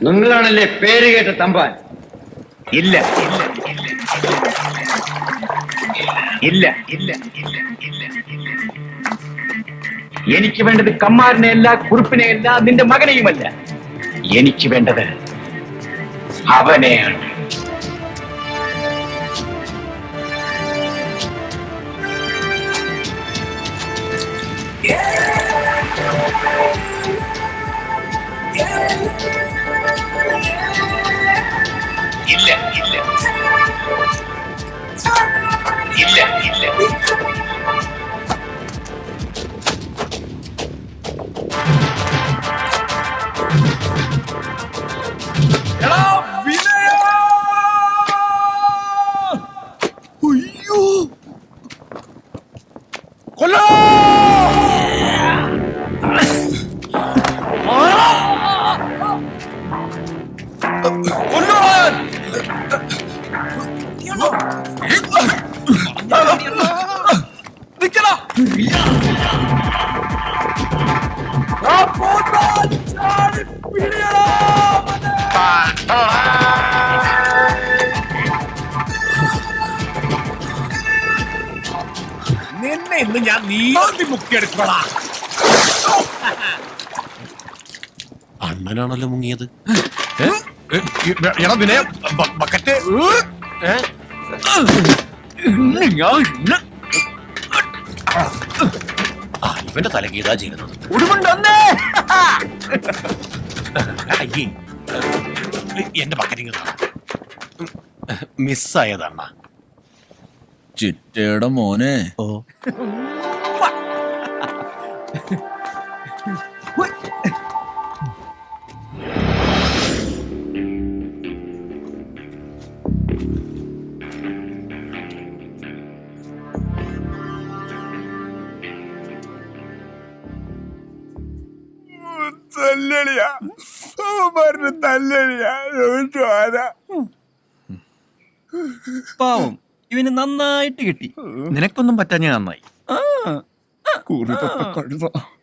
നിങ്ങളാണല്ലേ പേര് കേട്ട തമ്പാൻ? ഇല്ല ഇല്ല ഇല്ല ഇല്ല ഇല്ല എനിക്ക് വേണ്ടത് കമ്മാരനെയല്ല, കുറുപ്പിനെയല്ല, നിന്റെ മകനെയുമല്ല. എനിക്ക് വേണ്ടത് അവനെയാണ്. ഇല്ല ഇല്ല ഇല്ല ഇല്ല നിന്നെ ഇന്ന് ഞാൻ നീന്തി മുക്കിയെടുക്കടാ. അണ്ണനാണല്ലോ മുങ്ങിയത്. എടാ പിന്നെ ബക്കറ്റ് ഇവന്റെ തലകീതാ ചെയ്യുന്നത്. ഉടുമുണ്ടേ എന്റെ ബക്കറ്റിങ് മിസ്സായതണ്ണ. ചിറ്റയുടെ മോനെ. ഓ തല്ലടിയാ പറഞ്ഞ തല്ലടിയാ. പാവം, ഇവന് നന്നായിട്ട് കിട്ടി. നിനക്കൊന്നും പറ്റാഞ്ഞ നന്നായി.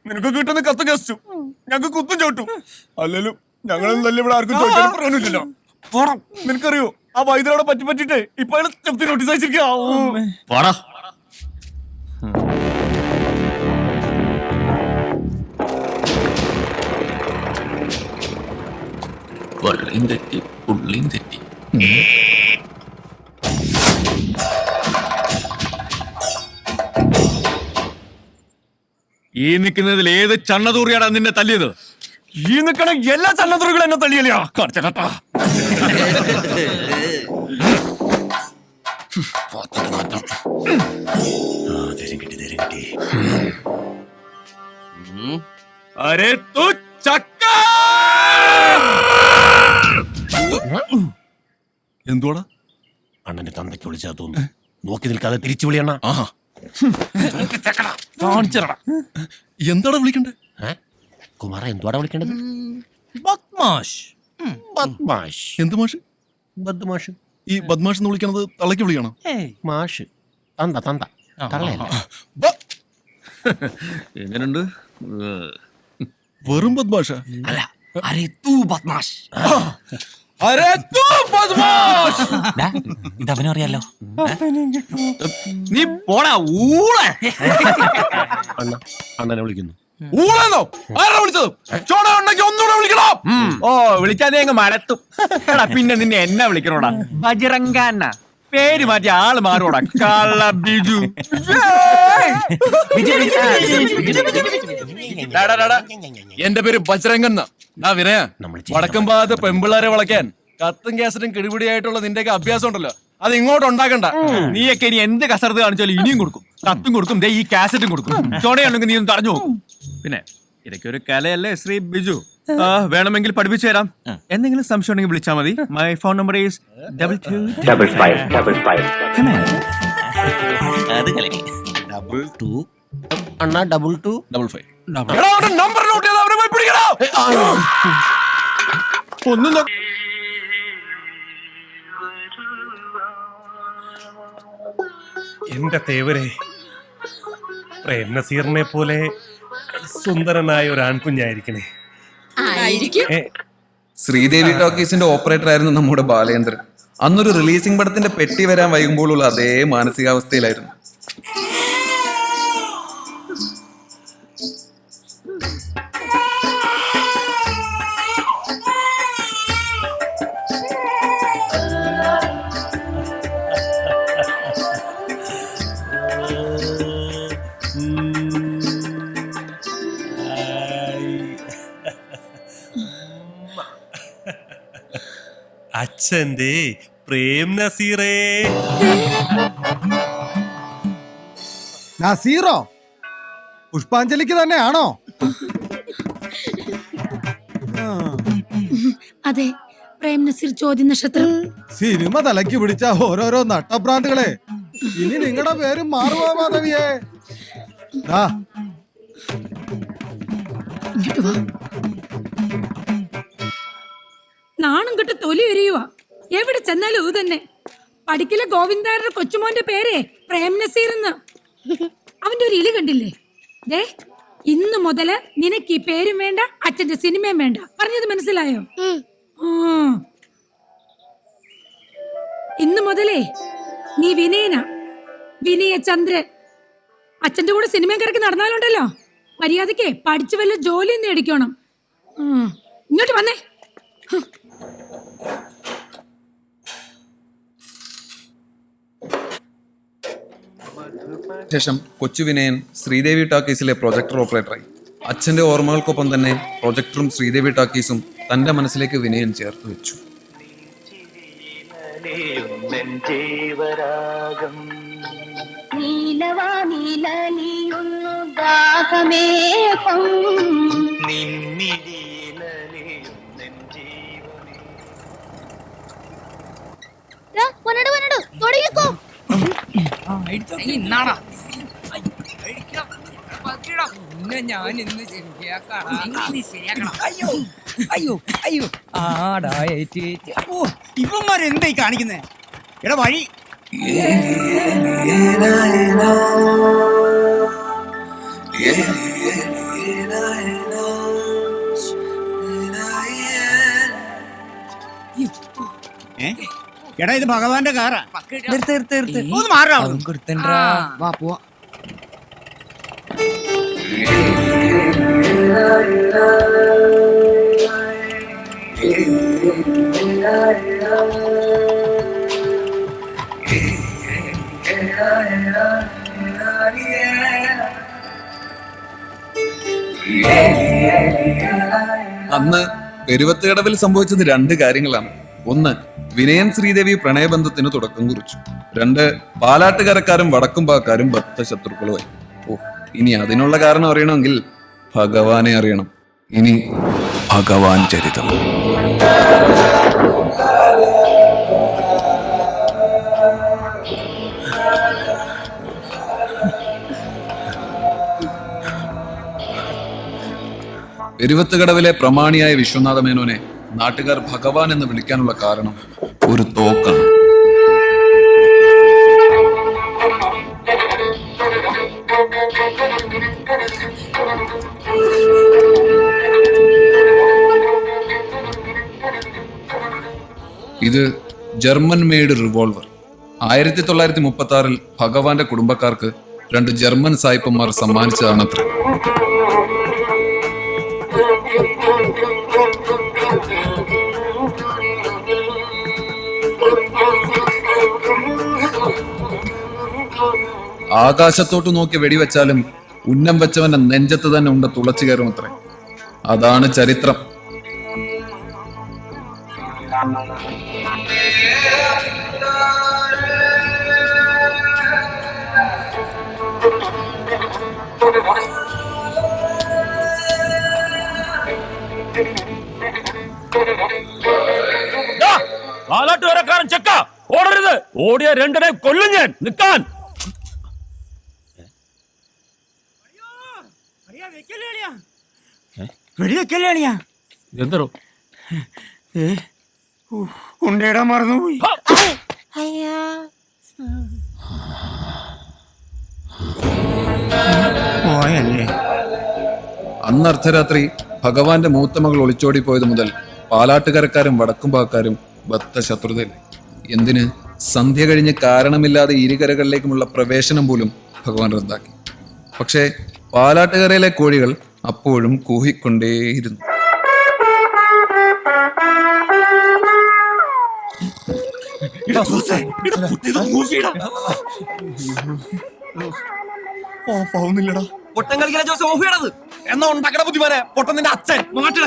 നിനക്ക് കിട്ടുന്ന കത്ത് കstu ഞങ്ങൾക്ക് കുത്തും ചോട്ടും. അല്ലല്ലോ ഞങ്ങളും നല്ല ഇവിടെ ആർക്കും ചോദിക്കാൻ പറയാനില്ലല്ലോ. നിനക്കറിയോ ആ വൈദ്യരോടെ പറ്റിട്ട് ഇപ്പൊ നോട്ടീസ് അയച്ചിരിക്കാ. വള്ളിയും തെറ്റി പുള്ളിയും തെറ്റി. ഈ നിൽക്കുന്നതിൽ ഏത് ചണ്ണതൂറിയാടാ നിന്നെ തല്ലിയത്? ഈ നിൽക്കണ എല്ലാ ചണ്ണതൂറികളും എന്നെ തല്ലിയല്ലേ? കാണിച്ചാ കിട്ടി. അരെ തു ചക്ക. എന്തുവാടാ? അണ്ണന്റെ തന്തയ്ക്ക് വിളിച്ചാ തോന്നുന്നു. നോക്കി നിൽക്കാതെ തിരിച്ചു വിളിയണ്ണ. എന്താടാ വിളിക്കണ്ടേ? കുമാര എന്തുവാടാ വിളിക്കേണ്ടത്? ബദ്മാഷ്. ബദ്മാഷ്. എന്ത് മാഷ്? ബദ്മാഷ്. ഈ ബദ്മാഷ് എന്ന് വിളിക്കണത് തള്ളക്ക് വിളിക്കണം. മാഷ് തന്ത തന്ത തള്ളയല്ല. എങ്ങനുണ്ട്? വെറും ബദ്മാഷ അല്ല, അരെ തൂ ബദ്മാഷ്. ഇതവനറിയാലോ. നീ പോടാ ഊളെ. അണ്ണനെ വിളിക്കുന്നു. ഊളെന്നോ? ആരാ വിളിച്ചത്? ചോട ഉണ്ടെങ്കിൽ ഒന്നുകൂടെ വിളിക്കണം. ഓ വിളിച്ചാൽ നീ അങ്ങ് മരത്തും. എടാ പിന്നെ നിന്നെ എന്നാ വിളിക്കണോടാ? ബജറങ്കാന്ന പേര് മാറ്റി ആള് മാറോടാ. കള്ള ബിജു. എന്റെ പേര് ബജരംഗൻ. വിനയ വടക്കം ഭാഗത്ത് പെമ്പിള്ളാരെ വളയ്ക്കാൻ കത്തും കേസറ്റും കിടിപിടിയായിട്ടുള്ള നിന്റെയൊക്കെ അഭ്യാസം ഉണ്ടല്ലോ, അത് ഇങ്ങോട്ട് ഉണ്ടാക്കണ്ട. നീയൊക്കെ ഇനി എന്ത് കസർത്ത് കാണിച്ചാലും ഇനിയും കൊടുക്കും. കത്തും കൊടുക്കും, ദേ ഈ കാസറ്റും കൊടുക്കും. ചോടയാണെങ്കിൽ നീ ഒന്ന് തടഞ്ഞു നോക്കും. പിന്നെ ഇതൊക്കെ ഒരു കലയല്ലേ ശ്രീ ബിജു. വേണമെങ്കിൽ പഠിപ്പിച്ചു തരാം. എന്തെങ്കിലും സംശയം ഉണ്ടെങ്കിൽ വിളിച്ചാൽ മതി. My phone number is 2255. അത് കലക്കി. 22 അണ്ണാ 2255. നമ്പർ നോട്ട് ചെയ്ത് അവരെ പോയി പിടിക്കണം. ഒന്നും എന്റെ തേവരെ, പ്രേം നസീറിനെ പോലെ സുന്ദരനായ ഒരു ആൺകുഞ്ഞായിരിക്കണേ. ശ്രീദേവി ടോക്കീസിന്റെ ഓപ്പറേറ്റർ ആയിരുന്നു നമ്മുടെ ബാലേന്ദ്രൻ. അന്നൊരു റിലീസിംഗ് പടത്തിന്റെ പെട്ടി വരാൻ വൈകുമ്പോഴുള്ള അതേ മാനസികാവസ്ഥയിലായിരുന്നു. അച്ഛന്റെ പ്രേം നസീറേ. നസീറോ? പുഷ്പാഞ്ജലിക്ക് തന്നെയാണോ? അതെ, പ്രേം നസീർ ചോദ്യ നക്ഷത്രം. സിനിമ തലയ്ക്ക് പിടിച്ച ഓരോരോ നട്ടഭ്രാന്തുകളെ. ഇനി നിങ്ങളുടെ പേര് മാറുവാ മാധവിയെ. ഇങ്ങോട്ട് വാ. നാണം കെട്ട് തൊലി എരിയുവാ. എവിടെ ചെന്നാലും ഇത് തന്നെ. പഠിക്കലെ ഗോവിന്ദാരുടെ കൊച്ചുമോന്റെ പേരെ പ്രേം നസീർ എന്ന്. അവന്റെ ഒരു ഇലി കണ്ടില്ലേ? ദേ, ഇന്ന് മുതല് നിനക്ക് ഈ പേരും വേണ്ട, അച്ഛന്റെ സിനിമയും വേണ്ട. പറഞ്ഞത് മനസ്സിലായോ? ഇന്ന് മുതലേ നീ വിനയ ചന്ദ്രൻ. അച്ഛന്റെ കൂടെ സിനിമയും കറക്കി നടന്നാലുണ്ടല്ലോ, മര്യാദക്ക് പഠിച്ചു വല്ല ജോലി നേടിക്കണം. ഇങ്ങോട്ട് വന്നേ. ശേഷം കൊച്ചു വിനയൻ ശ്രീദേവി ടാക്കീസിലെ പ്രൊജക്ടർ ഓപ്പറേറ്ററായി. അച്ഛന്റെ ഓർമ്മകൾക്കൊപ്പം തന്നെ പ്രൊജക്ടറും ശ്രീദേവി ടാക്കീസും തന്റെ മനസ്സിലേക്ക് വിനയൻ ചേർത്ത് വെച്ചു. ഇവന്മാരെന്തായി കാണിക്കുന്നേ? എടാ വഴി എടാ, ഇത് ഭഗവാന്റെ കാറാ. ഒന്ന് മാറാ. വാ പോവാ. അന്ന് പെരുവത്തുകടവിൽ സംഭവിച്ചത് 2 കാര്യങ്ങളാണ്. ഒന്ന്, വിനയൻ ശ്രീദേവി പ്രണയബന്ധത്തിന് തുടക്കം കുറിച്ചു. 2, പാലാട്ടുകരക്കാരും വടക്കുംപാക്കാരും ബദ്ധശത്രുക്കളുമായി. ഇനി അതിനുള്ള കാരണം അറിയണമെങ്കിൽ ഭഗവാനെ അറിയണം. ഇനി ഭഗവാൻ ചരിതം. പെരുവത്തുകടവിലെ പ്രമാണിയായ വിശ്വനാഥ മേനോനെ നാട്ടുകാർ ഭഗവാൻ എന്ന് വിളിക്കാനുള്ള കാരണം ഒരു തോക്കാണ്. ഇത് ജർമ്മൻ മെയ്ഡ് റിവോൾവർ. 1936 ഭഗവാന്റെ കുടുംബക്കാർക്ക് 2 ജർമ്മൻ സായിപ്പന്മാർ സമ്മാനിച്ചതാണത്രേ. ആകാശത്തോട്ട് നോക്കി വെടിവെച്ചാലും ഉന്നം വെച്ചവന്റെ നെഞ്ചത്ത് തന്നെ ഉണ്ട തുളച്ചു കയറും അത്രേ. അതാണ് ചരിത്രം. പാലാട്ടുകാരക്കാരൻ ചെക്ക ഓടരുത്. ഓടിയ 2 കൊല്ലും ഞാൻ. നിൽക്കാൻ. വെടിവെക്കല്ലേണിയാ? എന്തോ ഉണ്ടേടാ, മറന്നുപോയി. അന്ന് അർദ്ധരാത്രി ഭഗവാന്റെ മൂത്ത മകൾ ഒളിച്ചോടി പോയത് മുതൽ പാലാട്ടുകരക്കാരും വടക്കുംപാക്കാരും ബദ്ധ ശത്രുതയില്ല. എന്തിന് സന്ധ്യ കഴിഞ്ഞ് കാരണമില്ലാതെ ഇരുകരകളിലേക്കുമുള്ള പ്രവേശനം പോലും ഭഗവാൻ റദ്ദാക്കി. പക്ഷേ പാലാട്ടുകരയിലെ കോഴികൾ അപ്പോഴും കൂഹിക്കൊണ്ടേയിരുന്നു. ഓഫാവുന്നില്ലടാ. പൊട്ടം കളിക്കാൻ ജോസ് ഓഫ് ചെയ്യണത് എന്നാ ഉണ്ടാക്കണ ബുദ്ധിമാനെ പൊട്ടം നിന്റെ അച്ഛൻ മാറ്റണ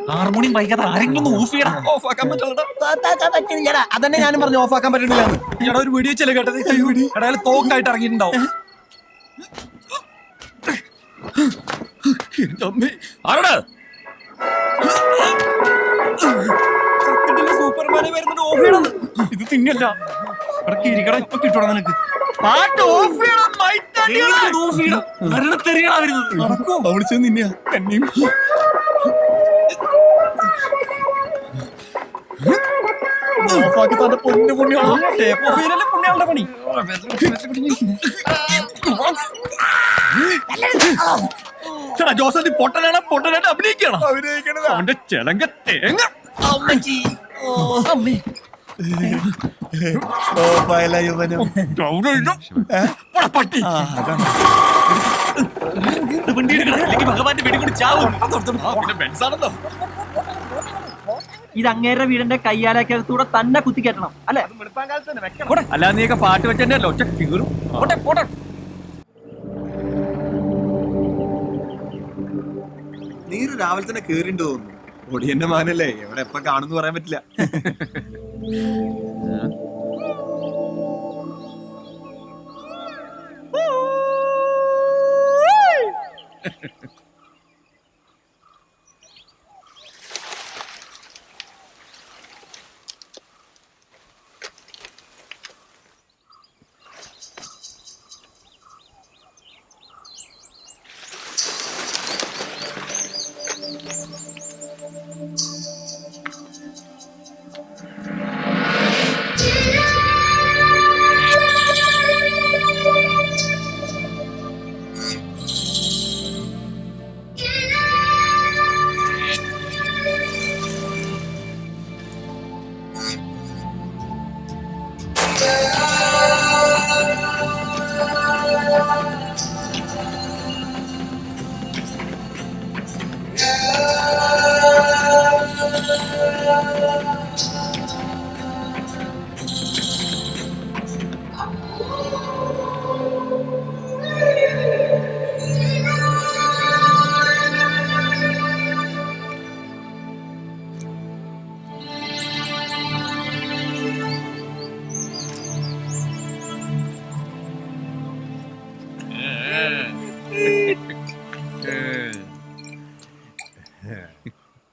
ഹാർമോണിയം വൈകാതെ ആരെങ്കിലും ഓഫ് ചെയ്യണം. ഓഫാക്കാൻ പറ്റില്ലടാ. അതന്നെ ഞാനും പറഞ്ഞു ഓഫാക്കാൻ പറ്റുന്നില്ല. എടാ ഒരു വീഡിയോ ചെല കേട്ടത് എടാ തോക്കായിട്ട് ഇറങ്ങിയിട്ടുണ്ടാവും. ആരുടെ സൂപ്പർമാനെ വരുന്നുണ്ട് ഓഫ് ചെയ്യണത്. ഇത് തിന്നല്ല ഇരിക്കട ഇപ്പൊ കിട്ടണം നിനക്ക്. പാട്ട് ഓഫ് ചെയ്യണം. മരണത്തെറിയാ വരുന്നത്. വിളിച്ചത് നിന്നെയാ എന്നെയും. ഓഫാക്കി തന്റെ പൊന്നു പുണ്യാളോ. ടേപ്പ് ഓഫ് ചെയ്യലല്ലേ പുണ്യാളുടെ പണി. ജോസഫ് പൊട്ടനായിട്ട് അഭിനയിക്കണം. അവന്റെ ചെലങ്ക തേങ്ങ പട്ടി. ഭഗവാന്റെ വെടി കൂടി ചാവും. ഇത് അങ്ങേരുടെ വീടിന്റെ കയ്യാലക്കകത്തൂടെ തന്നെ കുത്തിക്കയറ്റണം അല്ലെ? അല്ലാതെ നീയൊക്കെ പാട്ട് വെച്ചെന്നെ അല്ലോ ഒറ്റ കീറും. പോട്ടെ നീര് രാവിലെ തന്നെ കേറിണ്ട് തോന്നുന്നു. ഒടിയന്റെ മാനല്ലേ, എവിടെ എപ്പ കാണുന്നു പറയാൻ പറ്റില്ല.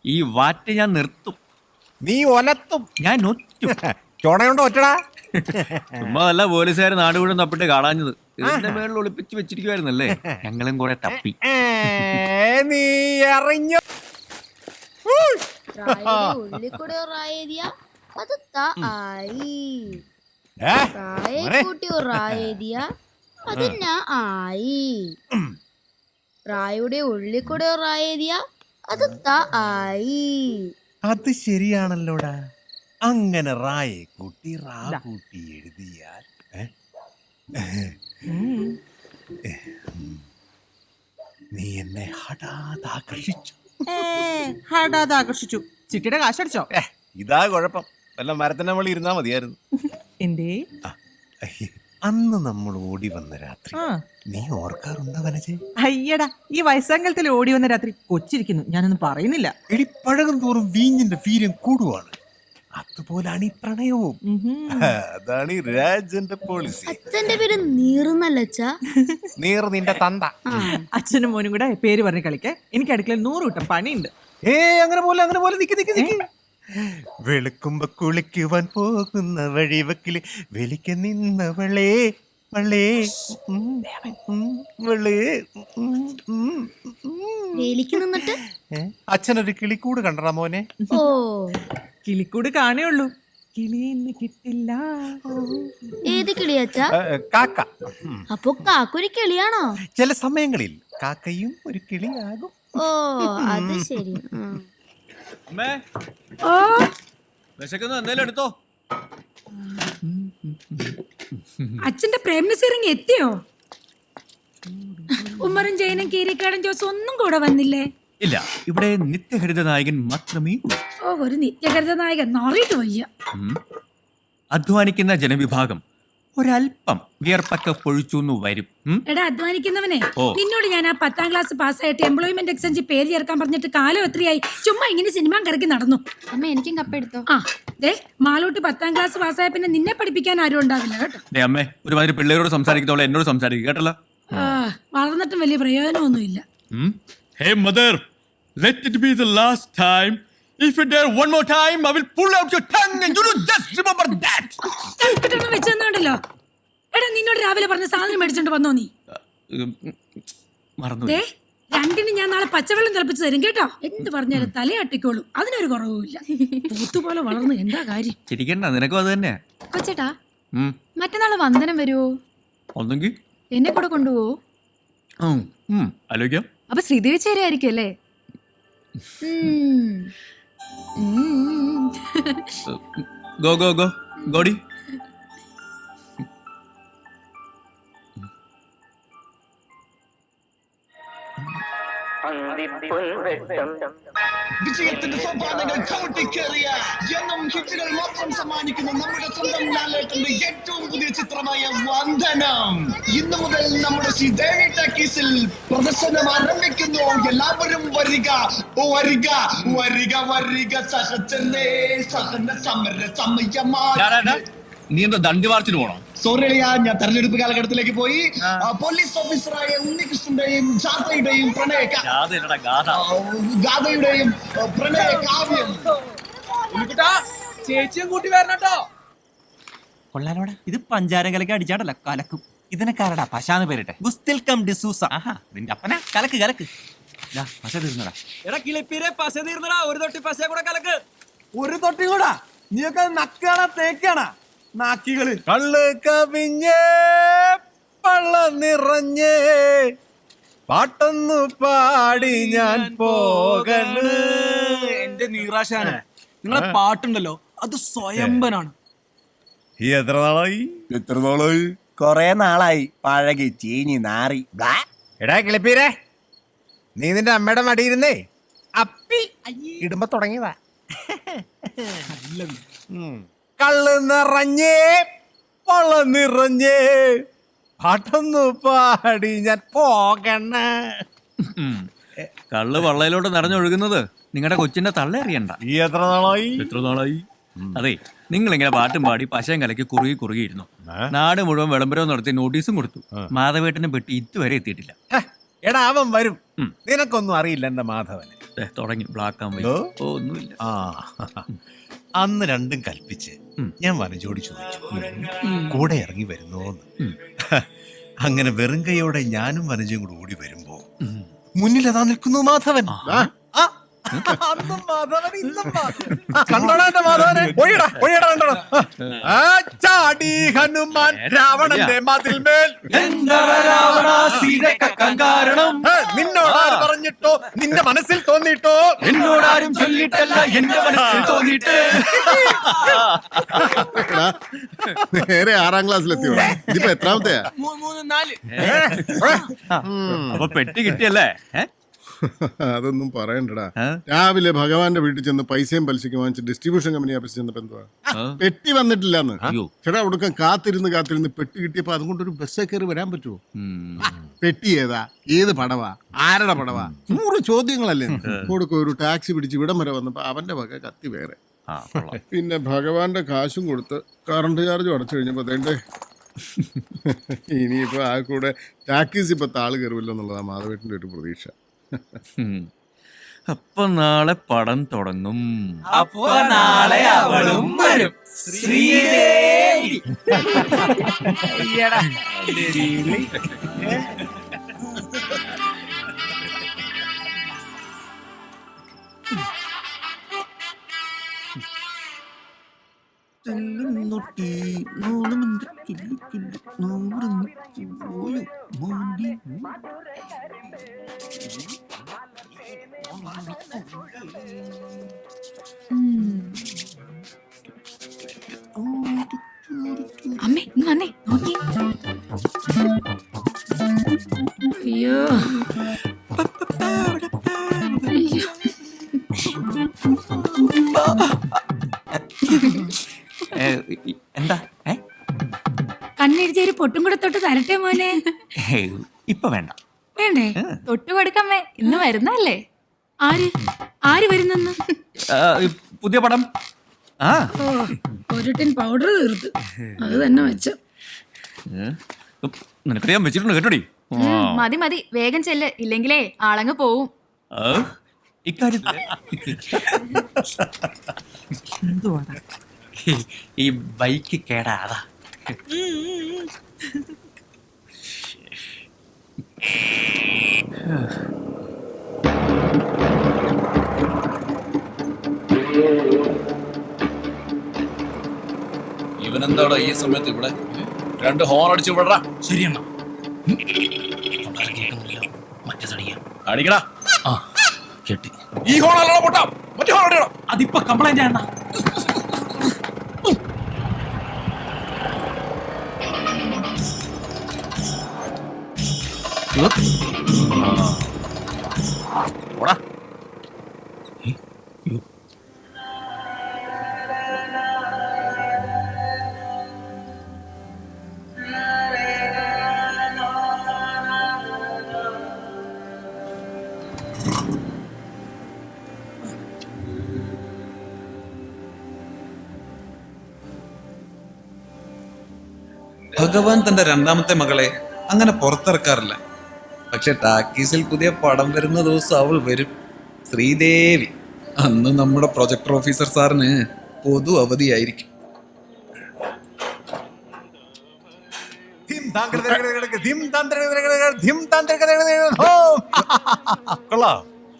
ഈ വാറ്റ് ഞാൻ നിർത്തും. നീ ഒലത്തും ഞാൻ നൊറ്റും. ചോണയുണ്ടോ ഒറ്റടാ? ചുമ്മാ അല്ല പോലീസുകാർ നാട് മുഴുവൻ തപ്പിട്ട് കാണാഞ്ഞത്. ഇതിന്റെ മേളിൽ ഒളിപ്പിച്ച് വെച്ചിരിക്കുവായിരുന്നല്ലേ. ഞങ്ങളും കുറെ തപ്പി. നീ അറിഞ്ഞോ? റായുടെ ഉള്ളിക്കൂടെ റായേരിയ അത് ആയി. അത് ശരിയാണല്ലോടാ. അങ്ങനെ റായെ കൂട്ടി റാ കൂട്ടി എഴുതിയാൽ നീ എന്നെ ആകർഷിച്ചു. ചിട്ടിയുടെ കാശടിച്ചോ? ഇതാ കുഴപ്പം. വല്ല മരത്തിന്റെ നമ്മൾ ഇരുന്നാ മതിയായിരുന്നു. എന്തേ? അന്ന് നമ്മൾ ഓടി വന്ന രാത്രി നീ ഓർക്കാറുണ്ടോ വനജെ? അയ്യടാ, ഈ വയസ്സാങ്കലത്തിൽ ഓടി വന്ന രാത്രി കൊച്ചിരിക്കുന്നു. ഞാനൊന്നും പറയുന്നില്ല. എടി പഴകും തോറും വീഞ്ഞിന്റെ വീര്യം കൂടുവാണ്. അതുപോലാണ് ഈ പ്രണയവും. അതാണ് ഈ രാജന്റെ പോളിസി. അച്ഛന്റെ പേര് നീറുന്നല്ല നീർ നിന്റെ തന്ത. അച്ഛനും മോനും കൂടെ പേര് പറഞ്ഞ് കളിക്കാൻ എനിക്ക് അടുക്കളയിൽ 100 കൂട്ടം പണിയുണ്ട്. അങ്ങനെ പോലെ നിക്ക്. വെളുക്കുമ്പോ കുളിക്കുവാൻ പോകുന്ന വഴിവക്കില് വെളിക്ക് നിന്നവളേ നിന്നിട്ട് അച്ഛനൊരു കിളിക്കൂട് കണ്ടടാ മോനെ. ഓ, കിളിക്കൂട് കാണേ ഉള്ളൂ, കിളിയെന്ന് കിട്ടില്ല. ഏത് കിളിയച്ചാ? കാക്ക. അപ്പൊ കാക്കൊരു കിളിയാണോ? ചില സമയങ്ങളിൽ കാക്കയും ഒരു കിളിയാകും. ഓ, അത് ശരി. അമ്മേ ഓ വിശക്കുന്ന എന്തേലും എടുത്തോ. അച്ഛന്റെ പ്രേംനസീറിങ് എത്തിയോ? ഉമ്മറും ജയനും കീരിക്കാടൻ ജോസും ഒന്നും കൂടെ വന്നില്ലേ? ഇല്ല, ഇവിടെ നിത്യഹരിത നായകൻ മാത്രമേ ഉള്ളൂ. ഓ, ഒരു നിത്യഹരിത നായകൻ നോറിയിട്ട് വയ്യ. അധ്വാനിക്കുന്ന ജനവിഭാഗം ഒരല്പം വിയർപ്പൊക്കെ പൊഴിച്ചു വരും. എടാ അധ്വാനിക്കുന്നവനെ, നിന്നോട് ഞാൻ ആ 10ാം ക്ലാസ് പാസ്സായിട്ട് എംപ്ലോയ്മെന്റ് എക്സ്ചേഞ്ച് പേര് ചേർക്കാൻ പറഞ്ഞിട്ട് കാലം എത്രയായി? ചുമ്മാ ഇങ്ങനെ സിനിമ കറക്കി നടന്നു. അമ്മ എനിക്കും കപ്പെടുത്തോ? ആ ദേ, മാളൂട്ടി 10ാം ക്ലാസ് പാസ്സായ പിന്നെ നിന്നെ പഠിപ്പിക്കാൻ ആരും ഉണ്ടാവില്ല കേട്ടോ. അമ്മേ, ഒരുമാതിരി പിള്ളേരോട് സംസാരിക്കുന്നവളെ എന്നോട് സംസാരിക്കുക കേട്ടല്ലോ. വളർന്നിട്ടും വലിയ പ്രയോജനമൊന്നുമില്ല. Hey mother, let it be the last time. If you dare one more time, I will pull out your tongue and you will just remember that. കിട്ടണം വെച്ചെന്നുണ്ടല്ലോ. എടാ നിന്നോട് രാവിലെ പറഞ്ഞ സാധനം മേടിച്ചോണ്ട് വന്നോ നീ? മറന്നു. ദേ, രണ്ടിന് ഞാൻ നാളെ പച്ചവെള്ളം തിളപ്പിച്ച് തരും കേട്ടോ. എന്ത് പറഞ്ഞാലും തലയാട്ടിക്കോളും, അതിനൊരു കുറവുമില്ല. പൂത്തുപോലെ വളർന്നു, എന്താ കാര്യം? ചിരിക്കണ്ട, നിനക്കും അത് തന്നെ. കൊച്ചേട്ടാ, മറ്റന്നാള് വന്ദനം വരുവോ? ഒന്നെങ്കിൽ എന്നെ കൂടെ കൊണ്ടുപോവോ? ആലോചിക്കാം. അപ്പൊ ശ്രീദേവി ചേരായിരിക്കും അല്ലേ? ഗോ ഗോ ഗോ ഗോഡി. വിജയത്തിന്റെ സോപാനങ്ങൾ ചവിട്ടിക്കേറിയ എന്നും ഹിറ്റുകൾ മാത്രം സമ്മാനിക്കുന്ന നമ്മുടെ സ്വന്തം ലാലേട്ടന്റെ ഏറ്റവും പുതിയ ചിത്രമായ വന്ദനം ഇന്നു മുതൽ നമ്മുടെ ശ്രീദേവി ടാക്കീസിൽ പ്രദർശനം ആരംഭിക്കുന്നു. എല്ലാവരും വരിക വരിക വരിക വരിക, സഹചരേ സഹന സമര സമയമാണ്. നീ എന്താ ദണ്ഡി മാർച്ചിന് പോണോ? സോറി അളിയാ, ഞാൻ തെരഞ്ഞെടുപ്പ് കാലഘട്ടത്തിലേക്ക് പോയി. പോലീസ് ഓഫീസറായ ഉണ്ണികൃഷ്ണന്റെയും ജാഥയുടെയും ഗാഥയുടെയും പ്രണയ കാവ്യം. ചേച്ചിയും കൂട്ടി വരണട്ടോ. കൊള്ളാലോടാ, ഇത് പഞ്ചാരം കലക്കി അടിച്ചാടല്ല, കലക്കും. ഇതിനെക്കാരടാ പശാന്ന് പേരിട്ടെ, ഗുസ്തിൽ കം ഡിസൂസ. നിന്റെ അപ്പന കലക്ക് കലക്ക്. പശ തീർന്നടാ. എടാ കിളിപ്പീരെ, പശ തീർന്നടാ. ഒരു തൊട്ടി പശ കൂടെ കലക്ക്. ഒരു തൊട്ടി കൂടാ? നീയൊക്കെ നക്കാണാ തേക്കാണാ? നാക്കികള് കള്ള് കവിഞ്ഞേ പള്ള നിറഞ്ഞേ പാട്ടൊന്നു പാടി ഞാൻ പോകണ്. എന്റെ നീറാശാന, നിങ്ങളെ പാട്ടുണ്ടല്ലോ അത് സ്വയംഭനാണ്. എത്ര നാളായി? കൊറേ നാളായി. പഴകി ചീഞ്ഞി നാറി. എടാ കിളിപ്പീരെ, നീ നിന്റെ അമ്മയുടെ മടിയിരുന്നേ അപ്പി ഇടുമ്പോ തുടങ്ങിയതാ. കള്ള് നിറഞ്ഞേ പള്ള നിറഞ്ഞേ പാട്ടൊന്നു പാടി ഞാൻ പോകണ. കള്ള് വള്ളയിലോട്ട് നിറഞ്ഞൊഴുകുന്നത് നിങ്ങളുടെ കൊച്ചിന്റെ തള്ള അറിയണ്ട. എത്ര നാളായി? അതെ, നിങ്ങളിങ്ങനെ പാട്ടും പാടി പശയും കലക്കി കുറുകിയിരുന്നു. നാട് മുഴുവൻ വിളംബരവും നടത്തി നോട്ടീസും കൊടുത്തു. മാധവേട്ടനെ പെട്ടി ഇതുവരെ എത്തിയിട്ടില്ല. എടാ അവൻ വരും. നിനക്കൊന്നും അറിയില്ല എന്റെ മാധവന്. തുടങ്ങി ബ്ലാക്ക് ആൻഡ് വൈറ്റ്. ഒന്നുമില്ല. അന്ന് രണ്ടും കൽപ്പിച്ച് ഞാൻ വനജോടി ചോദിച്ചു കൂടെ ഇറങ്ങി വരുന്നോന്ന്. അങ്ങനെ വെറും കൈയോടെ ഞാനും വനജയും കൂടെ ഓടി വരുമ്പോ മുന്നിൽ അതാ നിൽക്കുന്നു മാധവൻ. ചാടി ഹനുമാൻ രാവണന്റെ മതിൽമേൽ. നിന്നോടാര് പറഞ്ഞിട്ടോ? നിന്റെ മനസ്സിൽ തോന്നിട്ടോ? എന്നോടാരും ചൊല്ലിട്ടല്ല, എന്റെ മനസ്സിൽ തോന്നിയിട്ട്. നേരെ 6ാം ക്ലാസ്സിലെത്തിയോ? ഇതിപ്പോ എത്രാമത്തെയാ? 3 അപ്പൊ പെട്ടി കിട്ടിയല്ലേ? അതൊന്നും പറയണ്ടടാ. രാവിലെ ഭഗവാന്റെ വീട്ടിൽ ചെന്ന് പൈസയും പലിശയ്ക്ക് വാങ്ങിച്ച് ഡിസ്ട്രിബ്യൂഷൻ കമ്പനി ഓഫീസിൽ ചെന്നപ്പോ എന്തുവാ പെട്ടി വന്നിട്ടില്ലെന്ന്. ചേട്ടാ ഒടുക്കം കാത്തിരുന്ന് പെട്ടി കിട്ടിയപ്പോ അതുകൊണ്ടൊരു ബസ്സേ കയറി വരാൻ പറ്റുമോ? പെട്ടി ഏതാ, ഏത് പടവാ, ആരുടെ പടവാ, 100 ചോദ്യങ്ങളല്ലേ. കൊടുക്ക ഒരു ടാക്സി പിടിച്ച് ഇവിടം വരെ വന്നപ്പോ അവന്റെ വക കത്തി വേറെ. പിന്നെ ഭഗവാന്റെ കാശും കൊടുത്ത് കറണ്ട് ചാർജും അടച്ചു കഴിഞ്ഞപ്പോ അതേണ്ടേ ഇനിയിപ്പോ ആ കൂടെ ടാക്സി ഇപ്പൊ താള് കയറുമല്ലോ എന്നുള്ളതാ മാധവേട്ടന്റെ ഒരു പ്രതീക്ഷ. അപ്പൊ നാളെ പടം തുടങ്ങും. അപ്പൊ നാളെ അവളും വരും. ശ്രീദേവി. അമ്മേ ഇന്ന് വന്നേ നോക്കി. അയ്യോ അയ്യോ. എന്താ കണ്ണെഴുതി ഒരു പൊട്ടും കൂടെ തൊട്ട് തരട്ടെ മോനെ. ഇപ്പൊ വേണ്ട. വേണ്ടേ? തൊട്ടു കൊടുക്കമ്മേ, ഇന്ന് വരുന്നല്ലേ. ആര് വരുന്നെന്ന്? പുതിയ പടം. ആ ഓ, ഒരു ടിൻ പൗഡർ തീർത്ത്. അത് തന്നെ വെച്ച. നിനക്കറിയാൻ വെച്ചിട്ടുണ്ട് കേട്ടോടി. മതി മതി, വേഗം ചെല്ല്, ഇല്ലെങ്കിലേ ആളങ്ങ് പോവും. ഇക്കാര്യത്തിൽ ഈ ബൈക്ക് കേടാതാ. ഇവനെന്താടാ ഈ സമയത്ത് ഇവിടെ? 2 ഹോൺ അടിച്ചു വിടറാ. ശരിയെന്നാ അടിക്കടാ. കേട്ടി. ഈ ഹോൺ അല്ലടാ പൊട്ടാ, മറ്റേ ഹോൺ അടിക്കടാ. അതിപ്പോ കംപ്ലൈന്റ് ആണ്. പോടാ. ഭഗവാൻ തന്റെ രണ്ടാമത്തെ മകളെ അങ്ങനെ പുറത്തിറക്കാറില്ല. പക്ഷെ ടാക്കീസിൽ പുതിയ പടം വരുന്ന ദിവസം അവൾ വരും. ശ്രീദേവി. അന്ന് നമ്മുടെ പ്രൊജക്ടർ ഓഫീസർ സാറിന് പൊതു അവധിയായിരിക്കും.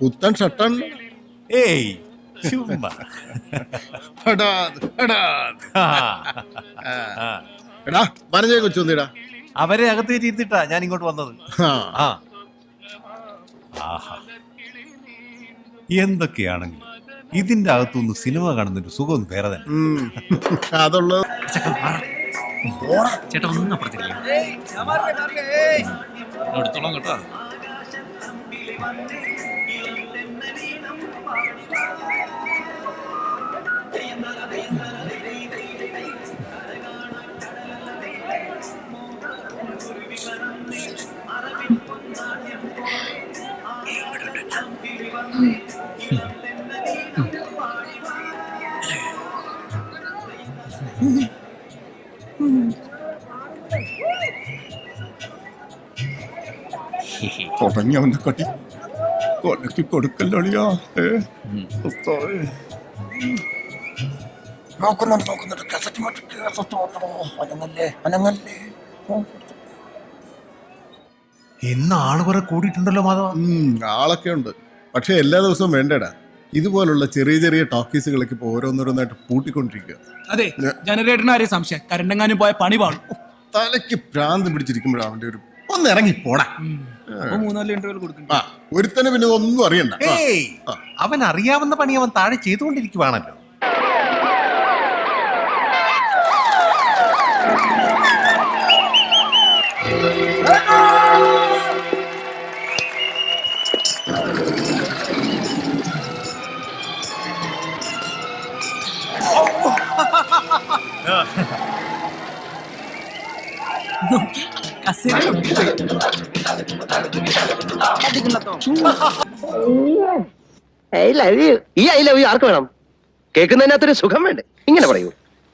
പുത്തൻ ഷട്ടാണ്. ഏയ് ചുമ്മാ. എടാ വനജയെ കൊച്ചൊന്നിടാ. അവരെ അകത്ത് കയറ്റിയിരുത്തിട്ടാ ഞാൻ ഇങ്ങോട്ട് വന്നത്. ആ ആഹാ, എന്തൊക്കെയാണെങ്കിലും ഇതിന്റെ അകത്തുനിന്ന് സിനിമ കാണുന്നൊരു സുഖം വേറെ തന്നെ. അതുള്ളത് ചേട്ടാ ഒന്നും അപ്പുറത്തിരിക്കും. എടുത്തോളാം കേട്ടോ. തുടങ്ങിയവന്റെ കട്ടി കൊലക്ക് കൊടുക്കല്ലോളിയാ. നോക്കുന്നുണ്ട് കാസറ്റ് ഇന്ന് ആള് കുറെ കൂടിയിട്ടുണ്ടല്ലോ മാധവ. ആളൊക്കെ ഉണ്ട്, പക്ഷെ എല്ലാ ദിവസവും വേണ്ടടാ. ഇതുപോലുള്ള ചെറിയ ചെറിയ ടോക്കീസുകളൊക്കെ ഇപ്പൊ ഓരോന്നോരോന്നായിട്ട് പൂട്ടിക്കൊണ്ടിരിക്കുക. അതെ, ജനറേറ്ററിന് ആരെയും സംശയം കരണ്ടെങ്ങാനും പോയ പണി പാടും. തലയ്ക്ക് ഭ്രാന്ത് പിടിച്ചിരിക്കുമ്പോഴാണ് അവന്റെ ഒരു ഒന്ന് ഇറങ്ങി പോടാ. 3-4 ഇന്റർവ്യൂ കൊടുക്കും. ഒരുത്തനെ പിന്നെ ഒന്നും അറിയണ്ട. ഏയ് അവൻ അറിയാവുന്ന പണി അവൻ താഴെ ചെയ്തുകൊണ്ടിരിക്കുവാണല്ലോ. ഈ ഐ ലവ് യു ആർക്ക് വേണം? കേൾക്കുന്നതിനകത്തൊരു സുഖം വേണ്ടേ? ഇങ്ങനെ പറയൂ,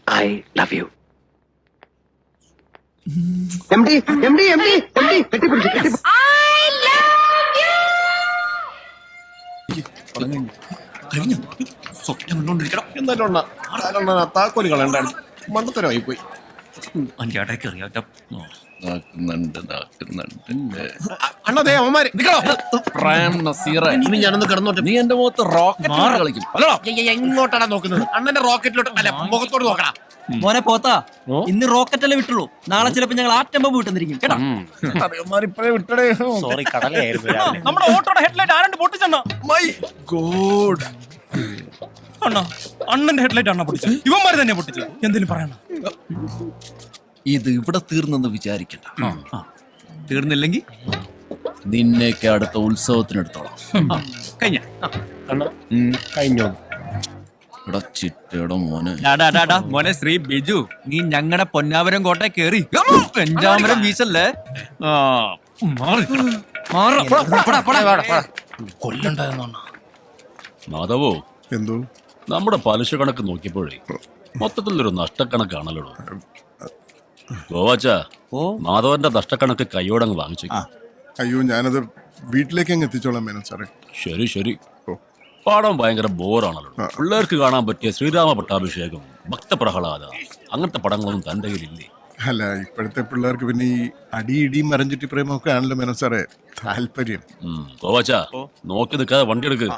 ഐ ലവ് യു. താക്കോല് കളണ്ടായിരുന്നു. മണ്ടത്തരമായി പോയി. ചേട്ടാക്ക് അറിയാം. അണ്ണതേ അവന്മാര് ഇനി ഞാനൊന്ന് കിടന്നോട്ടെ. നീ എന്റെ മുഖത്ത് റോക്കറ്റ് കളിക്കും. എങ്ങോട്ടാണ് നോക്കുന്നത്? അണ്ണന്റെ റോക്കറ്റിലോട്ട് അല്ല, മുഖത്തോട് നോക്കണം. മോനെ പോത്താ ഇന്ന് റോക്കറ്റ് അല്ലേ വിട്ടുള്ളൂ. നാളെ ചിലപ്പോ ഞങ്ങൾ ആറ്റം ബോംബ് വിട്ടുന്നിരിക്കും കേട്ടോ. സോറി കടലായിരുന്നു. നമ്മുടെ ഓട്ടോയുടെ ഹെഡ്ലൈറ്റ് ആരാണ്ട് പൊട്ടിച്ചെണ്ണ. My God. അണ്ണാ അണ്ണന്റെ ഹെഡ്ലൈറ്റ് അണ്ണ പൊട്ടിച്ചത്. ഇവന്മാര് തന്നെ പൊട്ടിച്ചത്. എന്തെങ്കിലും പറയണ. ഇത് ഇവിടെ തീർന്നെന്ന് വിചാരിക്കണ്ട. തീർന്നില്ലെങ്കിൽ നിന്നെയൊക്കെ അടുത്ത ഉത്സവത്തിനെടുത്തോളാം. കഴിഞ്ഞ കഴിഞ്ഞോ? ഇവിടെ ചിട്ടയുടെ മോനെ. മോനെ ശ്രീ ബിജു, നീ ഞങ്ങളുടെ പൊന്നാവരം കോട്ടയെ കേറി പെഞ്ചാമരം വീശല്ലേ. മാധവോ, എന്തോ നമ്മുടെ പലിശ കണക്ക് നോക്കിയപ്പോഴേ മൊത്തത്തിലൊരു നഷ്ടക്കണക്കാണല്ലോ. ഗോവാച്ച മാധവന്റെ നഷ്ടക്കണക്ക് കൈയോടങ്ങ് വാങ്ങിച്ചു. അയ്യോ, ഞാനത് വീട്ടിലേക്ക് അങ്ങ് എത്തിച്ചോളാം മേനോ സാറേ. ശരി ശരി. പാടം ഭയങ്കര ബോറാണല്ലോ. പിള്ളേർക്ക് കാണാൻ പറ്റിയ ശ്രീരാമ പട്ടാഭിഷേകം, ഭക്തപ്രഹ്ലാദ, അങ്ങനത്തെ പടങ്ങളൊന്നും തന്റെ കയ്യിലില്ലേ? അല്ല, ഇപ്പോഴത്തെ പിള്ളേർക്ക് പിന്നെ ഈ അടി ഇടിയും മരഞ്ചുറ്റി പ്രേമൊക്കെ ആണല്ലോ മേനോ സാറേ താല്പര്യം. ഗോവാച്ച നോക്കി നിൽക്കാതെ വണ്ടി എടുക്ക്.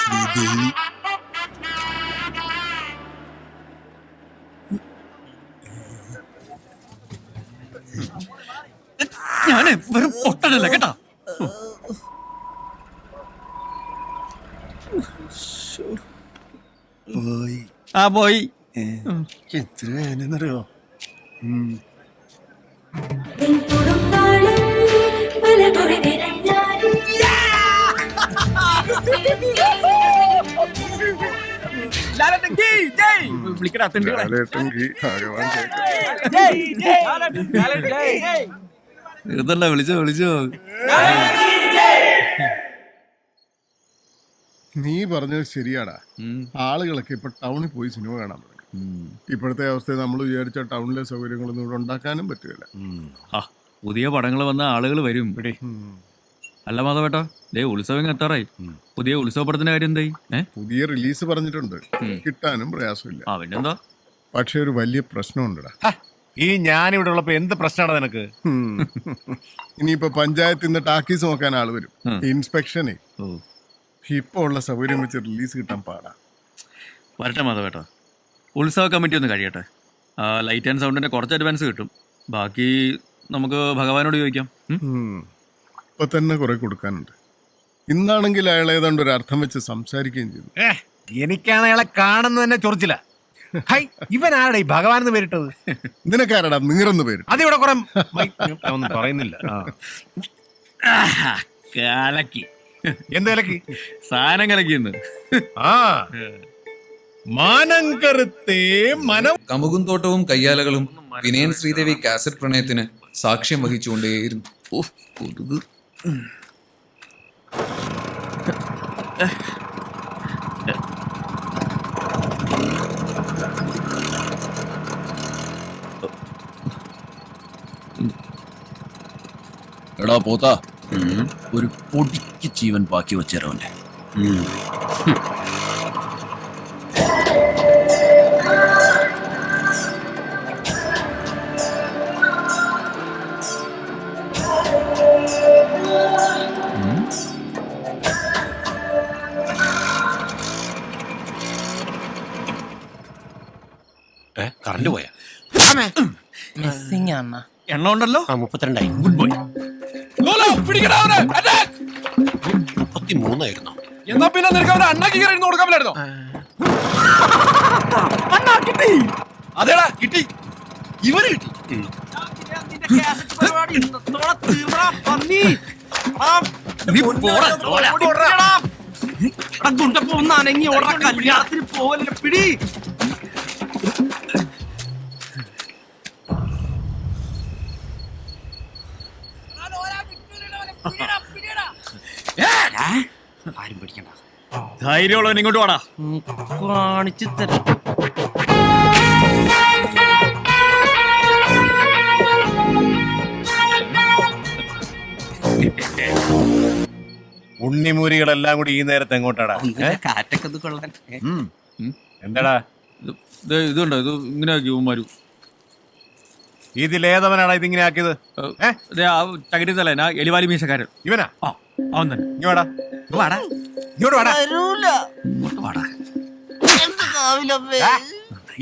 ശ്രീദേവി ഞാന് വെറും പൊട്ടനല്ല കേട്ടോ. പോയി. ആ പോയി. എത്ര വേനെന്നറിയോ? വിളിച്ചോ. നീ പറഞ്ഞത് ശരിയാടാ. ആളുകളൊക്കെ ഇപ്പൊ ടൗണിൽ പോയി സിനിമ കാണാൻ തുടങ്ങി. ഇപ്പോഴത്തെ അവസ്ഥയിൽ നമ്മൾ വിചാരിച്ച ടൗണിലെ സൗകര്യങ്ങളൊന്നും ഇവിടെ ഉണ്ടാക്കാനും പറ്റില്ല. പുതിയ പടങ്ങൾ വന്ന ആളുകൾ വരും. അല്ല മാധവേട്ടാ, ഉത്സവം എത്താറായി. പുതിയ ഉത്സവ പടത്തിന്റെ കാര്യം എന്തായി? പുതിയ റിലീസ് പറഞ്ഞിട്ടുണ്ട്, കിട്ടാനും പ്രയാസമില്ല. പിന്നെന്താ? പക്ഷെ ഒരു വലിയ പ്രശ്നമുണ്ടടാ. ഈ ഞാനിവിടെ ഉള്ളപ്പോ എന്ത് പ്രശ്നമാണ് നിനക്ക്? ഇനിയിപ്പോ പഞ്ചായത്തിൽ നിന്ന് ടാക്കീസ് നോക്കാൻ ആള് വരും, ഇൻസ്പെക്ഷനെ. ഇപ്പൊ ഉള്ള സൗകര്യം വെച്ച് റിലീസ് കിട്ടാൻ പാടാ. വരട്ടെ മാധവേട്ടാ, ഉത്സവ കമ്മിറ്റി ഒന്ന് കഴിയട്ടെ. ലൈറ്റ് ആൻഡ് സൗണ്ടിന്റെ കുറച്ച് അഡ്വാൻസ് കിട്ടും. ബാക്കി നമുക്ക് ഭഗവാനോട് ചോദിക്കാം. ഇപ്പൊ തന്നെ കുറെ കൊടുക്കാനുണ്ട്. ഇന്നാണെങ്കിൽ അയാൾ ഏതാണ്ട് ഒരു അർത്ഥം വെച്ച് സംസാരിക്കുകയും ചെയ്തു. എനിക്കാണ് അയാളെ കാണുന്നത് തന്നെ ചൊറിച്ചില്ല. ഇവൻ ആരുടെ ഈ ഭഗവാൻ എന്ന് പേരിട്ടത്? നിനക്കാരടാ നീറന്ന് പേര്? അതിവിടെ കുറെ ഒന്നും പറയുന്നില്ല. കലക്കി. എന്ത് കലക്കി? സാധനം കലക്കിന്ന്. മാനം കറുത്തേ മനം. കമുകും തോട്ടവും കയ്യാലകളും വിനയൻ ശ്രീദേവി കാസറ്റ് പ്രണയത്തിന് സാക്ഷ്യം വഹിച്ചുകൊണ്ടേയിരുന്നു. എടാ പോത്താ, ഒരു പൊടിക്ക് ജീവൻ ബാക്കി വെച്ചേരവന്റെ. കറണ്ട് പോയാ? എണ്ണ ഉണ്ടല്ലോ. 32 ഗുഡ് ബോയ്. 33 എന്നാ പിന്നെ നിനക്ക് അവരെ അണ്ണാക്കി കയറി കൊടുക്കാൻ പറ്റായിരുന്നോ? അതേടാ കിട്ടി. ഇവര് കിട്ടി. കല്യാണത്തിന് പോവല്ലേ പിടി. ആരും പഠിക്കണ്ട. ധൈര്യമുള്ളവൻ ഇങ്ങോട്ട് വാടാ. കാണിച്ചു തരാം. ഉണ്ണിമൂരികളെല്ലാം കൂടി ഈ നേരത്തെ എങ്ങോട്ടാടാ? കാറ്റൊക്കെ കൊള്ളാൻ. എന്താടാ ഇതുണ്ടോ? ഇത് ഇങ്ങനെ ആക്കി ഉമ്മാരു. ഇതിലേതവനാണ് ഇതിങ്ങനെ ആക്കിയത്? ചകിരി തലേന എലിവാലി മീശക്കാരൻ ഇവനാ? ആ അവൻ തന്നെ. ഇങ്ങോട്ടാ വാടാ ഇങ്ങോട്ട് വാടാ. ഇങ്ങോട്ട് വാടാ.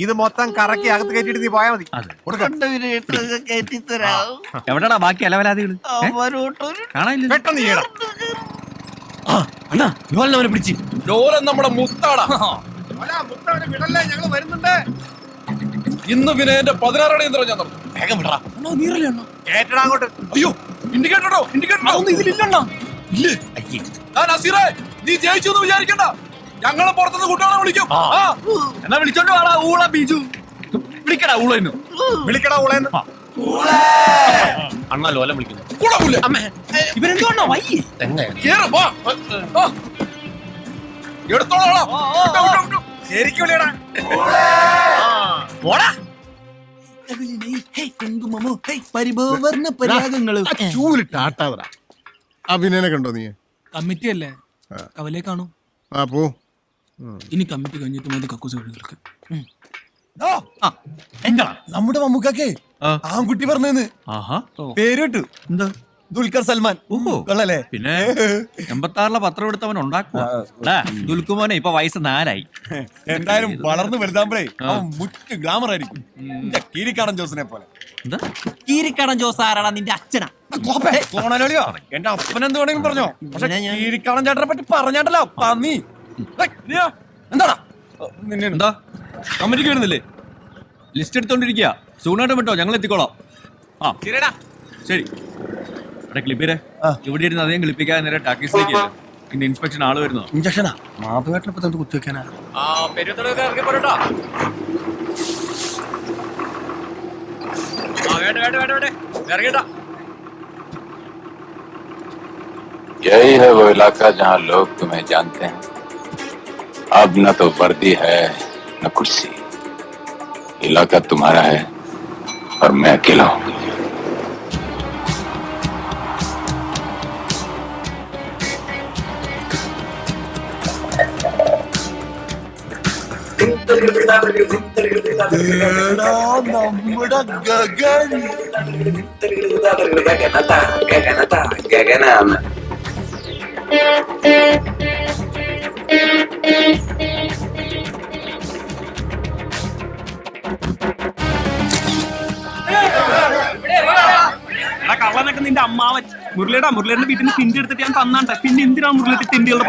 ഇത് മൊത്തം കറക്കി അകത്ത് കയറ്റിട്ട് നീ പോയാ മതി. എവിടെടാ ബാക്കി അലവലാദികള്? കാണാനില്ല. പെട്ടെന്ന് ചെയ്യടാ. അണ്ണാ ലോലനവനെ പിടിച്ച്. ലോലൻ നമ്മുടെ മുത്താടാ. വിടല്ലേ, ഞങ്ങള് വരുന്നുണ്ട്. ഇന്ന് വിനയന്റെ 16 ഞാൻ നടന്നു. വേഗം വിടറാ. കേറ്റടാ അങ്ങോട്ട്. അയ്യോ ഇൻഡിക്കേറ്ററോ ഇൻഡിക്കേറ്റർ ഇതിലില്ലണ്ണാ. ഇല്ലേ? നസീറേ, നീ ജയിച്ചു എന്ന് വിചാരിക്കണ്ട. ഞങ്ങളെ പുറത്തുനിന്ന് കൂട്ടാളെ വിളിക്കും. എന്നാ വിളിച്ചോണ്ട് വാടാ ഊള ബീജു. വിളിക്കടാ ഊളെന്നു. വിളിക്കടാ ഊളേന്ന്. അണ്ണാ ലോലം വിളിക്കുന്നു. ഇവരെന്തോണ്ണോ വൈ എടുത്തോളാം. ശരിക്കും വിളിയടാ. ചൂലിട്ട് ആട്ടാതടാ. അഭിനയനെ കണ്ടോ നീ? കമ്മിറ്റി അല്ലേ, കവലേ കാണും. ആ പോ. ഇനി കമ്മിറ്റി കഴിഞ്ഞിട്ട് മതി കക്കൂസ് വഴികൾക്ക്. നമ്മുടെ മമ്മൂക്കാക്കേ ആൺകുട്ടി പറഞ്ഞെന്ന് പേരിട്ടു. എന്താ? ദുൽഖർ സൽമാൻ. കൊള്ളല്ലേ? പിന്നെ 86 പത്രം എടുത്തവൻ ഉണ്ടാക്കുവാ. ദുൽക്കുമോനെ ഇപ്പൊ വയസ്സ് 4 എന്തായാലും വളർന്നു വലുതാകുമ്പോഴേ അവൻ മുറ്റ് ഗ്ലാമർ ആയിരിക്കും. കീരിക്കാടൻ ജോസിനെ പോലെ. എന്താ കീരിക്കടൻ ജോസ് ആരാടാ? നിന്റെ അച്ഛനാ? കോണലോളിയോ എന്റെ അപ്പൻ എന്ത് വേണമെങ്കിലും പറഞ്ഞോ. പക്ഷെ കീരിക്കാടൻ ചേട്ടനെ പറ്റി പറഞ്ഞാട്ടല്ലോ പന്നി. എന്താടാ എന്താ കമ്മിറ്റിക്ക് വരുന്നില്ലേ? ലിസ്റ്റ് എടുത്തോണ്ടിരിക്കുക. സൂണായിട്ട് വിട്ടോ, ഞങ്ങൾ എത്തിക്കോളാം. ആ ശരിടാ. ശരി ക്ലിപ്പിരെ ഇവിടെ ഇരുന്ന് അധികം ക്ലിപ്പിക്കാതെ നേരെ ടാക്കീസിലേക്ക്. ഇന്ന് ഇൻസ്പെക്ഷൻ ആള് വരുന്നോ? ഇഞ്ചക്ഷനാ മാധവേട്ടനൊപ്പം തന്നെ കുത്തിവെക്കാനാ. यही है वो इलाका जहाँ लोग तुम्हें जानते हैं. अब न तो वर्दी है न कुर्सी. इलाका तुम्हारा है और मैं अकेला हूँ. നമ്മുടെ ഗഗൻ ഗഗനാണ്. കള്ളനൊക്കെ നിന്റെ അമ്മാവൻ മുരളിയുടെ വീട്ടിൽ നിന്ന് തിണ്ടി എടുത്തിട്ട് ഞാൻ തന്നാണ്ട. പിന്നെ എന്തിനാണ് മുരളിയുടെ തിണ്ടികളുടെ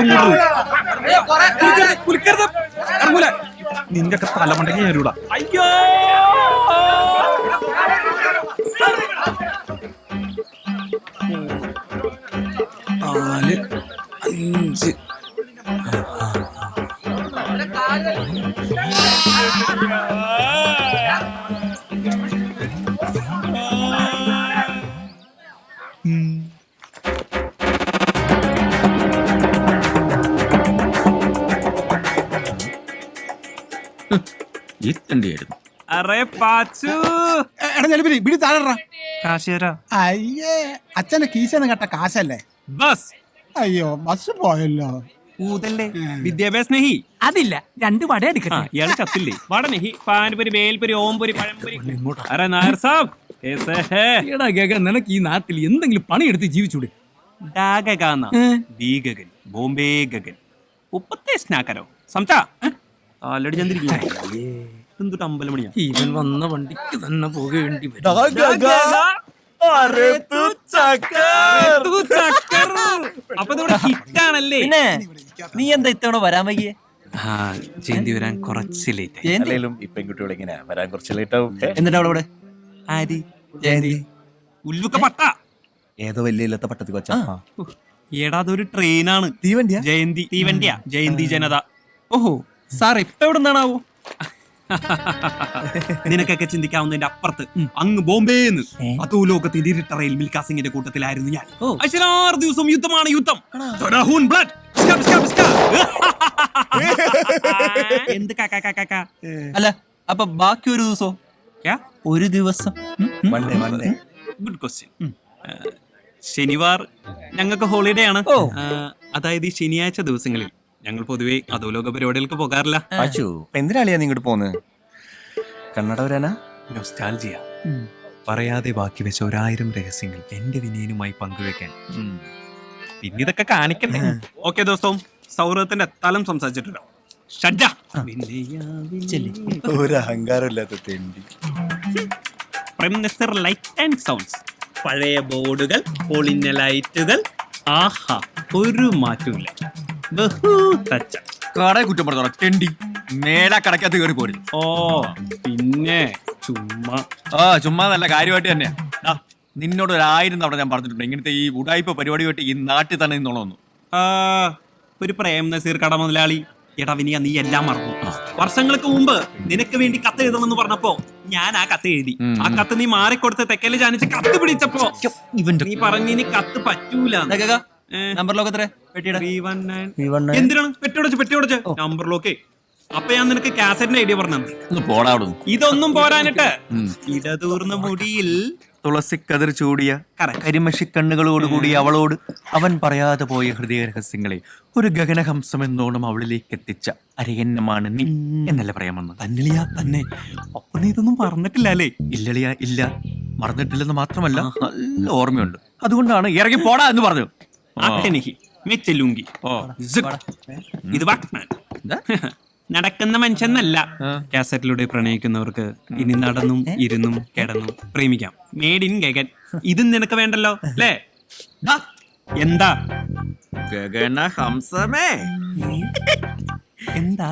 ഇറങ്ങൂല. നിന്റെ ഒക്കെ തലമണ്ടെങ്കിൽ ഞാനൂടാ. അയ്യോ നാല് അഞ്ച് ഈ തണ്ടിയായിരുന്നു. അറേ പാച്ചു പിടി താഴെ കാശേരാ. അയ്യേ അച്ഛന്റെ കീശന്ന് കേട്ട കാശല്ലേ? ബസ്. അയ്യോ ബസ് പോയല്ലോ. ഊതല്ലേ വിദ്യാഭ്യാസ സ്നേഹി. അതില്ല, 2 വട എടുക്കട്ടെ. ഇയാള് ചത്തില്ലേ? വടനെഹി പാൻപുരി വേൽപുരി ഓംപുരി പഴംപുരി. അരെ നായർ സാബ് कैसे है? എടാ ഗഗൻ, നിനക്ക് ഈ നാട്ടിൽ എന്തെങ്കിലും പണിയെടുത്ത് ജീവിച്ചൂടെ? ഗഗൻ ബോംബെ ഗഗൻ ഉപ്പത്തെ സ്നാക്കരോ സംസാ ആലടി ചന്ദ്രിക്കും എന്തൊരു അമ്പലമണിയാ. ഇവൻ വന്ന വണ്ടിക്ക് തന്നെ പോകേണ്ടി വരും. അപ്പൊ ഇതിവിടെ ഹിറ്റാണല്ലേ? നീ എന്താ ഇത്തവണ വരാൻ വയ്യേ? ജയന്തി വരാൻ കുറച്ച് ലേറ്റ്. ഈ പെൺകുട്ടികൾ ഇങ്ങനെ വരാൻ കുറച്ച് ലേറ്റ് ആവും. എന്നിട്ട് അവളവിടെ ആരി ജയന്തി ഉല്ലുക്ക പട്ട ഏതോ വലിയ ഇല്ലാത്ത പട്ടത്തി കൊച്ചാ. ഏടാ അതൊരു ട്രെയിനാണ്. തീവണ്ടിയാ? ജയന്തി തീവണ്ടിയാ. ജയന്തി ജനത. ഓഹോ സാർ ഇപ്പൊ എവിടെ നിന്നാണാവോ? നിനക്കൊക്കെ ചിന്തിക്കാവുന്നതിന്റെ അപ്പുറത്ത് അങ്ങ് ബോംബെന്ന് അതോ ലോകത്തിന്റെ ഇരുട്ടറയിൽ മിൽഖാ സിംഗിന്റെ കൂട്ടത്തിലായിരുന്നു ഞാൻ. 6 ദിവസം യുദ്ധമാണ് യുദ്ധം. എന്ത് അല്ല, അപ്പൊ ബാക്കി ഒരു ദിവസം? ഒരു ദിവസം ഗുഡ് ക്വസ്റ്റ്യൻ. ശനിവാർ ഞങ്ങൾക്ക് ഹോളിഡേ ആണ്. അതായത് ഈ ശനിയാഴ്ച ദിവസങ്ങളിൽ ഞങ്ങൾ പൊതുവെ അധോലോക പരിപാടികൾക്ക് പോകാറില്ല. എന്തിനാളിയാ നീ ഇങ്ങോട്ട് പോന്ന്? കന്നഡ വരാനാ? നൊസ്റ്റാൾജിയ. പറയാതെ ബാക്കി വെച്ച 1000 രഹസ്യങ്ങൾ എന്റെ വിനയനുമായി പങ്കുവെക്കാൻ. പിന്നെ ഇതൊക്കെ കാണിക്കണ്ടേ? ഓക്കെ ദിവസവും സൗഹൃദത്തിന്റെ തലം സംസാരിച്ചിട്ടുണ്ടോ? ഒരു അഹങ്കാരമില്ലാത്ത തെണ്ടി. ലൈറ്റ് ആൻഡ് സൗണ്ട്സ്, പഴയ ബോർഡുകൾ, പൊളിഞ്ഞ ലൈറ്റുകൾ, ആഹാ ഒരു മാറ്റമില്ല. കടയെ കുറ്റം പറഞ്ഞോ തെണ്ടി. മേലാ കടക്കകത്ത് കയറി പോരും. ഓ പിന്നെ ചുമ്മാ ചുമ്മാ നല്ല കാര്യമായിട്ട് തന്നെയാ. നിന്നോട് 1000 തവണ ഞാൻ പറഞ്ഞിട്ടുണ്ട് ഇങ്ങനത്തെ ഈ ഉടായ്പ പരിപാടിയായിട്ട് ഈ നാട്ടിൽ തന്നെ നിന്നോളൊന്നു. ഒരു പ്രേം നസീർ കട മുതലാളി, എടാ വിനിയ നീ എല്ലാം മറന്നു. വർഷങ്ങൾക്ക് മുമ്പ് നിനക്ക് വേണ്ടി കത്ത് എഴുതണമെന്ന് പറഞ്ഞപ്പോ ഞാൻ ആ കത്ത് എഴുതി. ആ കത്ത് നീ മാറിക്കൊടുത്ത് തെക്കല് ജാനിച്ച് കത്ത് പിടിച്ചപ്പോ നീ പറഞ്ഞു ഇനി കത്ത് പറ്റൂല. നമ്പർ ലോക്ക് എത്ര? എന്തിനാണ് പെട്ടിയോടച്ച് നമ്പർ ലോക്കേ? അപ്പൊ ഞാൻ നിനക്ക് കാസറ്റിന്റെ ഐഡിയ പറഞ്ഞു. പോടാടും. ഇതൊന്നും പോരാനിട്ട് ഇടതൂർന്ന മുടിയിൽ തുളസിക്കതിർ ചൂടിയ കരിമഷിക്കണ്ണുകളോടുകൂടി അവളോട് അവൻ പറയാതെ പോയ ഹൃദയ രഹസ്യങ്ങളെ ഒരു ഗഗനഹംസം എന്നോണം അവളിലേക്ക് എത്തിച്ച അരയന്നമാണ് നീ എന്നല്ല പറയാമെന്ന്. തന്നിലിയാ തന്നെ. അപ്പൊ നീ ഇതൊന്നും പറഞ്ഞിട്ടില്ല അല്ലേ? ഇല്ലളിയാ, ഇല്ല, മറന്നിട്ടില്ലെന്ന് മാത്രമല്ല നല്ല ഓർമ്മയുണ്ട്. അതുകൊണ്ടാണ് ഇറങ്ങി പോടാ എന്ന് പറഞ്ഞു. ഇത് നടക്കുന്ന മനുഷ്യന്നല്ല. കാസറ്റിലൂടെ പ്രണയിക്കുന്നവർക്ക് ഇനി നടന്നും ഇരുന്നും കിടന്നും പ്രേമിക്കാം. Made in Gagan. ഇതും നിനക്ക് വേണ്ടല്ലോ അല്ലേ? എന്താ ഗഗനഹംസമേ? എന്താ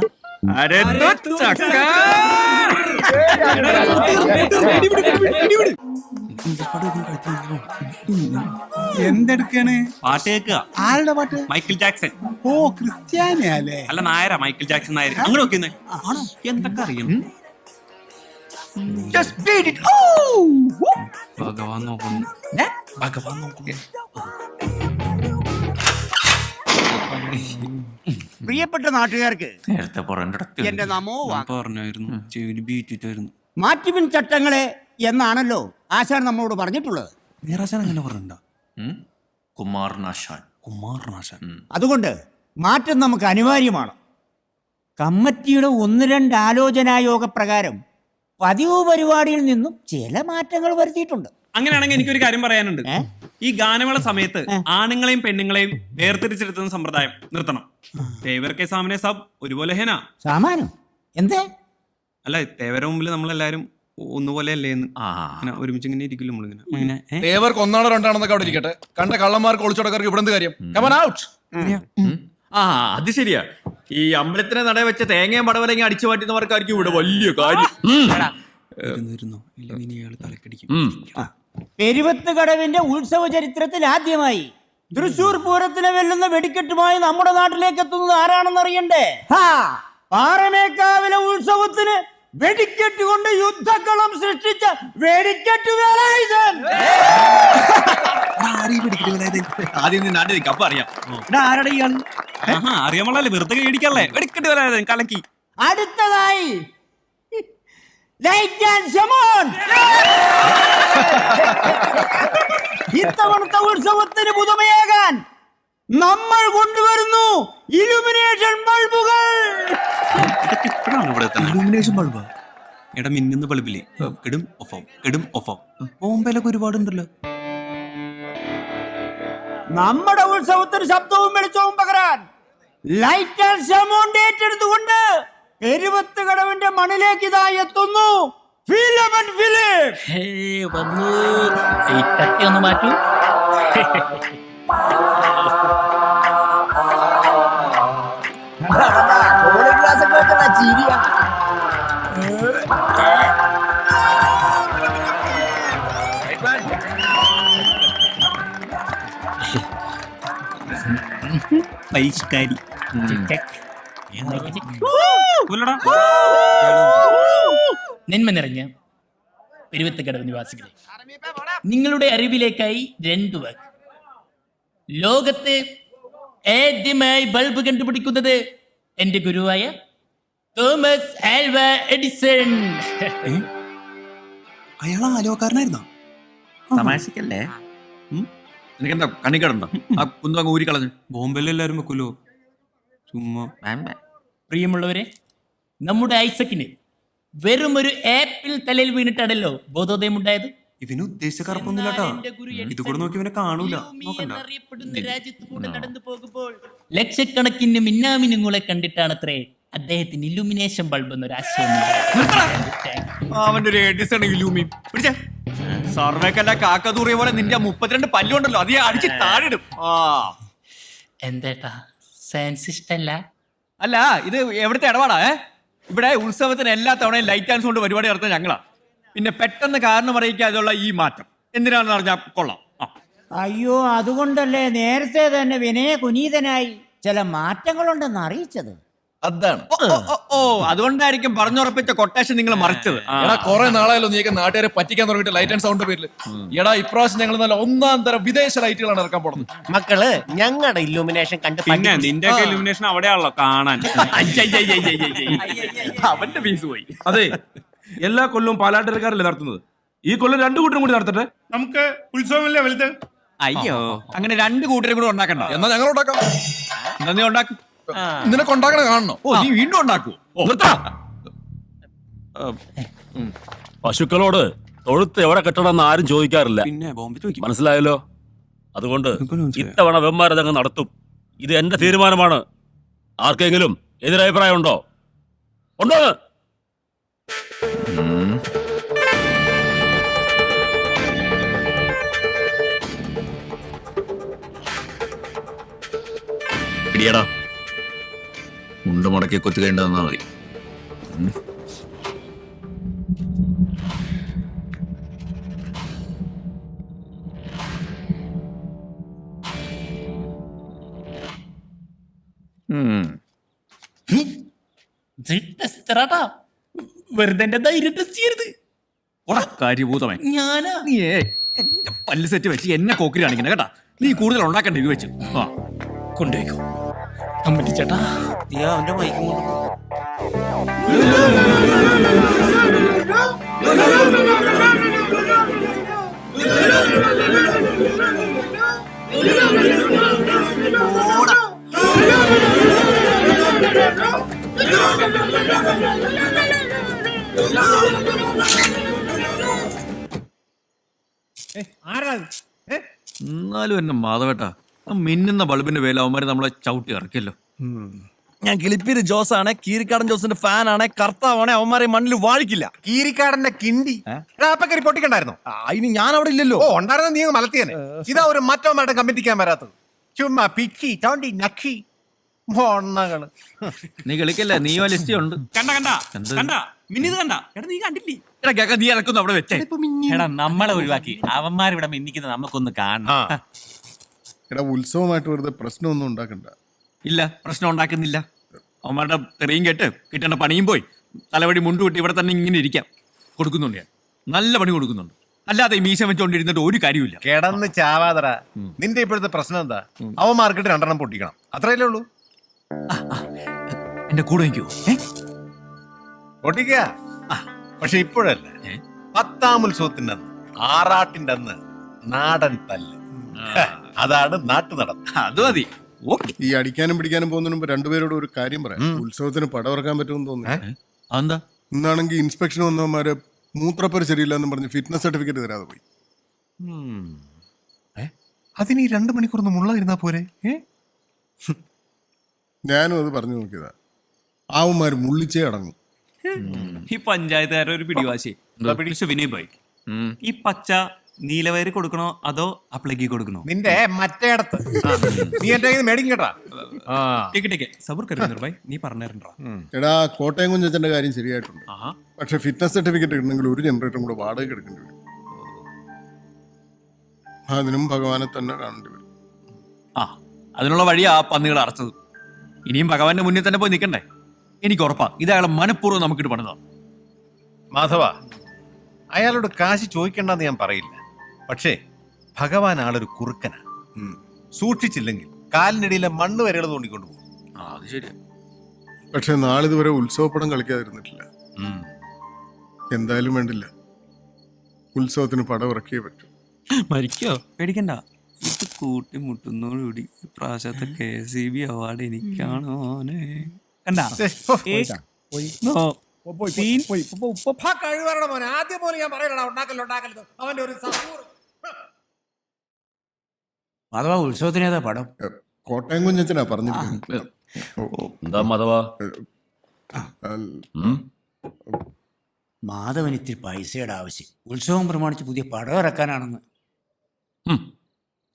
എന്തെടുക്കാണ്? പാട്ട് കേൾക്കുക. ആരുടെ പാട്ട്? Michael Jackson. ഓ, ക്രിസ്ത്യാനിയല്ലേ? അല്ല, നായരാ. Michael Jackson Nair. അങ്ങനെ നോക്കുന്നേ എന്തൊക്കെ അറിയണം. ഭഗവാൻ നോക്കുന്നു. ഭഗവാൻ നോക്കുന്നു. പ്രിയപ്പെട്ട നാട്ടുകാർക്ക് എന്റെ നമോ പറഞ്ഞായിരുന്നു, ചെവിന് ബീറ്റിട്ടായിരുന്നു. മാറ്റിപ്പിൻ ചട്ടങ്ങളെ എന്നാണല്ലോ ആശാൻ നമ്മളോട് പറഞ്ഞിട്ടുള്ളത്. നീറാശാൻ അങ്ങനെ പറഞ്ഞിട്ടുണ്ടോ? കുമാരനാശാൻ. അതുകൊണ്ട് മാറ്റം നമുക്ക് അനിവാര്യമാണ്. കമ്മിറ്റിയുടെ 1-2 ആലോചനായോഗ പ്രകാരം പതിവ് പരിപാടിയിൽ നിന്നും ചില മാറ്റങ്ങൾ വരുത്തിയിട്ടുണ്ട്. അങ്ങനെയാണെങ്കിൽ എനിക്കൊരു കാര്യം പറയാനുണ്ട്. ഈ ഗാനമേള സമയത്ത് ആണുങ്ങളെയും പെണ്ണുങ്ങളെയും വേർതിരിച്ചെടുത്തുന്ന സമ്പ്രദായം നിർത്തണം. തേവർക്ക് സാമനെ സാബ് ഒരുപോലെ ഹേനാ. സാമാനം എന്തേ? അല്ല, തേവരുടെ മുമ്പിൽ നമ്മളെല്ലാരും ഒന്നുപോലെ അല്ലേ എന്ന് ഒരുമിച്ച് ഇങ്ങനെ ഇരിക്കില്ല നമ്മളിങ്ങനെ. തേവർക്ക് 1 2 അവിടെ ഇരിക്കട്ടെ. കണ്ട കള്ളന്മാർക്ക് ഒളിച്ചോടക്കാർക്ക് ഇവിടെ എന്ത് കാര്യം? അത് ശരിയാ. ഈ അമ്പലത്തിനെ നട വെച്ച തേങ്ങയും പടവലങ്ങി അടിച്ചു മാറ്റുന്നവർക്കായിരിക്കും ഇവിടെ വലിയ കാര്യം. പെരുവത്ത് കടവിന്റെ ഉത്സവ ചരിത്രത്തിൽ ആദ്യമായി തൃശൂർ പൂരത്തിനെ വെല്ലുന്ന വെടിക്കെട്ടുമായി നമ്മുടെ നാട്ടിലേക്ക് എത്തുന്നത് ആരാണെന്നറിയണ്ടേ? പാറമേക്കാവിലെ ഉത്സവത്തിന് വെടിക്കെട്ട് കൊണ്ട് യുദ്ധക്കളം സൃഷ്ടിച്ച വെടിക്കെട്ട് വേലായുധൻ. അറിയാമല്ലേ, വെറുതെ മേടിക്കല്ലേ. വെടിക്കെട്ട് വേലായുധൻ കലക്കി. അടുത്തതായി ലൈറ്റ് ആൻഡ് സൗണ്ട്. ഇത്തവണത്തെ ഉത്സവത്തിന് പുതുമയാകാൻ നമ്മൾ കൊണ്ടുവരുന്നു ഇലുമിനേഷൻ ബൾബുകൾ. ഇലുമിനേഷൻ ബൾബാ? എടാ, മിന്നുന്ന ബൾബില്ലേ, കെടും ഒഫാവും. ബോംബെയിലൊക്കെ ഒരുപാടുണ്ടല്ലോ. നമ്മുടെ ഉത്സവത്തിന് ശബ്ദവും വെളിച്ചവും പകരാൻ ലൈറ്റ് ആൻഡ് സൗണ്ട് ഏറ്റെടുത്തുകൊണ്ട് പെരുവത്ത് കടവിന്റെ മണിലേക്ക് ഇതാ എത്തുന്നു ഫിലമൻ ഫിലിപ്പ്. ഒന്ന് മാറ്റൂ. പരിഷ്കാരി. നന്മ നിറഞ്ഞ പെരുവത്തുകടവ് നിവാസികളെ, നിങ്ങളുടെ അറിവിലേക്കായി 2 വാക്ക്. ലോകത്ത് ആദ്യമായി ബൾബ് കണ്ടുപിടിക്കുന്നത് എന്റെ ഗുരുവായ തോമസ് ആൽവ എഡിസൺ. അയാൾ ആലോകാരനായിരുന്നോ? തമാശക്കല്ലേ? നിനക്കെന്താ കണിക്കടുണ്ടോ? ആ കുന്തങ്ങ് ഊരിക്കളഞ്ഞു. ബോംബെയിൽ എല്ലാരും വെക്കൂലോ ചുമ്മാ. പ്രിയമുള്ളവരെ, നമ്മുടെ ഐസക്കിന് വെറും ഒരു ആപ്പിൾ തലയിൽ വീണിട്ടാണല്ലോ ബോധോദയം ഉണ്ടായത്. ഇവന് ഉദ്ദേശിച്ച കറുപ്പൊന്നുമില്ലാട്ടാ. ഇത് കൂടെ നോക്കി ഇവനെ കാണൂല. നോക്കണ്ട. രാജ്യത്ത് കൂടെ നടന്നു പോകുമ്പോൾ ലക്ഷക്കണക്കിന് മിന്നാമിനുങ്ങളെ കണ്ടിട്ടാണത്രേ അദ്ദേഹത്തിന് ഇലുമിനേഷൻ ബൾബ് എന്നൊരു ആശയം അവന്റെ ഒരു എഡിസൺ ഇലൂമി പിടിച്ചേ. സർവേക്കല്ല കാക്ക തൂറിയ പോലെ നിന്റെ 32 പല്ലുണ്ടല്ലോ അത് അടിച്ച് താഴിടും. എന്തേട്ടാ സയൻസ് ഇഷ്ടല്ല? അല്ല ഇത് എവിടുത്തെ ഇടപാടാ? ഇവിടെ ഉത്സവത്തിന് എല്ലാ തവണയും ലൈറ്റ് ആൻഡ് സൗണ്ട് പരിപാടി നടത്തുന്ന ഞങ്ങളാ. പിന്നെ പെട്ടെന്ന് കാരണം അറിയിക്കാതെയുള്ള ഈ മാറ്റം എന്തിനാണെന്ന് അറിഞ്ഞാൽ കൊള്ളാം. അയ്യോ, അതുകൊണ്ടല്ലേ നേരത്തെ തന്നെ വിനയ കുനീതനായി ചില മാറ്റങ്ങളുണ്ടെന്ന് അറിയിച്ചത്. അതാണ്. ഓ അതുകൊണ്ടായിരിക്കും പറഞ്ഞുറപ്പിച്ച കൊട്ടേഷൻ നിങ്ങൾ മറിച്ചത്. എടാ കുറെ നാളായല്ലോ നീക്ക് നാട്ടുകാരെ പറ്റിക്കാൻ തുടങ്ങിയിട്ട് ലൈറ്റ് ആൻഡ് സൗണ്ട് പേരിൽ. എടാ ഇപ്രാവശ്യം ഞങ്ങൾ നല്ല ഒന്നാം തരം വിദേശ ലൈറ്റുകളാണ് ഇറക്കാൻ പോകുന്നത്. മക്കള് ഞങ്ങളുടെ ഇല്ലുമിനേഷൻ കണ്ട് പിന്നെ നിന്റെ ഇലുമിനേഷൻ അവിടെയാണല്ലോ കാണാൻ. അവന്റെ പീസ് പോയി. അതെ, എല്ലാ കൊല്ലവും പാലാട്ടരക്കാരല്ലേ നടത്തുന്നത്. ഈ കൊല്ലം 2 കൂട്ടരും കൂടി നടത്തട്ടെ. നമുക്ക് ഉത്സവമല്ലേ വലുത്. അയ്യോ അങ്ങനെ 2 കൂട്ടരും കൂടെ ഉണ്ടാക്കണ്ട. എന്നാ ഞങ്ങൾ ഉണ്ടാക്കാം. എന്നാ നീ ഉണ്ടാക്കും. നിനക്ക് ഉണ്ടാക്കണ കാണണോ? ഓ നീ വീണ്ടും ഉണ്ടാക്കുവോ? പശുക്കളോട് തൊഴുത്ത് എവിടെ കെട്ടണമെന്ന് ആരും ചോദിക്കാറില്ല. പിന്നെ ബോംബെ ചോദിക്കും. മനസ്സിലായല്ലോ? അതുകൊണ്ട് ഇത്തവണ വെമ്മാരതങ്ങ് നടത്തും. ഇത് എന്റെ തീരുമാനമാണ്. ആർക്കെങ്കിലും എതിരഭിപ്രായം ഉണ്ടോ? ഉണ്ടോ? ഇടിയടാ മുണ്ട് മുടക്കി കൊത്തുകേണ്ടതെന്നാ മതി. വെറുതെ എന്റെ ധൈര്യം ടെസ്റ്റ് ചെയ്യരുത്. കാര്യഭൂതമേ ഞാനാ നീയേ എന്റെ പല്ല് സെറ്റ് വെച്ച് എന്നെ കോക്കിരി കാണിക്കണേ കേട്ടാ. നീ കൂടുതൽ ഉണ്ടാക്കണ്ട ഇത് വെച്ച്. കൊണ്ടുപോയിക്കോ കമ്പനി ചേട്ടാ. അവന്റെ മൈക്കും കൊണ്ട് എന്നാലും എന്നെ മാധവേട്ടാ മിന്നുന്ന ബൾബിന്റെ വേല അവന്മാര് നമ്മളെ ചവിട്ടി ഇറക്കിയല്ലോ. ഞാൻ കിളിപ്പീര് ജോസ് ആണ്, കീരിക്കാടൻ ജോസിന്റെ ഫാൻ ആണ്, കർത്താവാണ്. അവന്മാരെ മണ്ണിൽ വാഴിക്കില്ല. കീരിക്കാടന്റെ കിണ്ടി അപ്പക്കരി പൊട്ടിക്കണ്ടായിരുന്നോ? അതിന് ഞാൻ അവിടെ ഇല്ലല്ലോ. ഓ ഉണ്ടായിരുന്ന നീ മലത്തിയനെ. ഇതാ ഒരു മറ്റവന്മാരുടെ കമ്മിറ്റിക്കാൻ വരാത്തത്. ചുമ്മാ പിച്ചി തോണ്ടി നക്കി മൊണ്ണകള്. നീ കളിക്കല്ലേ, നീയോ ലിസ്റ്റ് ഉണ്ട്. കണ്ട മിന്നിത് കണ്ട. എടാ നീ കണ്ടില്ലേ? എടാ കേക്ക നീ ഇറക്കുന്നു അവിടെ വെച്ചേ. എടാ നമ്മളെ ഒഴിവാക്കി അവന്മാരിവിടെ മിന്നിക്കുന്നത് നമുക്കൊന്ന് കാണണം. എടാ ഉത്സവമായിട്ട് വെറുതെ പ്രശ്നമൊന്നും ഉണ്ടാക്കണ്ട. ഇല്ല പ്രശ്നം ഉണ്ടാക്കുന്നില്ല. അവന്മാരുടെ തെറിയും കേട്ട് കിട്ടേണ്ട പണിയും പോയി തലവടി മുണ്ടുകൂട്ടി ഇവിടെ തന്നെ ഇങ്ങനെ ഇരിക്കാം. കൊടുക്കുന്നുണ്ട് ഞാൻ, നല്ല പണി കൊടുക്കുന്നുണ്ട്. അല്ലാതെ ഈ മീശ വെച്ചോണ്ടിരുന്നിട്ട് ഒരു കാര്യമില്ല. കിടന്ന് ചാവാതറ. നിന്റെ ഇപ്പോഴത്തെ പ്രശ്നം എന്താ? അവന്മാർക്കിട്ട് 2 പൊട്ടിക്കണം, അത്രയല്ലേ ഉള്ളൂ. എന്റെ കൂടെ നിൽക്കൂ. പൊട്ടിക്ക. പക്ഷെ ഇപ്പോഴല്ല, 10ാം ഉത്സവത്തിന്റെ അന്ന്, ആറാട്ടിന്റെ അന്ന് നാടൻ തല്ല്. അതാണ് നാട്ടു നടന്നത്. അത് മതി. ഈ അടിക്കാനും പിടിക്കാനും പോകുന്നതിന് മുമ്പ് രണ്ടുപേരോട് ഒരു കാര്യം പറയാം. ഉത്സവത്തിന് പടം ഇറക്കാൻ പറ്റുമെന്ന് തോന്നുന്നു. എന്താ? ഇന്നാണെങ്കിൽ ഇൻസ്പെക്ഷൻ വന്നവന്മാരെ മൂത്രപ്പര ശരിയില്ലെന്ന് പറഞ്ഞ് ഫിറ്റ്നസ് സർട്ടിഫിക്കറ്റ് തരാതെ പോയി. അതിന് ഈ 2 മണിക്കൂർ മുള്ള പോരെ? ഞാനും അത് പറഞ്ഞു നോക്കിയതാ. ആവന്മാര് മുള്ളിച്ചേ അടങ്ങും. ഈ പഞ്ചായത്തുകാരുടെ ഒരു പിടിവാശി. വിനയ് ഭായി, ഈ പച്ച നീലവയറ് കൊടുക്കണോ അതോ അപ്ലക്കി കൊടുക്കണോ? നിന്റെ മറ്റേടത്ത് നീ എന്റെ മേടിക്കും കേട്ടാ. നീ പറഞ്ഞിട്ടുണ്ടോ? എടാ കോട്ടയം കുഞ്ഞച്ചന്റെ കാര്യം ശരിയായിട്ടുണ്ട്. പക്ഷെ ഫിറ്റ്നസ് സർട്ടിഫിക്കറ്റ് ഇടണമെങ്കിൽ ഒരു ജനറേറ്ററും കൂടെ വാടക എടുക്കേണ്ടി വരും. അതിനും ഭഗവാനെ തന്നെ കാണേണ്ടി വരും. അതിനുള്ള വഴിയാ പന്നികൾ അറച്ചത്. ഇനിയും ഭഗവാന്റെ മുന്നിൽ തന്നെ പോയി നിൽക്കണ്ടേ? എനിക്ക് ഉറപ്പാ ഇത് അയാളെ മനഃപൂർവ്വം നമുക്കിട്ട് പണിതാ. മാധവ, അയാളോട് കാശ് ചോദിക്കണ്ടെന്ന് ഞാൻ പറയില്ല. പക്ഷേ ഭഗവാൻ ആളൊരു കുറുക്കനാ. സൂക്ഷിച്ചില്ലെങ്കിൽ കാലിനിടയിലെ മണ്ണ് വരെകൾ തോണ്ടിക്കൊണ്ടു പോകും. അത് ശരിയാ. പക്ഷെ നാളിതുവരെ ഉത്സവപ്പടം കളിക്കാതിരുന്നിട്ടില്ല. എന്തായാലും വേണ്ടില്ല, ഉത്സവത്തിന് പടം ഇറക്കിയേ പറ്റൂ. മരിക്കോ? പേടിക്കണ്ട. ഇത് കൂട്ടിമുട്ടുന്നോടുകൂടി പ്രാവശ്യത്തെ KCB അവാർഡ് എനിക്കാണോ? കണ്ടാ കഴിവറണം മോനെ. ആദ്യം പോലെ ഞാൻ പറയണ ഉണ്ടാക്കല്ലോ അവന്റെ ഒരു അഥവാ ഉത്സവത്തിന് ഏതാ പടം? കോട്ടയം കുഞ്ഞച്ചനാ പറഞ്ഞിരിക്കുന്നത്. എന്താ മധവ? മാധവന് ഇത്തിരി പൈസയുടെ ആവശ്യം. ഉത്സവം പ്രമാണിച്ച് പുതിയ പടം ഇറക്കാനാണെന്ന്.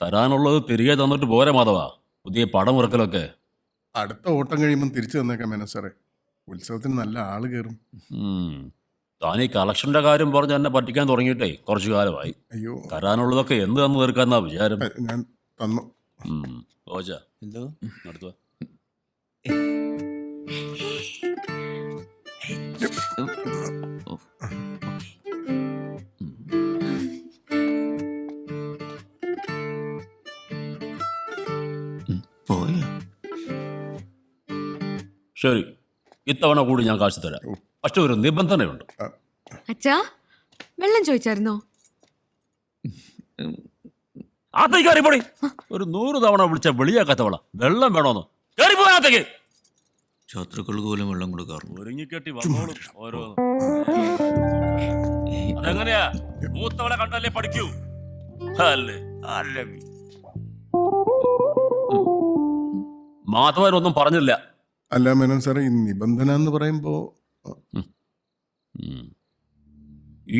തരാനുള്ളത് തിരികെ തന്നിട്ട് പോരെ മാധവ, പുതിയ പടം ഇറക്കലൊക്കെ. അടുത്ത ഓട്ടം കഴിയുമ്പോൾ തിരിച്ചു തന്നേക്കാം മേനോ സാറേ. ഉത്സവത്തിന് നല്ല ആള് കയറും. താൻ ഈ കളക്ഷന്റെ കാര്യം പറഞ്ഞ് എന്നെ പറ്റിക്കാൻ തുടങ്ങിയിട്ടേ കുറച്ചു കാലമായി. അയ്യോ, തരാനുള്ളതൊക്കെ എന്ത് തന്നു തീർക്കാന്നാ വിചാരം? ഞാൻ തന്നു. ഓജ എന്തോ നടത്തുക. ശരി, ഇത്തവണ കൂടി ഞാൻ കാശ് തരാം. പക്ഷെ ഒരു നിബന്ധനയുണ്ട്. അച്ഛാ, വെള്ളം ചോദിച്ചായിരുന്നോ? അകത്തേക്ക് കയറിപ്പോടി. ഒരു 100 തവണ വിളിച്ച വിളിയാക്കാത്തവള വെള്ളം വേണോന്ന് കയറിപ്പോകത്തേക്ക്. ശത്രുക്കൾക്ക് പോലും വെള്ളം കൊടുക്കാറുണ്ട്. ഒരുങ്ങിക്കെട്ടി വന്നോളും ഓരോന്ന്. അതെങ്ങനെയാ? മൂത്തവളെ കണ്ടല്ലേ പഠിക്കൂ. അല്ലേ മാധവനൊന്നും പറഞ്ഞില്ല. അല്ല മേനോ സാറേ, ഈ നിബന്ധന എന്ന് പറയുമ്പോ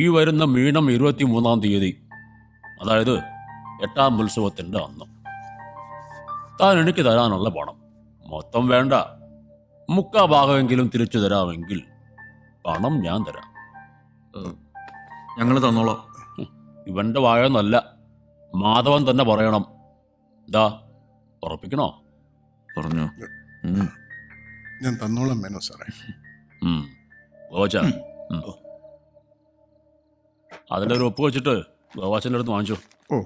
ഈ വരുന്ന മീനം 23-ാം തീയതി, അതായത് 8ാം ഉത്സവത്തിന്റെ അന്ന് താൻ എനിക്ക് തരാനുള്ള പണം മൊത്തം വേണ്ട, 3/4 ഭാഗമെങ്കിലും തിരിച്ചു തരാമെങ്കിൽ പണം ഞാൻ തരാം. ഞങ്ങൾ തന്നോളാം. ഇവന്റെ വായൊന്നല്ല, മാധവൻ തന്നെ പറയണം. ഇതാ ഉറപ്പിക്കണോ? പറഞ്ഞു. ഞാൻ തന്നോളാം മേനോ സാറേ. ഗോവാച്ച അതിലൊരു ഒപ്പ് വെച്ചിട്ട് ഗോവാച്ചൻ്റെ അടുത്ത് വാങ്ങിച്ചോ. ഓ,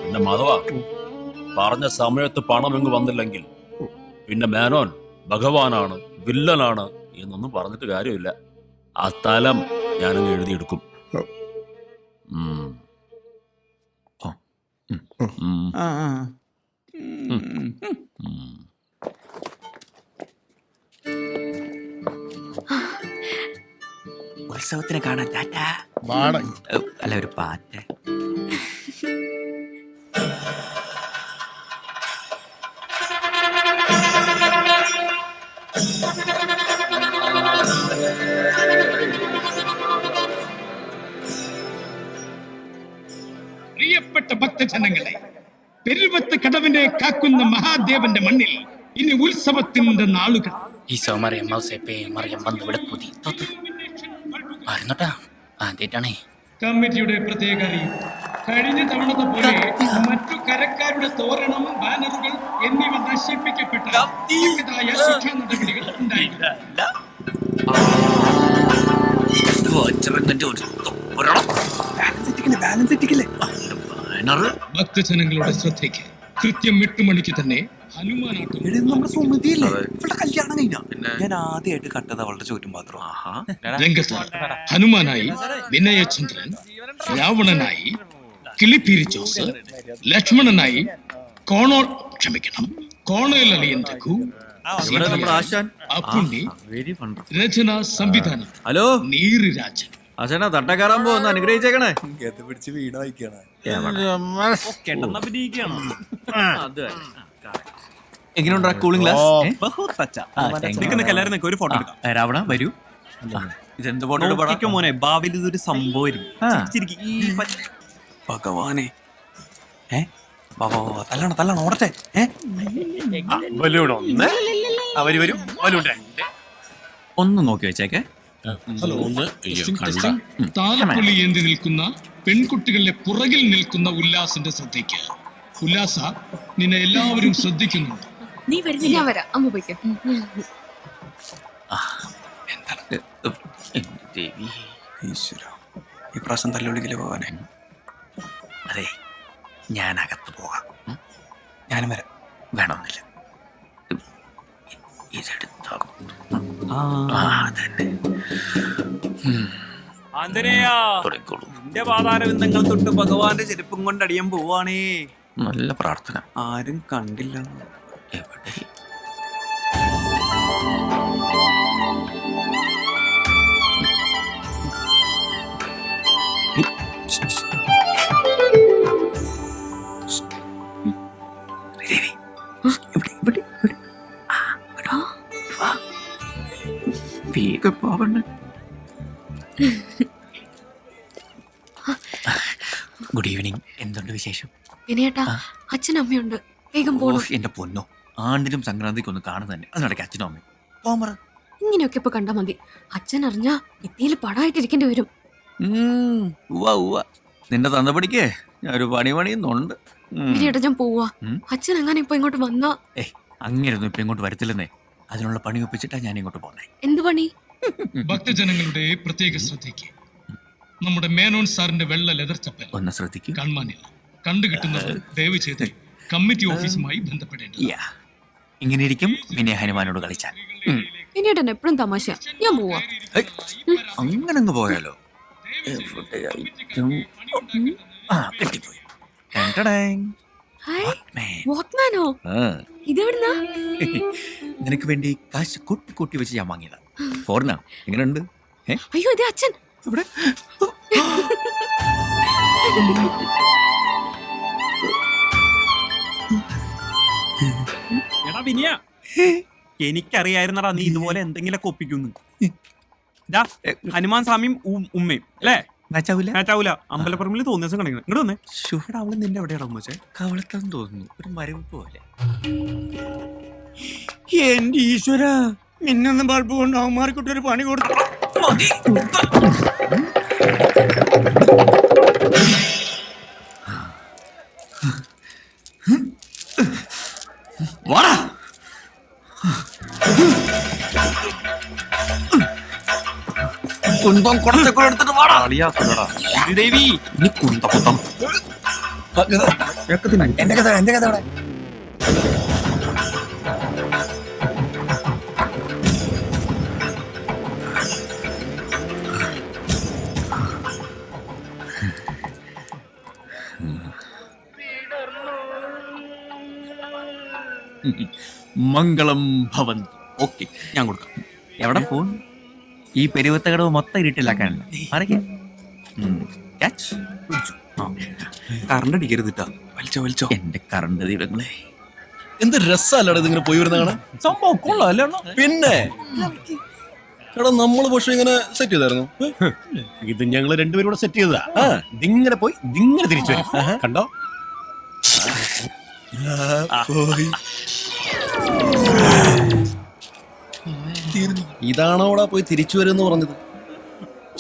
പിന്നെ മാധവ, പറഞ്ഞ സമയത്ത് പണം ഇങ്ങ് വന്നില്ലെങ്കിൽ പിന്നെ മേനോൻ ഭഗവാനാണ്, വില്ലനാണ് എന്നൊന്നും പറഞ്ഞിട്ട് കാര്യമില്ല. ആ സ്ഥലം ഞാനങ്ങ് എഴുതിയെടുക്കും. ഉത്സവത്തിന് കാണാൻ ടാറ്റാ. അല്ല, ഒരു പാറ്റ. പ്രിയപ്പെട്ട ഭക്തജനങ്ങളെ, പെരുവത്ത് കടവിനെ കാക്കുന്ന മഹാദേവന്റെ മണ്ണിൽ ഇനി ഉത്സവത്തിന്റെ നാളുകൾ. കമ്മിറ്റിയുടെ പ്രത്യേക അറിയിപ്പ്. കഴിഞ്ഞ തവണത്തെ പോലെ മറ്റു കരക്കാരുടെ തോരണം, ബാനറുകൾ എന്നിവ നശിപ്പിക്കപ്പെട്ട ശിക്ഷാ നടപടികൾ ഉണ്ടായില്ല. ഭക്തജനങ്ങളുടെ ശ്രദ്ധയ്ക്ക് കൃത്യം 8 മണിക്ക് തന്നെ ഹനുമാനാട്ടം. ഞാൻ ആദ്യമായിട്ട് കണ്ടത് അവളുടെ ചോറ്റും പാത്രം. രംഗത്ത് ഹനുമാനായി വിനയചന്ദ്രൻ, രാവണനായി കിളിപ്പീരി ജോസ്, ലക്ഷ്മണനായി കോണേൽ അലിയൻ രഘു, അപ്പുണ്ണി, രചന സംവിധാനം ഹലോ നീറിരാജൻ. അച്ഛനാ തട്ടക്കാരാൻ പോകുന്ന അനുഗ്രഹിച്ചേക്കണേ. പിടിച്ച് വീണ വായിക്കാണ്. എങ്ങനെയുണ്ടാ കൂളിംഗ് ഗ്ലാസ്? ഒരു ഫോട്ടോ എടുക്കാം. രാവണ വരൂ. ഇതെന്ത് ഫോട്ടോ മോനെ? ഭാവിയിൽ ഇതൊരു സംഭവം. ഭഗവാനെ, തല്ലണം ഓടട്ടെ. അവര് വരും. ഒന്ന് നോക്കി വെച്ചേക്കെ. താലപ്പൊലി ഏന്തി നിൽക്കുന്ന പെൺകുട്ടികളുടെ പുറകിൽ നിൽക്കുന്ന ഉല്ലാസിന്റെ ശ്രദ്ധയ്ക്ക്. ഉല്ലാസ, നിന്നെ എല്ലാവരും ശ്രദ്ധിക്കുന്നുണ്ട്. നീ വരുന്നില്ല. ഞാൻ വരാം. അമ്മ പോയിക്കോ. ഈശ്വര, ഈ പ്രാവശ്യം തല്ലുവിളിക്കല് ഭഗവാനെ. അതെ, ഞാൻ അകത്ത് പോകാം. ഞാനും വരാം. വേണമെന്നില്ല. ആന്തരേയാ നിന്റെ പാതാരവിന്ദങ്ങൾ തൊട്ട് ഭഗവാന്റെ ചെരുപ്പും കൊണ്ട് അടിയാൻ പോവാണേ. നല്ല പ്രാർത്ഥന. ആരും കണ്ടില്ല. എവിടെ? വേഗം പോവണ്ട. Good evening. എന്തുണ്ട് വിശേഷം? വിനയേട്ടാ, അച്ഛനും അമ്മയുണ്ട്, വേഗം പോണോ. എന്റെ പൊന്നോ, ആണ്ടിനും സംക്രാന്തിക്ക് ഒന്ന് കാണുന്നത് തന്നെ. അതിനിടയ്ക്ക് അച്ഛനും അമ്മയും പോമറ. ഇങ്ങനെയൊക്കെ ഇപ്പൊ കണ്ടാ മതി. അച്ഛൻ അറിഞ്ഞാ ഭിത്തിയിൽ പടായിട്ടിരിക്കേണ്ടി വരും. നിന്റെ തന്തപടിക്കേ ഞാൻ ഒരു പണിയുന്നുണ്ട്. വിനയേട്ടാ, ഞാൻ പോവാ. അച്ഛൻ എങ്ങനെ ഇപ്പൊ ഇങ്ങോട്ട് വന്നാ? അങ്ങനെയൊന്നും ഇപ്പൊ ഇങ്ങോട്ട് വരത്തില്ലെന്നേ. അതിനുള്ള പണി ഒപ്പിച്ചിട്ടാ ഞാൻ ഇങ്ങോട്ട് പോന്നെ. എന്ത് പണി? ഭക്തജനങ്ങളുടെ പ്രത്യേക ശ്രദ്ധയ്ക്ക് നമ്മുടെ മേനോൻ സാറിന്റെ വെള്ള ലെതർ ചപ്പൽ ഒന്ന് ശ്രദ്ധിക്കും. കാണാനില്ല. കണ്ടുകിട്ടുന്നത് ദയവ് ചെയ്ത് കമ്മിറ്റി ഓഫീസുമായി ബന്ധപ്പെടേണ്ടത്. ഇങ്ങനെ ഇരിക്കും പിന്നെ ഹനുമാനോട് കളിച്ചാൽ. വിനയേട്ടൻ എപ്പോഴും തമാശ. ഞാൻ പോവാ. അങ്ങനെ അങ്ങ് പോയാലോ? കിട്ടിപ്പോയി. വാക്മാനോ? ഇതെവിടുന്നാ? നിനക്ക് വേണ്ടി കാശ് കൂട്ടി കൂട്ടി വെച്ച് ഞാൻ വാങ്ങിയതാ. ഫോറിനാ. എങ്ങനെയുണ്ട്? അയ്യോ, ഇതേ അച്ഛൻ. ഇവിടെ എടാ വിനിയ, എനിക്കറിയായിരുന്നടാ നീ ഇതുപോലെ എന്തെങ്കിലൊക്കെ ഒപ്പിക്കുന്നു. ഹനുമാൻ സ്വാമിയും ഉമ്മയും അല്ലേ? മാച്ചാവൂല. അമ്പലപ്പറമ്പിൽ തോന്നിയ ദിവസം കണിക്കണം. ഇങ്ങോട്ട് വന്നേ. ഷുഹയുടെ അവള് നിന്റെ എവിടെയാണോ വെച്ചേ? കവളത്താന്ന് തോന്നുന്നു. ഒരു മരവ് പോലെ. എന്റെ ഈശ്വര, മിന്നുന്ന ബൾബ് കൊണ്ട് അവന്മാർക്കിട്ടൊരു പണി കൊടുത്തു. വാടാ. കുന്തം കുറച്ചൊക്കെ എടുത്തിട്ട് വാടാ. ദേവി, നീ കുന്തം എന്റെ കഥ അവിടെ. മംഗളം ഭവൻ. ഓക്കെ, ഞാൻ കൊടുക്കാം. എവിടെ ഫോൺ? ഈ പെരുവത്ത കടവ് മൊത്തം ഇരുട്ടിലാക്കാനല്ല. കറണ്ട് അടിക്കരുതിട്ടാ. വലിച്ചോ. എന്റെ കറണ്ട് ദൈവങ്ങളെ, എന്ത് രസമല്ലടാ ഇതിങ്ങനെ പോയി വരുന്നതാണ്. സംഭവം കൊള്ളാല്ലേ? പിന്നെ എടാ, നമ്മള് പക്ഷെ ഇങ്ങനെ സെറ്റ് ചെയ്തായിരുന്നു. ഇത് ഞങ്ങള് രണ്ടുപേരും കൂടെ സെറ്റ് ചെയ്തതാ. ഇതിങ്ങനെ പോയി ഇതിങ്ങനെ തിരിച്ചു വരും. കണ്ടോ? ഇതാണോടാ പോയി തിരിച്ചു വരുമെന്ന് പറഞ്ഞത്?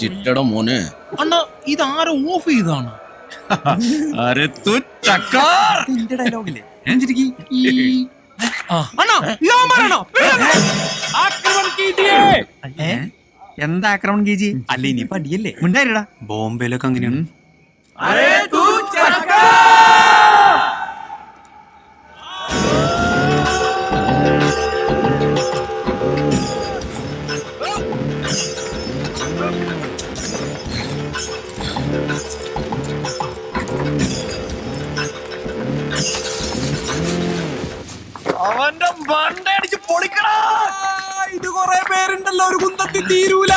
ചിറ്റട മോനെ, അണ്ണാ, ഇതാരോ ഓഫ് ചെയ്താണ്. ഡയലോഗില്ലേ? എന്താ ആക്രമണം കീജി? അല്ല, ഇനി പടിയല്ലേ? മിണ്ടായിരടാ. ബോംബെയിലൊക്കെ അങ്ങനെയാണ്. അവന്റെ മണ്ടയടിച്ച് പൊളിക്കടാ. ഇത് കൊറേ പേരുണ്ടല്ലോ, ഒരു കുന്തത്തിൽ തീരൂല.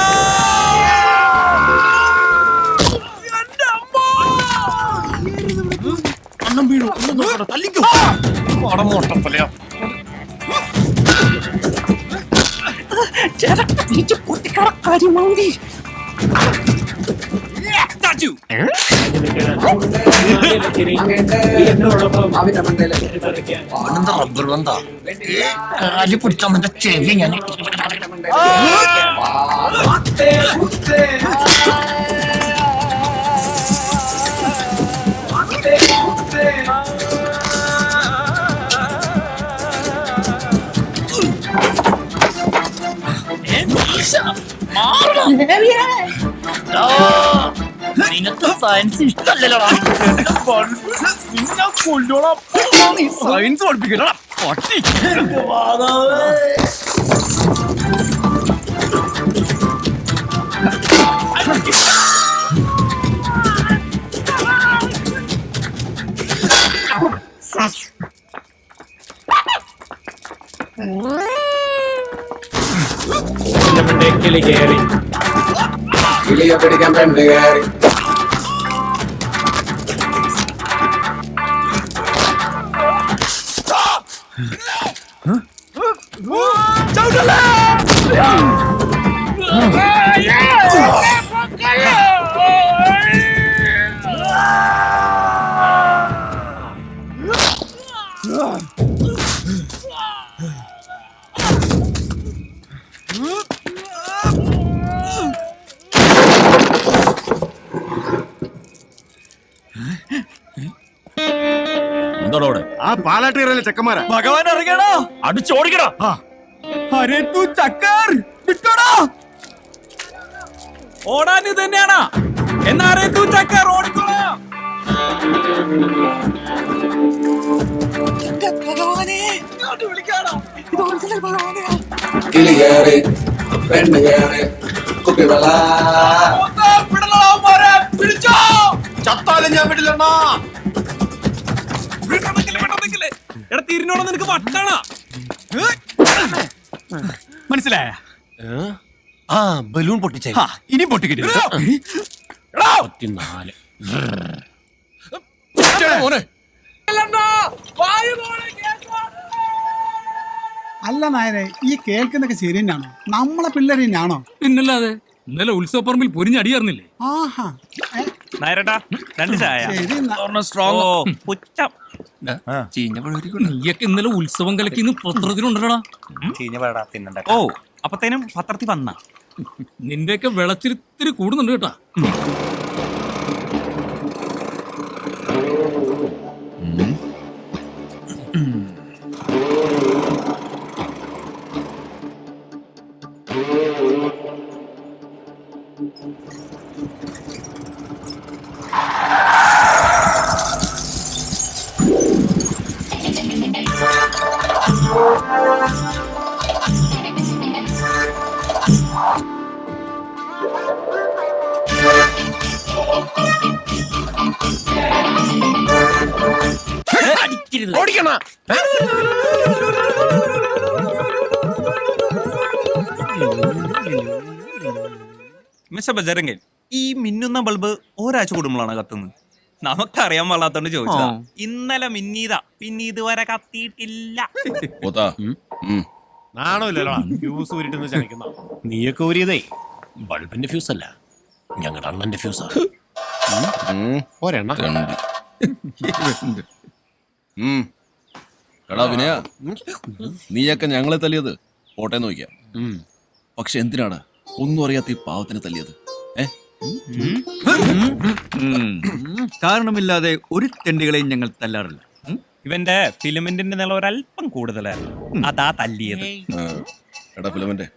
അണ്ണം വീണു. തല്ലിക്കോ. പടമോട്ടപ്പലയാ. റബ്ബർ ബന്ധാ കാലി പിടിച്ചാ മറ്റേ ചെവി ഞാൻ. നിനക്ക് സയൻസ് ഇഷ്ടല്ലല്ലോടാ. സയൻസ് പഠിപ്പിക്കണ പട്ടി. കിളി കയറി കിളിയെ പിടിക്കാൻ പെണ്ണ് കയറി. എന്തോടെ ആ പാലാട്ടുകരയിലെ ചെക്കന്മാരാ. ഭഗവാൻ ഇറങ്ങിയടാ, അടിച്ചോടിക്കടാ. അരേ തൂ ചക്കർ വിട്ടോടാ. ഓടാൻ ഇത് തന്നെയാണ്. എന്നാ അരേ തൂ ചക്കർ ഓടിക്കോളാ. ഭഗവാനെ ഇങ്ങോട്ട് വിളിക്കാടാ. ഇത് ഒറിജിനൽ ഭഗവാനെയാ. കിളി കയറി പെണ്ണ് കയറി കുപ്പിവള. പിടിച്ചോ. ചത്താലും ഞാൻ വിടില്ലെന്നാ. എടാ തിരിഞ്ഞോളാം, നിനക്ക് വട്ടാണോ? മനസ്സിലായ? ആ ബലൂൺ പൊട്ടിച്ചേ. ഇനി പൊട്ടിക്കില്ല. അല്ല നായരെ, ഈ കേൾക്കുന്നൊക്കെ ശരി തന്നെയാണോ? നമ്മളെ പിള്ളേർ തന്നെയാണോ? പിന്നല്ലാതെ ഇന്നലെ ഉത്സവപ്പറമ്പിൽ പൊരിഞ്ഞടിയായിരുന്നില്ലേ? ആഹാ, നായരട്ടാ 2 ചായ. ശരി എന്നാ. പുച്ഛം. നീയൊക്കെ ഇന്നലെ ഉത്സവം കലക്കിന്ന് പത്രത്തിലുണ്ടടാ. ഓ അപ്പത്തേനും പത്രത്തിൽ വന്ന നിന്റെയൊക്കെ വിളച്ചിരിത്തിരി കൂടുന്നുണ്ട് കേട്ടാ. ഓടിക്കണ. മിസ്റ്റർ ബജരംഗൻ, ഈ മിന്നുന്ന ബൾബ് ഒരാഴ്ച കൂടുമ്പോഴാണ് കത്തുന്നത്. നമുക്കറിയാൻ പാടാത്തോണ്ട് ചോദിച്ചതാ. ഇന്നലെ മിന്നീതാ, പിന്നെ ഇതുവരെ കത്തിയിട്ടില്ല. നാണോ ഇല്ലല്ലോ ഫ്യൂസ് ഊരിട്ടെന്ന് ചണിക്കുന്ന. നീയൊക്കെ ഊരിയതേ ബൾബിന്റെ ഫ്യൂസ് അല്ല, ഞങ്ങളുടെ അണ്ണന്റെ ഫ്യൂസാ. ഒരെണ്ണ എടാ വിനയ, നീയൊക്കെ ഞങ്ങളെ തല്ലിയത് പോട്ടെ നോക്കിയാ. പക്ഷെ എന്തിനാണ് ഒന്നും അറിയാത്ത ഈ പാവത്തിനെ തല്ലിയത്? കാരണമില്ലാതെ ഒരു തെണ്ടികളെയും ഞങ്ങൾ തല്ലാറില്ല. ഇവന്റെ ഫിലിമിന്റെ നില ഒരല്പം കൂടുതലായിരുന്നു, അതാ തല്ലിയത്. എടാ ഫിലമെന്റ്,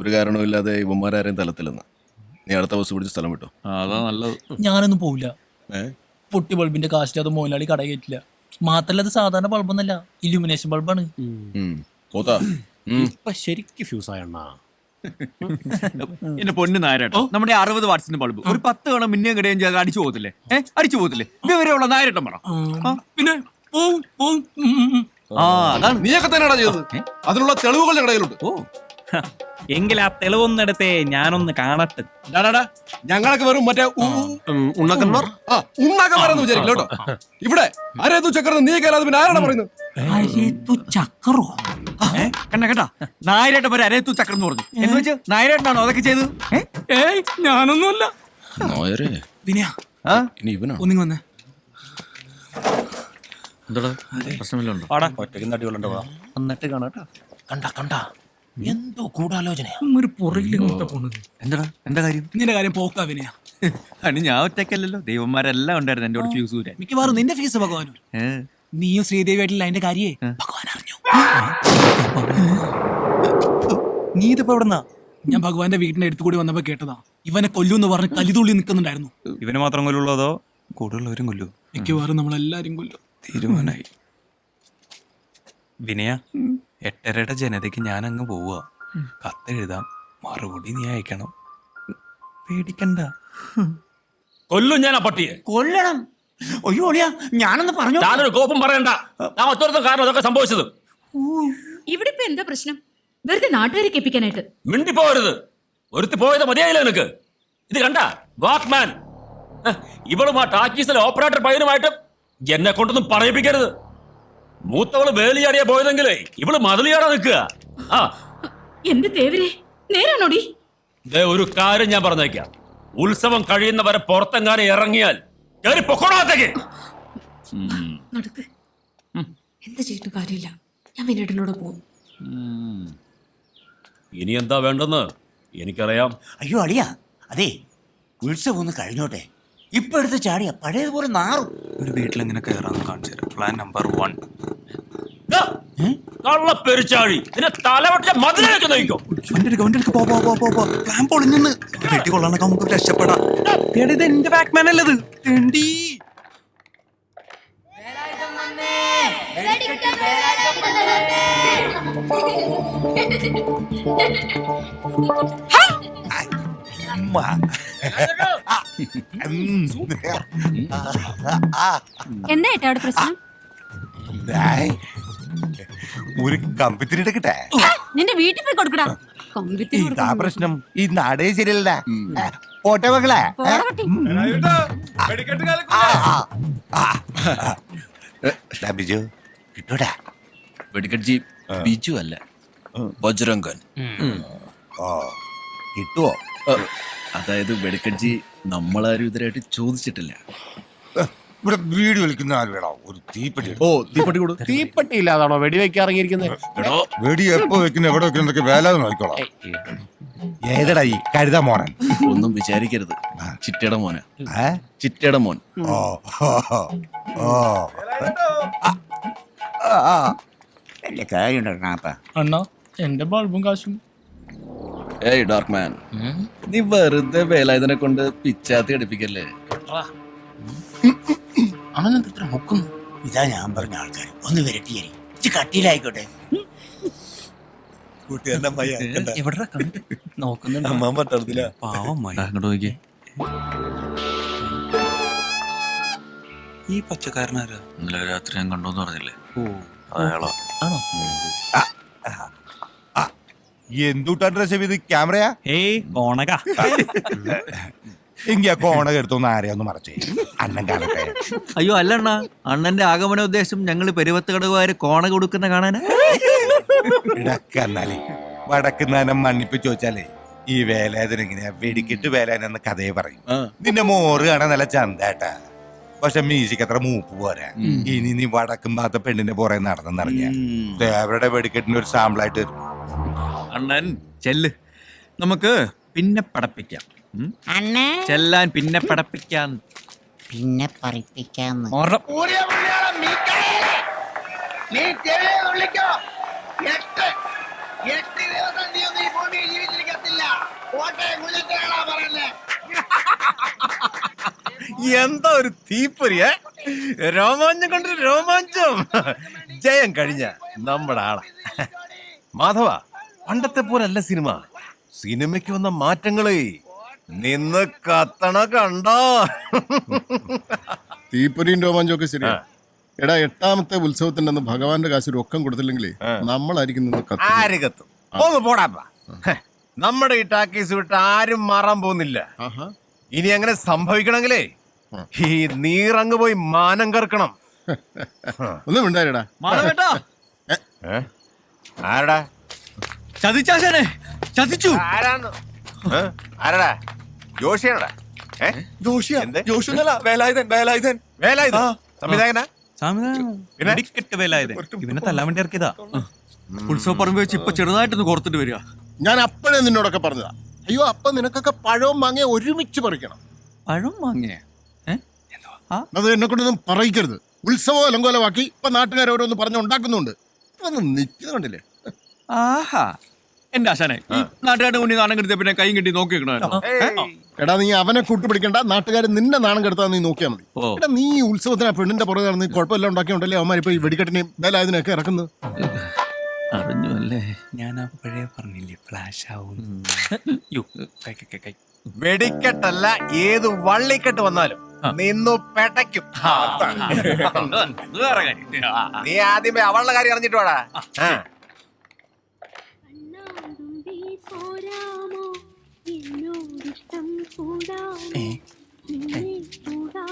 ഒരു കാരണവുമില്ലാതെ ഇവന്മാരാരെയും തലത്തില്ലെന്ന്. നീ അടുത്ത ബസ് പിടിച്ച് സ്ഥലം വിട്ടോ. അതാ നല്ലത്. ഞാനൊന്നും പോവില്ല. പൊട്ടി ബൾബിന്റെ കാസ്റ്റ് അത് മോലാളി കട കയറ്റില്ല. മാത്രല്ല അത് സാധാരണ ബൾബൊന്നല്ല, ഇല്യൂമിനേഷൻ ബൾബാണ്. ഇപ്പൊ ശരിക്ക് ഫ്യൂസ് ആയണ്ണ. എന്റെ പൊന്ന് നായരട്ടോ, നമ്മുടെ 60 വാട്സിന്റെ ബൾബ് ഒരു 10 തവണ മിന്നിയും കിടയും ചെയ്ത് അടിച്ചു പോകത്തില്ലേ? അടിച്ചു പോകത്തില്ലേ? ഇതുവരെയുള്ള നായരട്ടം പറ. പിന്നെ പോവും പോവും. അതാണ് നീയൊക്കെ തന്നെയാണോ ചെയ്തത്? അതിനുള്ള തെളിവുകൾ കടയിലുണ്ട്. എങ്കിൽ ആ തെളിവൊന്നെടുത്തേ ഞാനൊന്ന് കാണട്ടെ. ഞങ്ങളൊക്കെ വെറും മറ്റേ ഉണ്ണക്കന്മാർ ഉണ്ണാക്കന്മാരെന്ന് വിചാരിക്കില്ല കേട്ടോ. ഇവിടെ അരേതു ചക്രം നീ കേരളത്തിൽ പിന്നെ ആരാണ് പറയുന്നത്? ചക്കറോ? കണ്ട കേട്ടാ, നായരേട്ടൻ വരെ അരേത്തു ചക്രം എന്ന് പറഞ്ഞു. എന്ന് വെച്ച് നായരേട്ടനാണോ അതൊക്കെ ചെയ്തത്? ഏയ് ഞാനൊന്നുമല്ല. വിനയ ഒന്നിങ്ങി വന്നേ. എന്താടാ പ്രശ്നമില്ലുണ്ടോ? ഒറ്റയ്ക്ക് നടികളുണ്ടോ? എന്നിട്ട് കാണാട്ടാ. കണ്ട എന്തോ ഗൂഢാലോചന. എന്താടാ എന്താ കാര്യം? നിന്റെ കാര്യം പോക്കാ വിനയ. അനി ഞാൻ ഒറ്റയ്ക്കല്ലല്ലോ, ദൈവന്മാരെല്ലാം ഉണ്ടായിരുന്നു എന്റെ ഫ്യൂസ് ഊരാൻ. മിക്കവാറും നിന്റെ ഫീസ് ഭഗവാനും. നീയും ശ്രീദേവിയായിട്ടില്ല അതിന്റെ കാര്യേ ഭഗവാൻ അറിഞ്ഞു. നീ ഇതിപ്പോ എവിടെന്നാ? ഞാൻ ഭഗവാന്റെ വീടിന്റെ അടുത്ത് കൂടി വന്നപ്പോ കേട്ടതാ. ഇവനെ കൊല്ലൂന്ന് പറഞ്ഞ് കലിതുള്ളി നിൽക്കുന്നുണ്ടായിരുന്നു. ഇവന് മാത്രം കൊല്ലുള്ളൂ അതോ കൂടുതലുള്ളവരും കൊല്ലൂ? മിക്കവാറും നമ്മളെല്ലാരും കൊല്ലും. തീരുമാനായി. വിനയ, 8:30 ജനതയ്ക്ക് ഞാൻ അങ്ങ് പോവുക. കത്തെഴുതാം, മറുപടി നീ അയക്കണം. പേടിക്കണ്ട. കൊല്ലും ഞാൻ ആ പട്ടിയെ. കൊല്ലണം. അയ്യോ അളിയാ ഞാനൊന്ന് പറഞ്ഞു. ഞാനൊരു കോപ്പം പറയണ്ട. ഞാൻ ഒറ്റ കാരണം അതൊക്കെ സംഭവിച്ചത്. ഇവിടെ ഇപ്പൊ എന്താ പ്രശ്നം? വെറുതെ നാട്ടുകാരെ കേൾപ്പിക്കാനായിട്ട് മിണ്ടിപ്പോരുത്. ഒരുത്തി പോയത് മതിയായില്ല നിനക്ക്. ഇത് കണ്ട വാക്മാൻ ഇവളും ആ ടാക്കീസിലെ ഓപ്പറേറ്റർ പയ്യനുമായിട്ട് എന്നെ കൊണ്ടൊന്നും പറയിപ്പിക്കരുത്. മൂത്തവള് വേലിയാടിയാ പോയതെങ്കിലേ ഇവള് മതിലിയാടാ നിൽക്കുക. ആ എന്റെ ദേവരെ നേരാണോടി? ദേ ഒരു കാര്യം ഞാൻ പറഞ്ഞേക്കാം. ഉത്സവം കഴിയുന്നവരെ പുറത്തെങ്ങാനും ഇറങ്ങിയാൽ കേറി പൊക്കോളാത്തേക്ക്. നടക്ക്. എന്ത് ചെയ്തിട്ട് കാര്യമില്ല. ഞാൻ വിനേട്ടനോട് പോകും. ഇനി എന്താ വേണ്ടെന്ന് എനിക്കറിയാം. അയ്യോ അളിയാ അതെ ഉത്സവം ഒന്ന് കഴിഞ്ഞോട്ടെ. ഇപ്പൊ എടുത്ത് ചാടിയ പഴയതുപോലെ നാറും. ഒരു വീട്ടിലെങ്ങനെ കയറാന്ന് കാണിച്ചു തരാം. Plan number 1. കള്ളപ്പെരിച്ചാഴി നിന്നെ തലവട്ട മതിലേക്ക് നയിക്കും. പ്ലാൻ പൊളിഞ്ഞെന്ന് വെട്ടി കൊള്ളാനൊക്കെ നമുക്ക് രക്ഷപ്പെടാം. ഇത് എന്റെ ബാക്ക്മാൻ അല്ലത്. എന്താ ഏട്ടാ അവിടെ പ്രശ്നം? ഒരു കമ്പിത്തിരി എടുക്കട്ടെ. നിന്റെ വീട്ടിൽ പോയി കൊടുക്കടാ. ഇതാ പ്രശ്നം. ഈ നാടേ ശരിയല്ല. പോട്ടെ മക്കളെ. ബിജു കിട്ടൂടാ. വെടിക്കട്ജി ബിജു അല്ല, ബജ്രംഗൻ. കിട്ടുവോ? അതായത് വെടിക്കട്ജി നമ്മളാരും ഇതിനായിട്ട് ചോദിച്ചിട്ടില്ല. ഇവിടെ വീട് വലിക്കുന്ന ആര് വേണോ? ഒരു തീപ്പെട്ടി. ഓ തീപ്പെട്ടി കൊടു. തീപ്പെട്ടി ഇല്ലാതാണോ വെടി വെക്കാൻ ഇറങ്ങിയിരിക്കുന്നത്? വെടി എപ്പോ വെക്കുന്ന എവിടെ വെക്കുന്നതൊക്കെ വേല നോക്കിക്കോളാം. ഏതടാ ഈ കരുതാ മോനൻ? ഒന്നും വിചാരിക്കരുത്, ചിറ്റയുടെ മോന. ചിറ്റയുടെ മോൻ. ഓ വലിയ കാര്യം അണ്ണാ എന്റെ ബൾബും കാശും. ഏയ് ഡാർക്ക് മാൻ, നീ വെറുതെ വേലായുധനെ കൊണ്ട് പിച്ചാത്തി അടിപ്പിക്കല്ലേ. അവനെന്ത് ഇത്ര മുക്കുന്നു? ഇതാ ഞാൻ പറഞ്ഞ ആൾക്കാർ ഒന്ന് വരട്ടിയേരി കട്ടിയിലായിക്കോട്ടെ. ഈ പച്ചക്കാരനാരാ? ഇന്നലെ രാത്രി ഞാൻ കണ്ടോന്ന് പറഞ്ഞില്ലേ? അയാളോ? ആണോ? എന്തുട്ടാ ഡ്രസ് ചെയ്ത് ക്യാമറയാ? ഏയ് കോണക. എങ്കി ആ കോണക എടുത്തൊന്ന് ആരെയൊന്ന് മറച്ചേ, അണ്ണൻ കാണട്ടെ. അയ്യോ അല്ലണ്ണ, അണ്ണന്റെ ആഗമന ഉദ്ദേശം ഞങ്ങൾ പെരുവത്ത് കടകുകാര് കോണ കൊടുക്കുന്ന കാണാനാ. ഇടക്കന്നാലേ വടക്കുന്നാനം മണ്ണിപ്പിച്ച് ചോദിച്ചാലേ ഈ വേലായുധൻ എങ്ങനെയാ വെടിക്കിട്ട് വേലായൻ എന്ന കഥയെ പറയും. നിന്റെ മോറ് കാണാൻ നല്ല ചന്തേട്ടാ, പക്ഷെ മ്യൂസിക് അത്ര മൂപ്പ് പോരാ. ഇനി നീ വടക്കും ഭാഗത്തെ പെണ്ണിന്റെ പുറകെ നടന്നെന്നറിഞ്ഞ ദേവരുടെ വെടിക്കെട്ടിന് ഒരു സാമ്പിളായിട്ട് വരും. അണ്ണൻ ചെല്ല്, നമുക്ക് പിന്നെ പടപ്പിക്കാം. ചെല്ലാൻ പിന്നെ പടപ്പിക്കാം. പിന്നെ പറയിപ്പിക്കാന്ന്. എന്താ ഒരു തീപ്പൊരിയ രോമാഞ്ചം കണ്ടൊരു രോമാഞ്ചം. ജയം കഴിഞ്ഞ നമ്മുടെ ആളാ മാധവ. പണ്ടത്തെ പോലല്ല സിനിമ. സിനിമയ്ക്ക് വന്ന മാറ്റങ്ങളെ നിന്ന് കത്തണ കണ്ടോ. തീപ്പൊരിയും രോമാഞ്ചൊക്കെ ശരിയാ. എടാ, 8ാമത്തെ ഉത്സവത്തിന്റെ അന്ന് ഭഗവാന്റെ കാശ് രൊക്കം കൊടുത്തില്ലെങ്കിലേ നമ്മളായിരിക്കും നിന്ന് ആര് കത്തും. ഒന്ന് പോടാപ്പാ. നമ്മുടെ ഈ ടാക്കീസ് വിട്ട് ആരും മാറാൻ പോകുന്നില്ല. ഇനി അങ്ങനെ സംഭവിക്കണമെങ്കിലേ ഈ നീറങ്ങ് പോയി മാനം കറക്കണം. ഒന്നും ഉണ്ടായിരടാ. ആരടാ ചതിച്ചാശാനെ, ചതിച്ചു. ആരാന്ന്? ആരടാ? ജോഷിയാണടാ? വേലായുധൻ. വേലായുധൻ വേലായുധൻ സംവിധായകനാ? ഇവനെ തല്ലാൻ വേണ്ടി ഇറക്കിയതാ. ഉത്സവ പറമ്പ് വെച്ച് ഇപ്പൊ ചെറുതായിട്ടൊന്ന് കൊടുത്തിട്ട് വരിക. ഞാൻ അപ്പഴേ നിന്നോടൊക്കെ പറഞ്ഞതാ. അയ്യോ, അപ്പൊ നിനക്കൊക്കെ പഴവും മാങ്ങ ഒരുമിച്ച് പറിക്കണം. പഴം വാങ്ങിയ അത് എന്നെ കൊണ്ടൊന്നും പറയിക്കരുത്. ഉത്സവം അലങ്കോലമാക്കി ഇപ്പൊ നാട്ടുകാരോരോന്ന് പറഞ്ഞ് ഉണ്ടാക്കുന്നുണ്ട്. ഒന്ന് നിൽക്കുന്ന കണ്ടില്ലേ? ആഹാ, എന്റെ ആശാനെ, ഈ നാട്ടുകാരുടെ മുന്നിൽ നാണം കെടുത്ത പിന്നെ കൈയും കെട്ടി നോക്കിക്കണോ? എടാ, നീ അവനെ കൂട്ടുപിടിക്കണ്ട. നാട്ടുകാർ നിന്നെ നാണം കെടുത്താൽ നീ നോക്കിയാൽ മതി. എടാ, നീ ഈ ഉത്സവത്തിന് പെണ്ണിന്റെ പുറകെ നടന്ന് കുഴപ്പമെല്ലാം ഉണ്ടാക്കിയോണ്ടല്ലേ അവന്മാരിപ്പോ ഈ വെടിക്കെട്ടിനെയും വേലായുധനെയൊക്കെ ഇറക്കുന്നത്. അറിഞ്ഞു അല്ലേ? ഞാൻ അപ്പോഴേ പറഞ്ഞില്ലേ ഫ്ലാഷ് ആവും. വെടിക്കെട്ടല്ല ഏത് വള്ളിക്കെട്ട് വന്നാലും നിന്നു പെടയ്ക്കും. നീ ആദ്യമേ അവളുടെ കാര്യം അറിഞ്ഞിട്ട് വാടാ.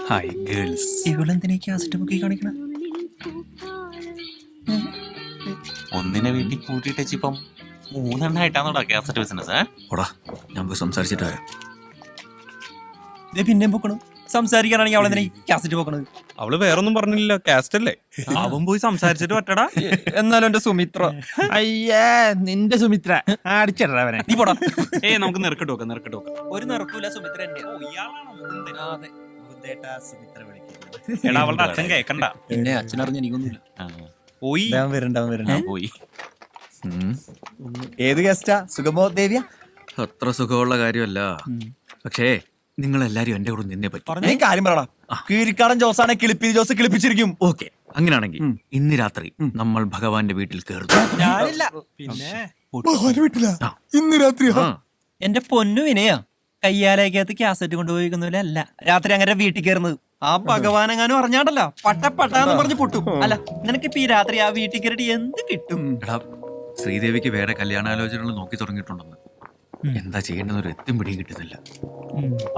Hi girls. ഇവളെന്തിനാ കാസറ്റ് ബുക്കി കാണിക്കണ? ഒന്നിനെ വീട്ടിൽ കൂട്ടിയിട്ട് ഇപ്പം 3 എണ്ണായിട്ടാണോടാ കാസറ്റ് ബിസിനസ്? ഓടാ, ഞാൻ പോയി സംസാരിച്ചിട്ട് വരാം. പിന്നെ പൊക്കണം സംസാരിക്കാനാണെങ്കിൽ അവളെന്തിനാ കാസറ്റ് പോക്കണത്? അവള് വേറൊന്നും പറഞ്ഞില്ല, കാസ്റ്റ് അല്ലേ. അവൻ പോയി സംസാരിച്ചിട്ട് പറ്റടാ. എന്നാലും എന്റെ സുമിത്ര. അയ്യേ നിന്റെ സുമിത്ര അടിച്ചവനെ. നീ പോടാ. നമുക്ക് നിറക്കിട്ട് നോക്കാം. ഒരു നിറക്കൂല സുമിത്ര. എടാ അവളുടെ അച്ഛൻ കേക്കണ്ട. പിന്നെ അച്ഛനറിഞ്ഞ എനിക്കൊന്നുമില്ല. പോയി പോയി. ഏത് ഗസ്റ്റാ? സുഗമോ ദേവിയ? അത്ര സുഖമുള്ള കാര്യമല്ല. പക്ഷേ നിങ്ങൾ എല്ലാരും എന്റെ കൂടെ നിന്നേ പറ്റും. നീ കാര്യം പറയടാ. കീരിക്കാടൻ ജോസാണ് കിളിപ്പി ജോസ് കിളിപ്പിച്ചിരിക്കും. ഓക്കെ, അങ്ങനെയാണെങ്കിൽ ഇന്ന് രാത്രി നമ്മൾ ഭഗവാന്റെ വീട്ടിൽ കയറുന്നു. ഞാനില്ല. പിന്നെ ഇന്ന് രാത്രി എന്റെ പൊന്നു വിനയാ, കയ്യാലേക്കകത്ത് കാസറ്റ് കൊണ്ടുപോയിക്കുന്നതില്ല അല്ല രാത്രി അങ്ങനെ വീട്ടിൽ കയറുന്നത്. ആ ഭഗവാൻ എങ്ങാനും അറിഞ്ഞാണ്ടല്ലോ പട്ടാന്ന് പറഞ്ഞ് പൊട്ടും. അല്ല നിനക്കിപ്പോ ഈ രാത്രി ആ വീട്ടിൽ കയറിയിട്ട് എന്ത് കിട്ടും? എടാ, ശ്രീദേവിക്ക് വേറെ കല്യാണാലോചനകൾ നോക്കി തുടങ്ങിയിട്ടുണ്ടെന്ന്. എന്താ ചെയ്യേണ്ടെന്ന് ഒരു എത്തും പിടിയും കിട്ടുന്നില്ല.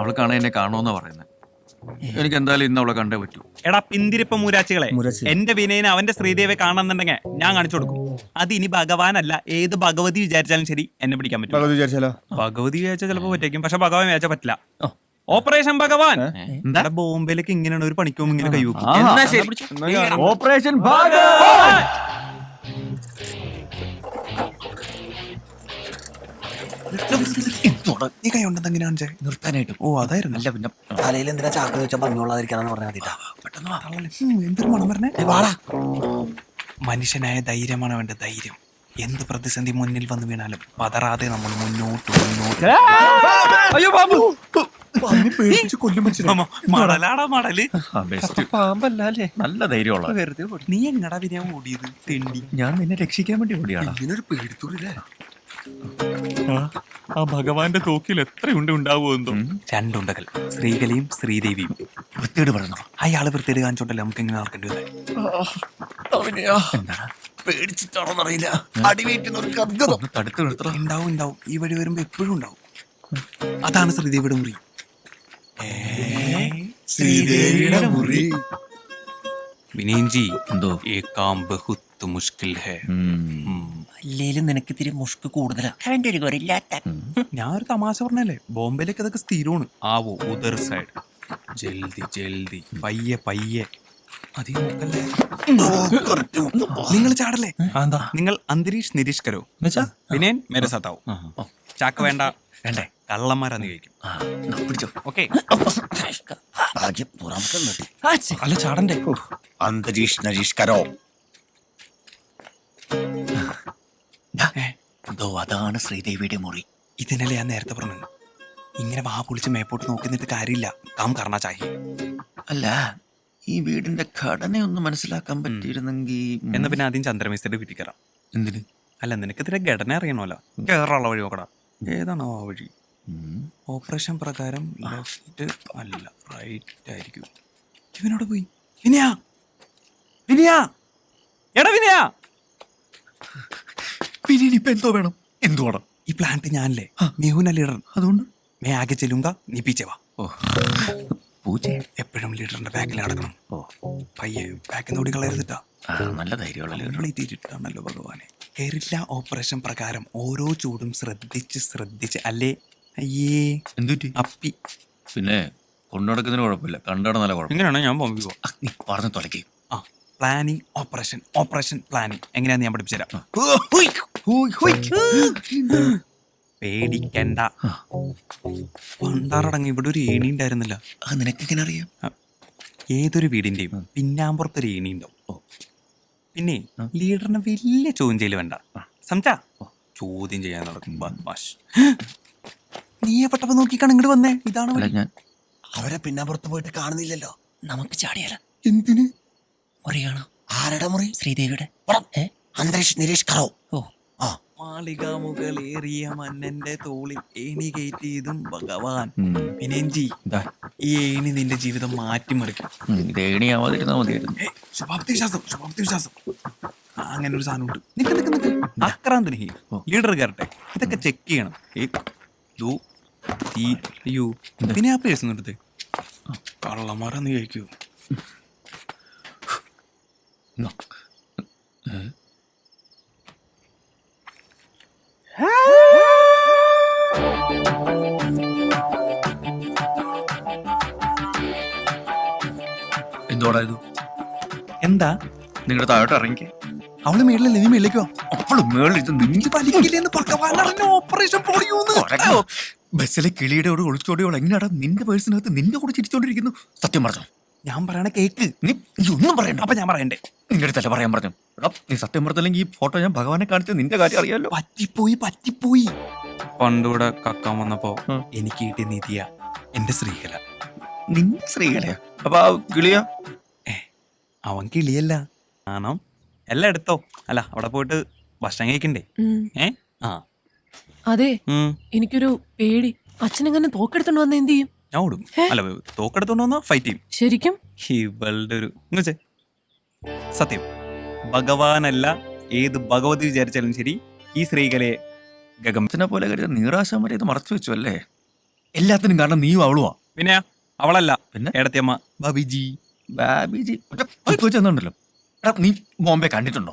അവൾക്കാണ് എന്നെ കാണുമെന്നാ പറയുന്നത്. എനിക്ക് എന്തായാലും ഇന്ന് അവളെ കണ്ടേ പറ്റൂ. എടാ പിന്തിരിപ്പ മൂരാച്ചികളെ, എന്റെ വിനയനെ അവന്റെ ശ്രീദേവിയെ കാണണമെന്നുണ്ടെങ്കിൽ ഞാൻ കാണിച്ചു കൊടുക്കും. അത് ഇനി ഭഗവാനല്ല, ഏത് ഭഗവതി വിചാരിച്ചാലും ശരി എന്നെ പിടിക്കാൻ പറ്റും. ഭഗവതി വിചാരിച്ചാൽ ചിലപ്പോ പറ്റേക്കും, പക്ഷെ ഭഗവാൻ വിചാരിച്ചാൽ പറ്റില്ല. ഓപ്പറേഷൻ ഭഗവാൻ. എന്താ ബോംബെയിലേക്ക് ഇങ്ങനെയാണ് ഒരു പണിക്കും ഇങ്ങനെ കൈവക്കും. എന്നാ ശരി, ഓപ്പറേഷൻ ഭഗവാൻ. നീ കൈ ഉണ്ടെന്ന് എങ്ങനെ കാണിച്ചേ? നിർത്താനായിട്ട്. ഓ അതായിരുന്നു. അല്ല പിന്നെ തലയിൽ എന്തിനാ ചാക്ക് വെച്ചാൽ ഭംഗിയുള്ളതായിരിക്കാന്ന് പറഞ്ഞാൽ മതിട്ടാ. എന്തൊരു മണം പറഞ്ഞേ. മനുഷ്യനായ ധൈര്യമാണ് അവന്റെ ധൈര്യം. എന്ത് പ്രതിസന്ധി മുന്നിൽ വന്നു വീണാലും പതറാതെ നമ്മൾ മുന്നോട്ട്. അയ്യോ ബാബു, മടലാടാ മടല്. പാമ്പല്ലേ, നല്ല ധൈര്യമുള്ള. വെറുതെ നീ എങ്ങടാ പിന്നെ ഓടിയത്? തെണ്ടി. ഞാൻ നിന്നെ രക്ഷിക്കാൻ വേണ്ടി ഓടിയാണ്. ഇതിനൊരു പേടിത്തൂരില്ലേ? ആ ഭഗവാന്റെ തോക്കിൽ എത്രയുണ്ട് ഉണ്ടാവുമോ എന്തോ. 2 ഉണ്ടകൾ, ശ്രീകലയും ശ്രീദേവിയും. വൃത്തിയോട് പറഞ്ഞു. അയാള് വൃത്തിയോട് കാണിച്ചോണ്ടല്ലേ നമുക്ക് എങ്ങനെ നടക്കേണ്ടി വന്നേ. പേടിച്ചിട്ടാണോന്നറിയില്ല. തടുത്ത് നിർത്തണം. ഉണ്ടാവും. ഈ വഴി വരുമ്പോ എപ്പോഴും ഉണ്ടാവും. അതാണ് ശ്രീദേവിയുടെ മുറി. ശ്രീദേവിയുടെ മുറി. വിനയൻജി എന്തോ ഏ കാം ബഹുത്ത് മുഷ്കിൽ ഹേ. അല്ലേലും നിനക്ക് ഇത്തിരി മുഷ്ക് കൂടുതലാ. ഞാൻ ഒരു തമാശ പറഞ്ഞല്ലേ, ബോംബെയിലേക്ക് അതൊക്കെ സ്ഥിരമാണ്. ആവോ ഉദർ സൈഡ്. ജൽദി പയ്യെ. നിങ്ങൾ ചാടല്ലേ. നിങ്ങൾ അന്തരീക്ഷ നിരീക്ഷകരോ. വിനയൻ മേരെ സാത്താവോ. ചാക്ക വേണ്ടേ? കള്ളന്മാരാന്ന് കഴിക്കും. ഓക്കെ, അല്ല ചാടണ്ടേ. അന്തരീക്ഷ നിരീക്ഷകരോ. അതാണ് ശ്രീദേവിയുടെ മുറി. ഇതിനല്ലേ ഞാൻ നേരത്തെ പറഞ്ഞു, ഇങ്ങനെ വാ പൊളിച്ച് മേപ്പോട്ട് നോക്കി നിന്നിട്ട് കാര്യമില്ല. കാം കർണ ചാഹിയെ. അല്ല, ഈ വീടിന്റെ ഘടനയൊന്ന് മനസ്സിലാക്കാൻ പറ്റിയിരുന്നെങ്കിൽ. എന്നാ പിന്നെ ആദ്യം ചന്ദ്രമേശ്വരുടെ വീട്ടിൽ കയറാം. എന്തിന്? അല്ല നിനക്ക് ഇതിന്റെ ഘടന അറിയണമല്ലോ. കേറാനുള്ള വഴി നോക്കടാ. ഏതാണോ ആ വഴി? ഓപ്പറേഷൻ പ്രകാരം ലെഫ്റ്റ് അല്ല റൈറ്റ് ആയിരിക്കും. ഇവനോട് പോയി. വിനയാ എടാ വിനയാ. ഇപ്പൊ എന്തോ വേണം? എന്തുവാണ് ഈ പ്ലാന്റ് ഞാനല്ലേ, മെഹുന ലീഡർ. അതുകൊണ്ട് മേ ആകെ ചെല്ലുങ്ക, നീ പീച്ചെ വാ. പൂച്ച എപ്പോഴും ലീഡറിന്റെ ബാക്കിൽ നടക്കണം. പയ്യെ ബാക്കിൽ നോടി കളയരുതിട്ടാ. നല്ല ധൈര്യമുള്ള ലീഡറാണല്ലോ ഭഗവാനെ. കേറില്ല. ഓപ്പറേഷൻ പ്രകാരം ഓരോ ചൂടും ശ്രദ്ധിച്ച് അല്ലേ. അയ്യേ എന്തുറ്റി അപ്പി. പിന്നെ കൊണ്ടുനടക്കുന്നതിന് കുഴപ്പമില്ല, കണ്ടാണ് നല്ല കുഴപ്പം. എങ്ങനെയാണോ ഞാൻ ബോംബെ പോവാ. നീ പറഞ്ഞു തുലക്കി. പ്ലാനിങ് ഓപ്പറേഷൻ പ്ലാനിങ് എങ്ങനെയാന്ന് ഞാൻ പഠിപ്പിച്ചുതരാം. പേടിക്കണ്ട. പണ്ടാറടങ്ങി ഇവിടെ ഒരു ഏണി ഉണ്ടായിരുന്നില്ല. അത് നിനക്കെങ്ങനെ അറിയാം? ഏതൊരു വീടിന്റെയും പിന്നാമ്പുറത്തൊരു ഏണി ഉണ്ടാവും. പിന്നെ ലീഡറിന് വലിയ ചോദ്യം ചെയ്യല് വേണ്ട. സംസാ ചോദ്യം ചെയ്യാൻ നടക്കും ബദ്മാഷ്. നീ പെട്ടപ്പോ നോക്കിക്കാണ് ഇങ്ങോട്ട് വന്നേ. ഇതാണ് ഞാൻ അവരെ പിന്നാമ്പുറത്ത് പോയിട്ട് കാണുന്നില്ലല്ലോ. നമുക്ക് ചാടിയാലോ? എന്തിന്? മുറിയാണോ? ആരുടെ മുറി? ശ്രീദേവിയുടെ. അന്തരീക്ഷ നിരീക്ഷകരോ. മാളികാമുകളേറിയ മന്നന്റെ തോളിൽ ഏണി കയറ്റിയതും ഭഗവാൻ. വിനയൻജി, ഈ ഏണി നിന്റെ ജീവിതം മാറ്റിമറിക്കും. ഏണിയാവാതിരുന്നാ മതിയായിരുന്നു. ശുഭാപ്തി വിശ്വാസം. അങ്ങനെ ഒരു സാധനം ഉണ്ട്. നിക്ക് ആക്രാന്തന് ലീഡർ കയറട്ടെ. ഇതൊക്കെ ചെക്ക് ചെയ്യണം. അയ്യോ പിന്നെ ആ പേഴ്സ് എടുത്ത് കള്ളന്മാരാന്ന് ചോദിക്കൂ. എന്തോടാ ഇത്? എന്താ നിങ്ങളുടെ താഴോട്ട് ഇറങ്ങിക്കേ. അവള് മേളിലല്ലേ, നീ മേളിലേക്കോ? അവള് മേളിൽ ഇത് നിഞ്ചു വലിക്കില്ലെന്ന് ഭഗവാൻ ഓപ്പറേഷൻ പൊളിയൂന്ന്. ബസ്സിലെ കിളിയുടെ ഒളിച്ചോടിയോൾ എങ്ങനെയാടാ നിന്റെ പേഴ്സിനകത്ത് നിന്റെ കൂടെ ചിരിച്ചോണ്ടിരിക്കുന്നു? സത്യം പറഞ്ഞോ? ഞാൻ പറയണ കേക്ക്. നീ ഒന്നും പറയണ്ട. അപ്പൊ ഞാൻ പറയണ്ടേ? നിന്റെ അടുത്തല്ല പറയാൻ പറഞ്ഞു. നീ സത്യം പറഞ്ഞല്ലെങ്കിൽ ഈ ഫോട്ടോ ഞാൻ ഭഗവാനെ കാണിച്ചത് നിന്റെ കാര്യം അറിയാലോ. പറ്റിപ്പോയി. പണ്ടിവിടെ കക്കാൻ വന്നപ്പോ എനിക്ക് കിട്ടിയ നിധിയ എന്റെ ശ്രീകല. നിന്റെ ശ്രീകലയാ? അപ്പൊ ആ കിളിയാ? അവൻ കിളിയല്ല. ആണോ? എല്ലാം എടുത്തോ. അല്ല അവിടെ പോയിട്ട് ഭക്ഷണം കഴിക്കണ്ടേ? അതെ, എനിക്കൊരു പേടി. അച്ഛനെങ്ങനെ തോക്കെടുത്തോണ്ട് വന്ന എന്ത് ചെയ്യും? ഞാൻ ഓടും. അല്ല, തോക്കെടുത്തോണ്ട് വന്നാ ഫൈറ്റ് ചെയ്യും. ശരിക്കും? ഇവളുടെ ഒരു സത്യം, ഭഗവാനല്ല ഏത് ഭഗവതി വിചാരിച്ചാലും ശരി, ഈ സ്ത്രീകളെ ഗഗമത്തിനെ പോലെ കരുതി നീറാശം വരെ ഇത് മറച്ചു വെച്ചു അല്ലേ? എല്ലാത്തിനും കാരണം നീയും അവളുവാ. പിന്നെ അവളല്ല, പിന്നെ ഏടത്തിയമ്മ ബാബിജി. ചെന്നുണ്ടല്ലോ. നീ ബോംബെ കണ്ടിട്ടുണ്ടോ?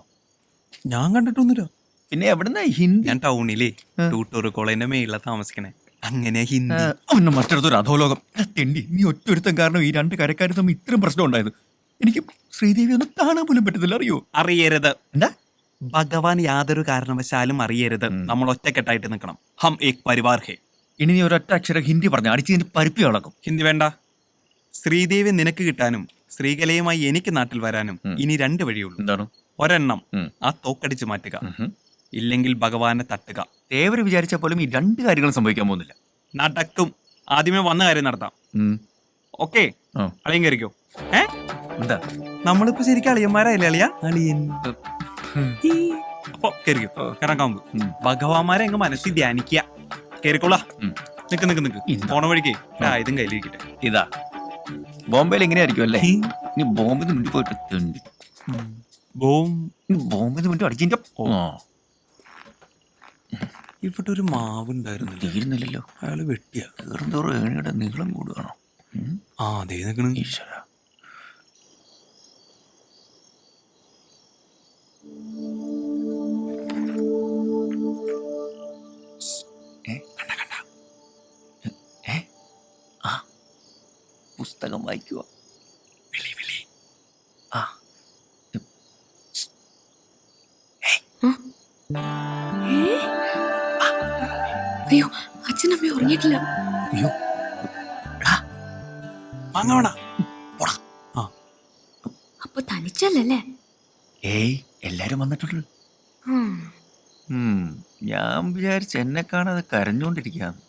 ഞാൻ കണ്ടിട്ടൊന്നുമില്ല. പിന്നെ എവിടുന്ന ഹിന്ദി? ഞാൻ ടൗണിലെ ടൂട്ടൂർ കോളേജിന്റെ മേളില താമസിക്കണേ. അങ്ങനെ ഹിന്ദി. അവന്റെ മറ്റൊരു അധോലോകം. തെണ്ടി, നീ ഒറ്റൊരുത്തം കാരണം ഈ രണ്ട് കരക്കാരും തമ്മിൽ ഇത്രയും പ്രശ്നം ഉണ്ടായത്. എനിക്ക് ശ്രീദേവി ഒന്നും കാണാൻ പോലും പറ്റത്തില്ല. അറിയോ? അറിയരുത്. എന്താ? ഭഗവാൻ യാതൊരു കാരണവശാലും അറിയരുത്. നമ്മൾ ഒറ്റക്കെട്ടായിട്ട് നിൽക്കണം. ഹം ഏക് പരിവാർ ഹേ. ഇനി നീ ഒരൊറ്റ അക്ഷരം ഹിന്ദി പറഞ്ഞു അടിച്ച് നിന്റെ പരിപ്പി നടക്കും. ഹിന്ദി വേണ്ട. ശ്രീദേവി നിനക്ക് കിട്ടാനും ശ്രീകലയുമായി എനിക്ക് നാട്ടിൽ വരാനും ഇനി 2 വഴിയുള്ളൂ. എന്താണ്? ഒരെണ്ണം ആ തോക്കടിച്ച് മാറ്റുക, ഇല്ലെങ്കിൽ ഭഗവാനെ തട്ടുക. ദേവര് വിചാരിച്ച പോലും ഈ 2 കാര്യങ്ങളും സംഭവിക്കാൻ പോകുന്നില്ല. നടക്കും. ആദ്യമേ വന്ന കാര്യം നടത്താം. ഓക്കെ, അളിയൻ കയറിക്കോ. എന്താ നമ്മളിപ്പോ ശരിക്കും അളിയന്മാരായില്ലേ? അളിയൻ അപ്പൊ കയറിക്കോ. കയറാൻ ഭഗവാന്മാരെ അങ്ങ് മനസ്സിൽ ധ്യാനിക്കുക. കയറിക്കോളാ. നിക്ക് പോണ വഴിക്കേ ആയുധം കയ്യിലിരിക്കട്ടെ. ഇതാ ബോംബെയിൽ എങ്ങനെയായിരിക്കും അല്ലേ? നീ ബോംബെന്ന് മുന്നിൽ പോയിട്ട് ബോംബെന്ന് മുന്നിൽ അടിച്ചിന്റെ ഇവിടെ ഒരു മാവ് ഉണ്ടായിരുന്നു. തീരുന്നില്ലല്ലോ. അയാള് വെട്ടിയ കയറുന്തോറും ഏണിയുടെ നീളം കൂടുകയാണോ? അതേ നിൽക്കണ. ഈശ്വര, പുസ്തകം വായിക്കുക. അയ്യോ, അച്ഛനമ്മ ഉറങ്ങിയിട്ടില്ല. അയ്യോ, അപ്പൊ തനിച്ചല്ലേ? ഏയ്, എല്ലാരും വന്നിട്ടുണ്ട്. ഞാൻ വിചാരിച്ച എന്നെ കാണാതെ കരഞ്ഞോണ്ടിരിക്കാന്ന്.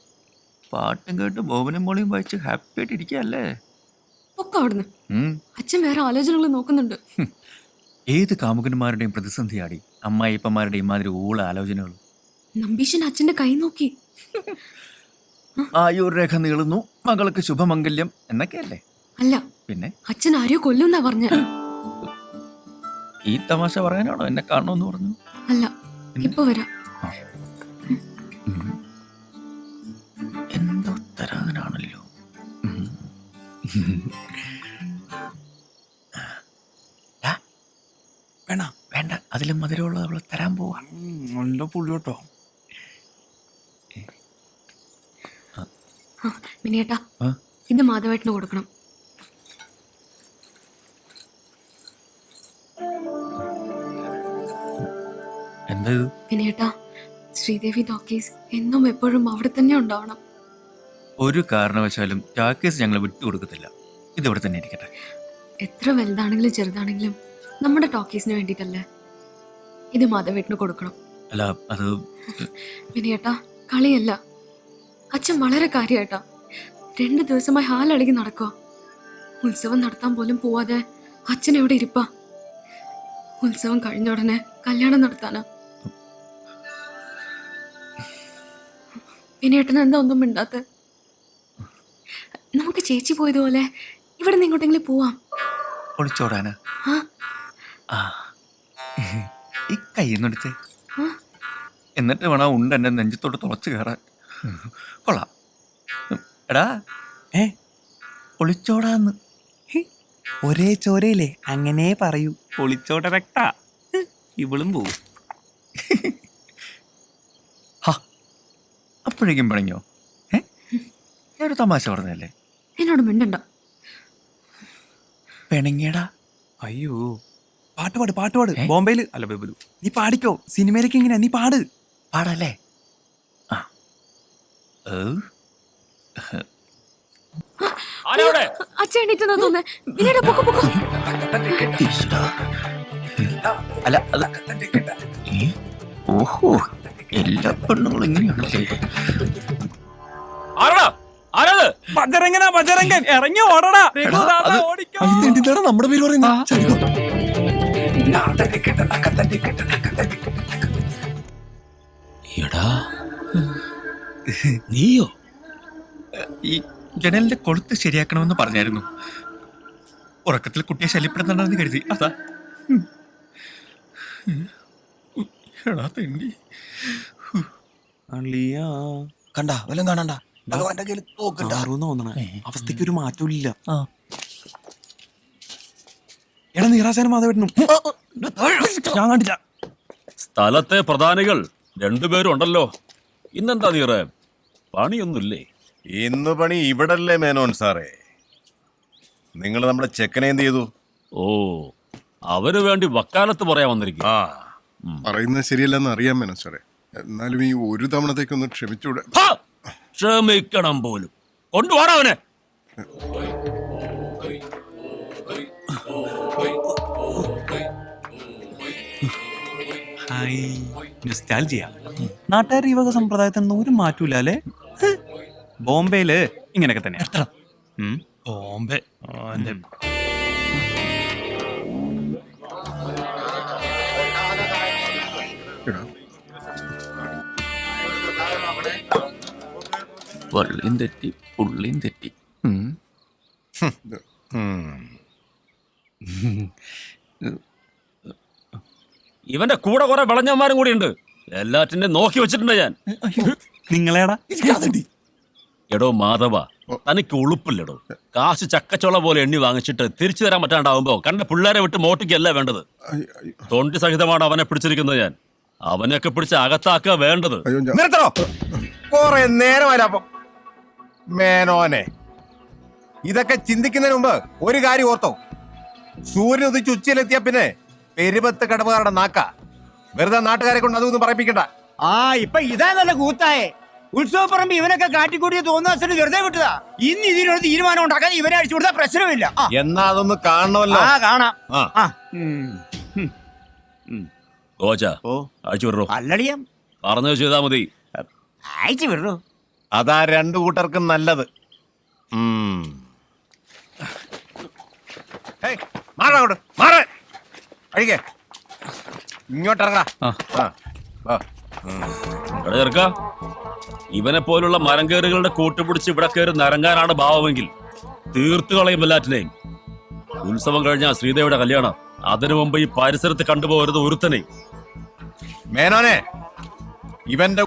പാട്ടും കേട്ട് ബോബനും മോളിയും വായിച്ച് ഹാപ്പി ആയിട്ട് ഇരിക്കല്ലേ? ഒക്കെ അവിടുന്ന് അച്ഛൻ വേറെ ആലോചനകൾ നോക്കുന്നുണ്ട്. ഏത് കാമുകന്മാരുടെയും പ്രതിസന്ധിയാടി അമ്മായിപ്പന്മാരുടെയും മാതിരി ഊള ആലോചനകൾ. നമ്പീശൻ അച്ഛന്റെ കൈ നോക്കി. ആയുർരേഖ നീളുന്നു, മകൾക്ക് ശുഭമംഗല്യം എന്നൊക്കെയല്ലേ? അല്ല, പിന്നെ അച്ഛൻ ആരെയോ കൊല്ലുന്നാ പറഞ്ഞ. ഈ തമാശ പറയാനാണോ എന്നെ കാണണമെന്ന് പറഞ്ഞു? അല്ല, ഇപ്പൊ വരാം. എന്തോ തരാനാണല്ലോ. വേണ്ട, അതിലും മധുരമുള്ളത് അവള് തരാൻ പോവാ. നല്ല പുള്ളിയോട്ടോ. മിനിയേട്ടാ, ഇത് മാധവേട്ടന് കൊടുക്കണം. എന്താ ഇത്? മിനിയേട്ടാ, ശ്രീദേവി ടോക്കീസ് എന്നും എപ്പോഴും അവിടെ തന്നെ ഉണ്ടാവണം. ഒരു കാരണവശാലും ടാക്കീസ് ഞങ്ങൾ വിട്ടുകൊടുക്കത്തില്ല. ഇതിവിടെ തന്നെ ഇരിക്കട്ടെ. എത്ര വലുതാണെങ്കിലും ചെറുതാണെങ്കിലും നമ്മുടെ ടോക്കീസിന് വേണ്ടിട്ടല്ലേ. ഇത് മാധവേട്ടന് കൊടുക്കണം. അല്ല, അത് മിനിയേട്ടാ, കളിയല്ല. അച്ഛൻ വളരെ കാര്യായിട്ടാ 2 ദിവസമായി ഹാലടങ്ങി നടക്കുക. ഉത്സവം നടത്താൻ പോലും പോവാതെ അച്ഛൻ എവിടെ ഇരിപ്പാ? ഉത്സവം കഴിഞ്ഞ ഉടനെ കല്യാണം നടത്താനാ. വിനയേട്ടൻ എന്താ ഒന്നും മിണ്ടാത്ത? നമുക്ക് ചേച്ചി പോയതുപോലെ ഇവിടെ നിന്ന് എങ്ങോട്ടെങ്കിലും പോവാം. ഒളിച്ചോടാനാ? ആ, ഈ കയ്യെന്നെടുത്ത് ആ. എന്നിട്ട് വേണം ഉണ്ട് എന്റെ നെഞ്ചത്തോട്ട് തുളച്ചു കയറാൻ. കൊള്ളാം. എടാ ഒളിച്ചോടാന്ന് ഒരേ ചോരയില്ലേ, അങ്ങനെ പറയൂ. ഒളിച്ചോട രക്ത ഇവളും പോവും. അപ്പോഴേക്കും പിണങ്ങോ? ഞാനൊരു തമാശ പറഞ്ഞല്ലേ. എന്നോട് മിണ്ടണ്ട. പിണങ്ങിയടാ? അയ്യോ, പാട്ടുപാട്. ബോംബെയില് അല്ല ബബലു, നീ പാടിക്കോ. സിനിമയിലേക്ക് ഇങ്ങനെ നീ പാടല്ലേ? അച്ഛൻ എണീറ്റെന്നാ തോന്നുന്നേ. വിനയേട്ടാ പൊക്കോ പൊക്കോ. അല്ല അത് ഓഹോ, എല്ലാ പെണ്ണുങ്ങളും ഇങ്ങനെയാണല്ലേ. ബജരംഗൻ ഇറങ്ങി ഓടടാ. നമ്മുടെ പേര് പറയുന്നത് നീയോ? ഈ ജനലിന്റെ കൊളുത്ത് ശരിയാക്കണമെന്ന് പറഞ്ഞായിരുന്നു. ഉറക്കത്തിൽ കുട്ടിയെ ശല്യപ്പെടുന്നുണ്ടെന്ന് കരുതി. അതാ കണ്ടാ വല്ലതും കാണണ്ട. അവസ്ഥയ്ക്ക് ഒരു മാറ്റമില്ല. എടാ നീറാശാനും മാധവേട്ടനും ഞാൻ കണ്ടില്ല. സ്ഥലത്തെ പ്രധാനികൾ രണ്ടുപേരും ഉണ്ടല്ലോ. ഇന്നെന്താ നീറ പണിയൊന്നുമില്ലേ? ഇന്ന് പണി ഇവിടല്ലേ മേനോൻ സാറേ? നിങ്ങൾ നമ്മുടെ ചെക്കനെ എന്ത് ചെയ്തു? ഓ, അവന് വേണ്ടി വക്കാലത്ത് പറയാൻ വന്നിരിക്കും. പറയുന്നത് ശരിയല്ലെന്ന് അറിയാൻ മേനോൻ സാറേ. എന്നാലും ഈ ഒരു തവണത്തേക്കൊന്ന് ക്ഷമിച്ചൂടെ? ക്ഷമിക്കണം പോലും. കൊണ്ടുപോടാ അവനെ. നാട്ടുകാർ ഈ വക സമ്പ്രദായത്തിനൊന്നും ഒരു മാറ്റൂല അല്ലേ? ബോംബെയില് ഇങ്ങനെയൊക്കെ തന്നെ. ബോംബെ വള്ളിയും തെറ്റി പുള്ളിയും തെറ്റി. ഇവന്റെ കൂടെ കുറെ വിളഞ്ഞന്മാരും കൂടി ഉണ്ട്. എല്ലാറ്റിന്റെ നോക്കി വെച്ചിട്ടുണ്ട് ഞാൻ. നിങ്ങളേടാ? എടോ മാധവ, തനിക്ക് ഉളുപ്പില്ലടോ. കാശ് ചക്കച്ചോള പോലെ എണ്ണി വാങ്ങിച്ചിട്ട് തിരിച്ചു തരാൻ പറ്റാണ്ടാവുമ്പോ കണ്ട പിള്ളേരെ വിട്ട് മോട്ടിക്കല്ല വേണ്ടത്. തൊണ്ടി സഹിതമാണ് അവനെ പിടിച്ചിരിക്കുന്നത് ഞാൻ. അവനെയൊക്കെ പിടിച്ച് അകത്താക്കുക വേണ്ടത്. നിർത്തണോ? കൊറേ നേരമായപ്പം മേനോനെ, ഇതൊക്കെ ചിന്തിക്കുന്നതിന് മുമ്പ് ഒരു കാര്യം ഓർത്തോ. സൂര്യൻ ഉദിച്ച് ഉച്ചയിലെത്തിയ പിന്നെ പെരുപത്ത് കടവുകാരുടെ നാക്ക. വെറുതെ നാട്ടുകാരെ കൊണ്ട് അതൊന്നും പറയിപ്പിക്കണ്ട. ഇപ്പൊ ഇതാ നല്ല കൂത്തായേ. ഉത്സവപ്പറമ്പ് ഇവനൊക്കെ കാട്ടിക്കൂടിയ തോന്നുന്ന വെറുതെ വിട്ടതാ. ഇന്ന് ഇതിനൊരു തീരുമാനം ഉണ്ടാക്കാൻ ഇവനെ അടിച്ചു കൊടുത്താൽ പ്രശ്നമില്ല. എന്നാ അതൊന്ന് കാണണമല്ലോ. കാണാം. അയച്ചു വിടറോ? അല്ലടിയം പറഞ്ഞു ചെയ്താ മതി. അയച്ചു വിടറോ? അതാ രണ്ടു കൂട്ടർക്കും നല്ലത്. മാറങ്ങോട്ട് മാറ അഴിക്കേ. ഇങ്ങോട്ടിറങ്ങാ. ഇവനെ പോലുള്ള മരം കയറുകളുടെ കൂട്ടുപിടിച്ച് ഇവിടെ കയറി നരങ്ങാനാണ് ഭാവമെങ്കിൽ തീർത്തു കളയും എല്ലാറ്റിനെയും. ഉത്സവം കഴിഞ്ഞാൽ ശ്രീദേവിയുടെ കല്യാണം. അതിനു മുമ്പ് ഈ പരിസരത്ത് കണ്ടുപോകരുത് ഒരുത്തനെ. മേനോനെ, ഇവന്റെ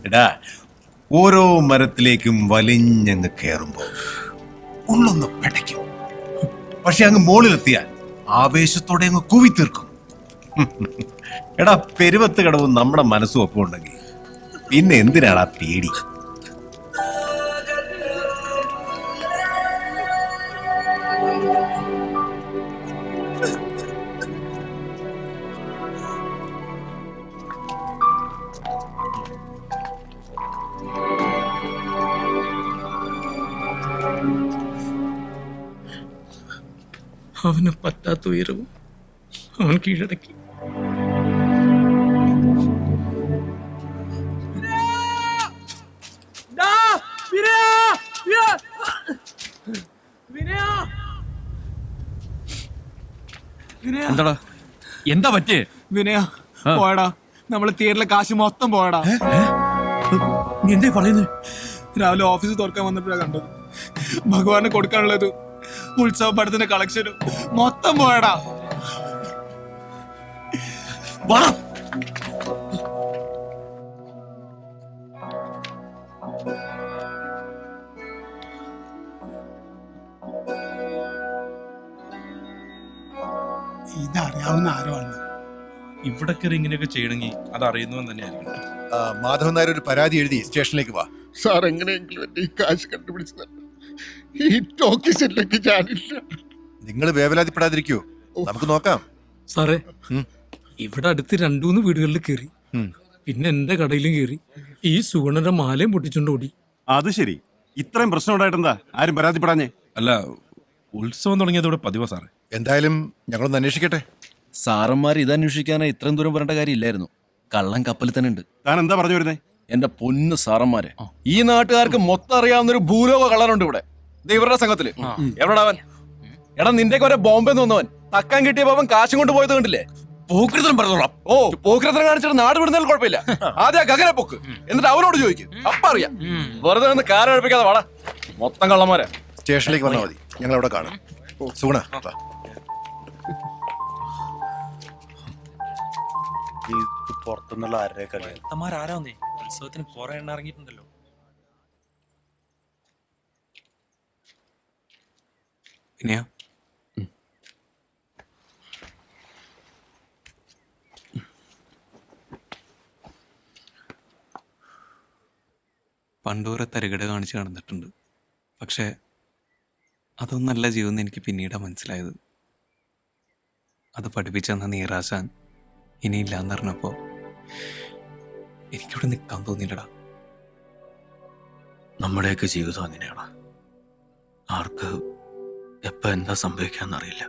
എടാ, ഓരോ മരത്തിലേക്കും വലിഞ്ഞങ്ങ് കയറുമ്പോ ഉള്ളൊന്ന് പിടയ്ക്കും. പക്ഷെ അങ്ങ് മുകളിലെത്തിയാൽ ആവേശത്തോടെ അങ്ങ് കൂവിത്തീർക്കും. എടാ, പെരുവത്ത് കടവും നമ്മുടെ മനസ്സും ഒപ്പം ഉണ്ടെങ്കിൽ പിന്നെ എന്തിനാടാ പേടി? അവന് പറ്റാത്ത ഉയരവും അവൻ കീഴടക്കി. എന്താടാ, എന്താ പറ്റേ? വിനയ പോയടാ, നമ്മള് തിയേറ്ററിലെ കാശ് മൊത്തം പോയടാ. നീ എന്തേ പറയുന്നത്? രാവിലെ ഓഫീസ് തുറക്കാൻ വന്നപ്പോഴാണ് കണ്ടത്. ഭഗവാന് കൊടുക്കാനുള്ളത് ഉത്സവ പടത്തിന്റെ കളക്ഷനും മൊത്തം പോയടാ. ഇതറിയാവുന്ന ആരോ ആണ്. ഇവിടെ കയറി ഇങ്ങനെയൊക്കെ ചെയ്യണമെങ്കിൽ അത് അറിയുന്നവൻ തന്നെയായിരിക്കും. മാധവൻ നായർ ഒരു പരാതി എഴുതി സ്റ്റേഷനിലേക്ക് വാ. സാർ എങ്ങനെയെങ്കിലും എന്റെ ഈ കാശ് കണ്ടുപിടിച്ചത്. ഈ ടോക്കീസിലേക്ക് ഞാനില്ല. നിങ്ങൾ വേവലാതിപ്പെടാതിരിക്കോ, നമുക്ക് നോക്കാം. സാറേ, ഇവിടെ അടുത്ത് 2-3 വീടുകളിൽ കയറി, പിന്നെ എന്റെ കടയിലും കയറി. ഈ സുഗുണന്റെ മാലയും പൊട്ടിച്ചോണ്ട് ഓടി. അത് ശരി, ഇത്രയും പ്രശ്നം ഉണ്ടായിട്ടെന്താ ആരും പരാതിപ്പെടാഞ്ഞേ? അല്ല, ഉത്സവം തുടങ്ങിയത് ഇവിടെ പതിവാ സാറേ. എന്തായാലും ഞങ്ങളൊന്ന് അന്വേഷിക്കട്ടെ. സാറന്മാർ ഇത് അന്വേഷിക്കാനായി ഇത്രയും ദൂരം വരേണ്ട കാര്യമില്ലായിരുന്നു. കള്ളൻ കപ്പലിൽ തന്നെ ഉണ്ട്. താൻ എന്താ പറഞ്ഞു വരുന്നേ? എന്റെ പൊന്ന് സാറന്മാരെ, ഈ നാട്ടുകാർക്ക് മൊത്തം അറിയാവുന്ന ഒരു ഭൂലോക കള്ളനുണ്ട് ഇവിടെ, ഇവരുടെ സംഘത്തില്. എവിടെടാ അവൻ? എടാ, നിന്റെ ഒരേ ബോംബെന്ന് വന്നവൻ തക്കാൻ കിട്ടിയപ്പോ അവൻ കാശും കൊണ്ട് പോയത് കണ്ടില്ലേ? പോക്രിത്തരം പറഞ്ഞോളാം. ഓ, പോക്രിത്തരം കാണിച്ചിട്ട് നാട് വിടുന്നതിൽ കുഴപ്പമില്ല. ആദ്യം ഗഗനെ പൊക്ക്, എന്നിട്ട് അവനോട് ചോദിക്കും, അപ്പ അറിയാം. വെറുതെ നിന്ന് കാരം എടുപ്പിക്കാതെ വാടാ, മൊത്തം കള്ളന്മാരെ. സ്റ്റേഷനിലേക്ക് വന്നാൽ മതി, ഞങ്ങൾ അവിടെ കാണും. സുഗുണ, പുറത്തുനിന്നുള്ള ആരുടെ കളിമാരാരാന്നേ? ഉത്സവത്തിന് കുറെ എണ്ണ ഇറങ്ങിയിട്ടുണ്ടല്ലോ. പിന്നെയാ പണ്ടൂരെ തരികട കാണിച്ച് നടന്നിട്ടുണ്ട്. പക്ഷേ അതൊന്നല്ല ജീവിതം എനിക്ക് പിന്നീടാണ് മനസ്സിലായത്. അത് പഠിപ്പിച്ചെന്ന നീറാശാൻ ഇനിയില്ലാന്ന് പറഞ്ഞപ്പോൾ എനിക്കിവിടെ നിൽക്കാൻ തോന്നിയില്ലടാ. നമ്മുടെയൊക്കെ ജീവിതം അങ്ങനെയാണ്. ആർക്ക് എപ്പോൾ എന്താ സംഭവിക്കാന്നറിയില്ല.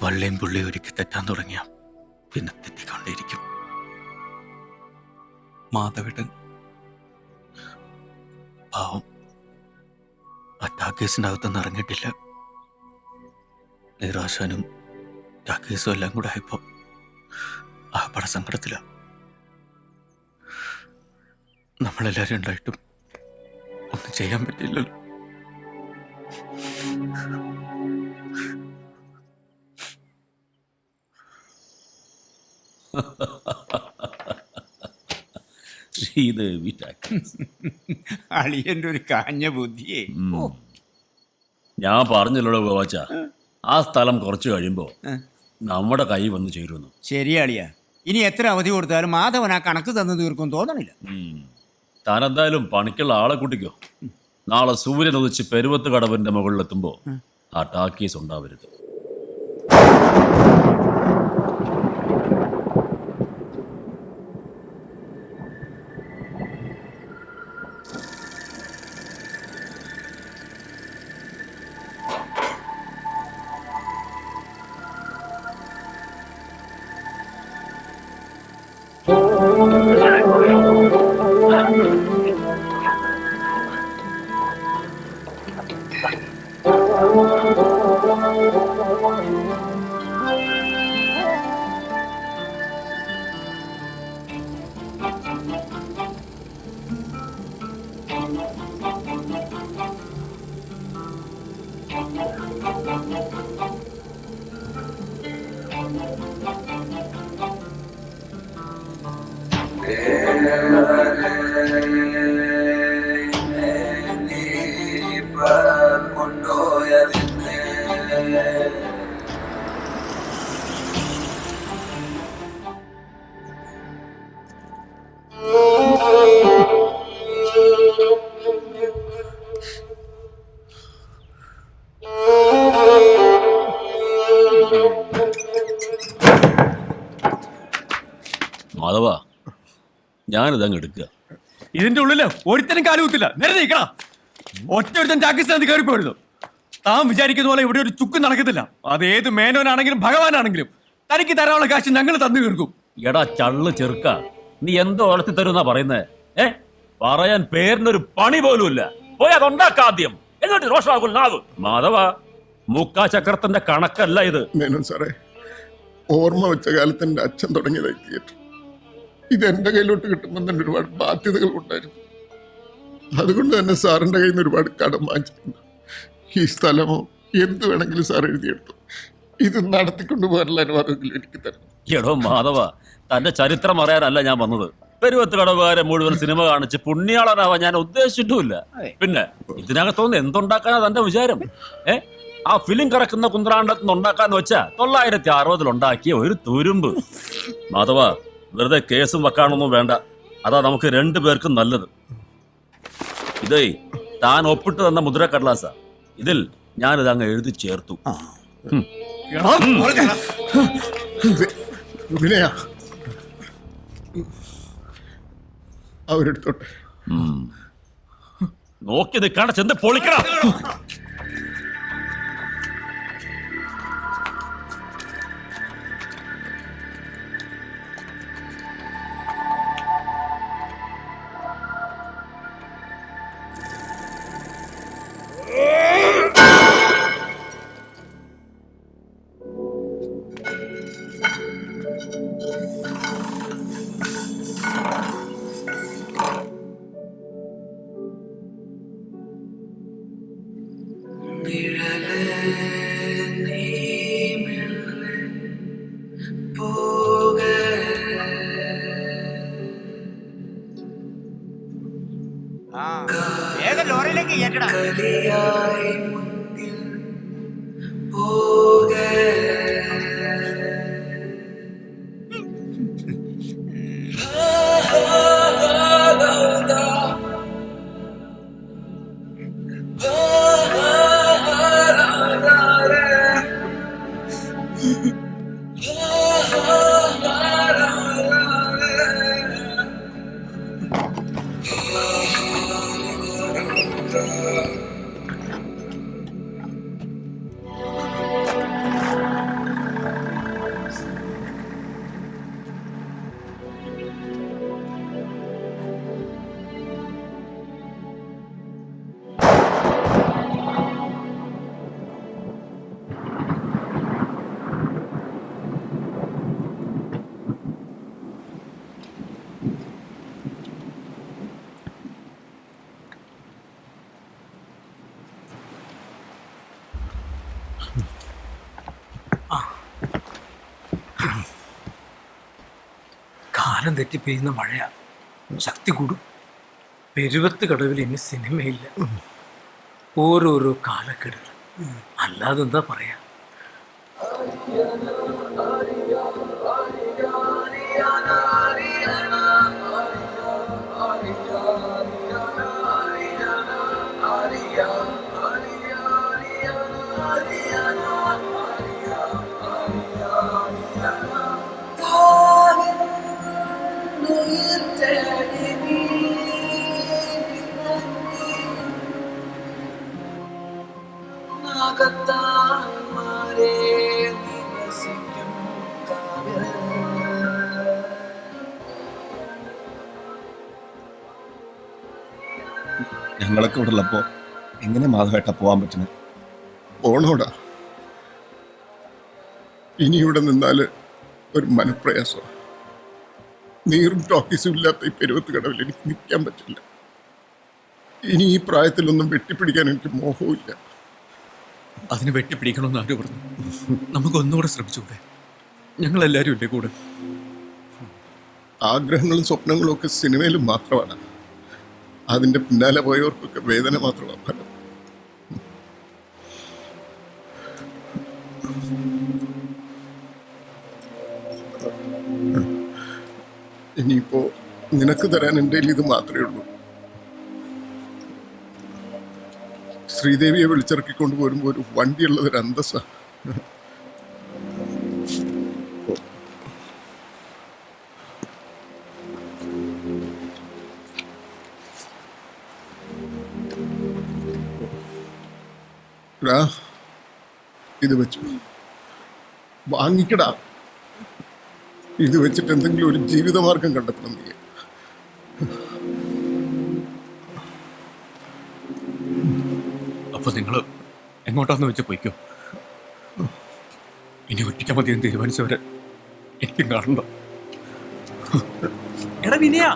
വള്ളിയും പുള്ളിയും ഒരുക്കി തെറ്റാൻ തുടങ്ങിയ പിന്നെ തെറ്റിക്കൊണ്ടേയിരിക്കും. മാധവേട്ടൻ പാവം ആ ടാക്കേസിൻ്റെ അകത്തൊന്നും ഇറങ്ങിയിട്ടില്ല. നിരാശാനും ടാക്കേസും എല്ലാം കൂടെ ആയപ്പോൾ ആ പട സങ്കടത്തിലാണ്. നമ്മളെല്ലാവരും ഉണ്ടായിട്ടും ഒന്നും ചെയ്യാൻ പറ്റില്ലല്ലോ. ശ്രീദേവി അളിയന്റെ ഒരു കാഞ്ഞ ബുദ്ധിയേ. ഞാൻ പറഞ്ഞല്ലോ ഗോവാച്ച, ആ സ്ഥലം കുറച്ച് കഴിയുമ്പോ നമ്മുടെ കൈ വന്ന് ചേരുന്നു. ശരിയാളിയാ, ഇനി എത്ര അവധി കൊടുത്താലും മാധവൻ ആ കണക്ക് തന്നു തീർക്കും തോന്നണില്ല. താനെന്തായാലും പണിക്കുള്ള ആളെ കൂട്ടിക്കോ. നാളെ സൂര്യൻ ഉദിച്ച് പെരുവത്ത് കടവിന്റെ മുകളിലെത്തുമ്പോ ആ ടാക്കീസ് ഉണ്ടാവരുത്. മാധവ, ഞാനിതങ്ങ് എടുക്കുക. ഇതിന്റെ ഉള്ളില് ഒരുത്തനും കാലുകുത്തില്ല. നേരെ നീക്കണം. ഒറ്റ ഒരുത്തൻ പാകിസ്ഥാനിൽ കയറിപ്പോയിരുന്നു. താൻ വിചാരിക്കുന്ന പോലെ ഇവിടെ ഒരു ചുക്കും നടക്കത്തില്ല. അത് ഏത് മേനോനാണെങ്കിലും ഭഗവാനാണെങ്കിലും തനിക്ക് തരാനുള്ള കാശ് ഞങ്ങൾ തന്നു തീർക്കും. എടാ ചള്ളു ചെറുക്ക, നീ എന്തോ വളർത്തി തരുന്നാ പറയുന്നേ? പറയാൻ പേരിനൊരു പണി പോലും ഇല്ല. പോയി അതുണ്ടാക്കാദ്യം, എന്നിട്ട് രോഷാകുൽ. മാധവ, മുക്കാ ചക്രത്തിന്റെ കണക്കല്ല ഇത്. മേനോൻ സാറേ, ഓർമ്മ വെച്ച കാലത്ത് എൻ്റെ അച്ഛൻ തുടങ്ങിയതായി തിയേറ്റർ. ഇത് എൻ്റെ കയ്യിലോട്ട് കിട്ടുമ്പോൾ തന്നെ ഒരുപാട് ബാധ്യതകൾ ഉണ്ടായിരുന്നു. അതുകൊണ്ട് തന്നെ സാറിൻ്റെ കയ്യിൽ നിന്ന് ഒരുപാട് കടം വാങ്ങിച്ചിട്ടുണ്ട്. ഈ സ്ഥലമോ എന്ത് വേണമെങ്കിലും സാർ എഴുതിയെടുത്തു. ഇത് നടത്തിക്കൊണ്ടു പോകാനുള്ള അനുവാദമെങ്കിലും എനിക്ക് തരണം. എടോ മാധവ, തന്റെ ചരിത്രം അറിയാനല്ല ഞാൻ വന്നത്. പെരുവത്ത് കടവുകാരെ മുഴുവൻ സിനിമ കാണിച്ച് പുണ്യാളനാവാൻ ഞാൻ ഉദ്ദേശിച്ചിട്ടുമില്ല. പിന്നെ ഇതിനകത്തോന്ന് എന്തുണ്ടാക്കാനാ തന്റെ വിചാരം? ആ ഫിലിം കറക്കുന്ന കുന്ത്രാണ്ടത്തിന് ഉണ്ടാക്കാന്ന് വെച്ചാ 960 ഉണ്ടാക്കിയ ഒരു തുരുമ്പ്. മാധവ, വെറുതെ കേസും വെക്കാനൊന്നും വേണ്ട. അതാ നമുക്ക് 2 പേർക്കും നല്ലത്. ഇതേ താൻ ഒപ്പിട്ട് തന്ന മുദ്രക്കടലാസ. ഇതിൽ ഞാനിത് അങ്ങ് എഴുതി ചേർത്തു. വിനയ, അവരെടുത്തോട്ടെ. നോക്കി നിൽക്കാണ്ട് ചെന്ന് പൊളിക്കണം. ലോറിയിലേക്ക് കേട്ടടാ. കാലം തെറ്റി പെയ്യുന്ന മഴയാ, ശക്തി കൂടും. പെരുവത്ത് കടവിൽ ഇനി സിനിമയില്ല, ഓരോരോ കാലക്കെടുകൾ, അല്ലാതെ എന്താ പറയാ. ഞങ്ങളൊക്കെ ഇവിടെ ഉള്ളപ്പോ എങ്ങനെ മാധവേട്ട പോവാൻ പറ്റുന്നത്? പോണോടാ, ഇനി ഇവിടെ നിന്നാല് ഒരു മനപ്രയാസം. നീറും ടോക്കീസും ഇല്ലാത്ത ഈ പെരുവത്ത് കടവിൽ എനിക്ക് നിൽക്കാൻ പറ്റില്ല. ഇനി ഈ പ്രായത്തിലൊന്നും വെട്ടിപ്പിടിക്കാൻ എനിക്ക് മോഹവുമില്ല. അതിന് വെട്ടിപ്പിടിക്കണമെന്ന് ആര് പറഞ്ഞു? നമുക്കൊന്നുകൂടെ ശ്രമിച്ചൂടെ? ഞങ്ങളെല്ലാരും ഇല്ലേ കൂടെ? ആഗ്രഹങ്ങളും സ്വപ്നങ്ങളും ഒക്കെ സിനിമയിലും മാത്രമാണ്. അതിന്റെ പിന്നാലെ പോയവർക്കൊക്കെ വേദന മാത്രമാണ് ഫലം. ഇനിയിപ്പോ നിനക്ക് തരാൻ എൻ്റെ ഇത് മാത്രമേ ഉള്ളൂ. ശ്രീദേവിയെ വിളിച്ചിറക്കിക്കൊണ്ട് പോരുമ്പോ ഒരു വണ്ടിയുള്ളത് ഒരു അന്തസ്സാ. ഇത് വെച്ചു വാങ്ങിക്കടാ. ഇത് വെച്ചിട്ട് എന്തെങ്കിലും ഒരു ജീവിതമാർഗം കണ്ടെത്തണം നീ. അപ്പൊ നിങ്ങൾ എങ്ങോട്ടാന്ന് വെച്ച് പോയിക്കോ. ഇനി ഒറ്റയ്ക്ക് മതി എന്ന് തീരുമാനിച്ചവരെ എനിക്കും കാണണ്ട. എടാ വിനയ,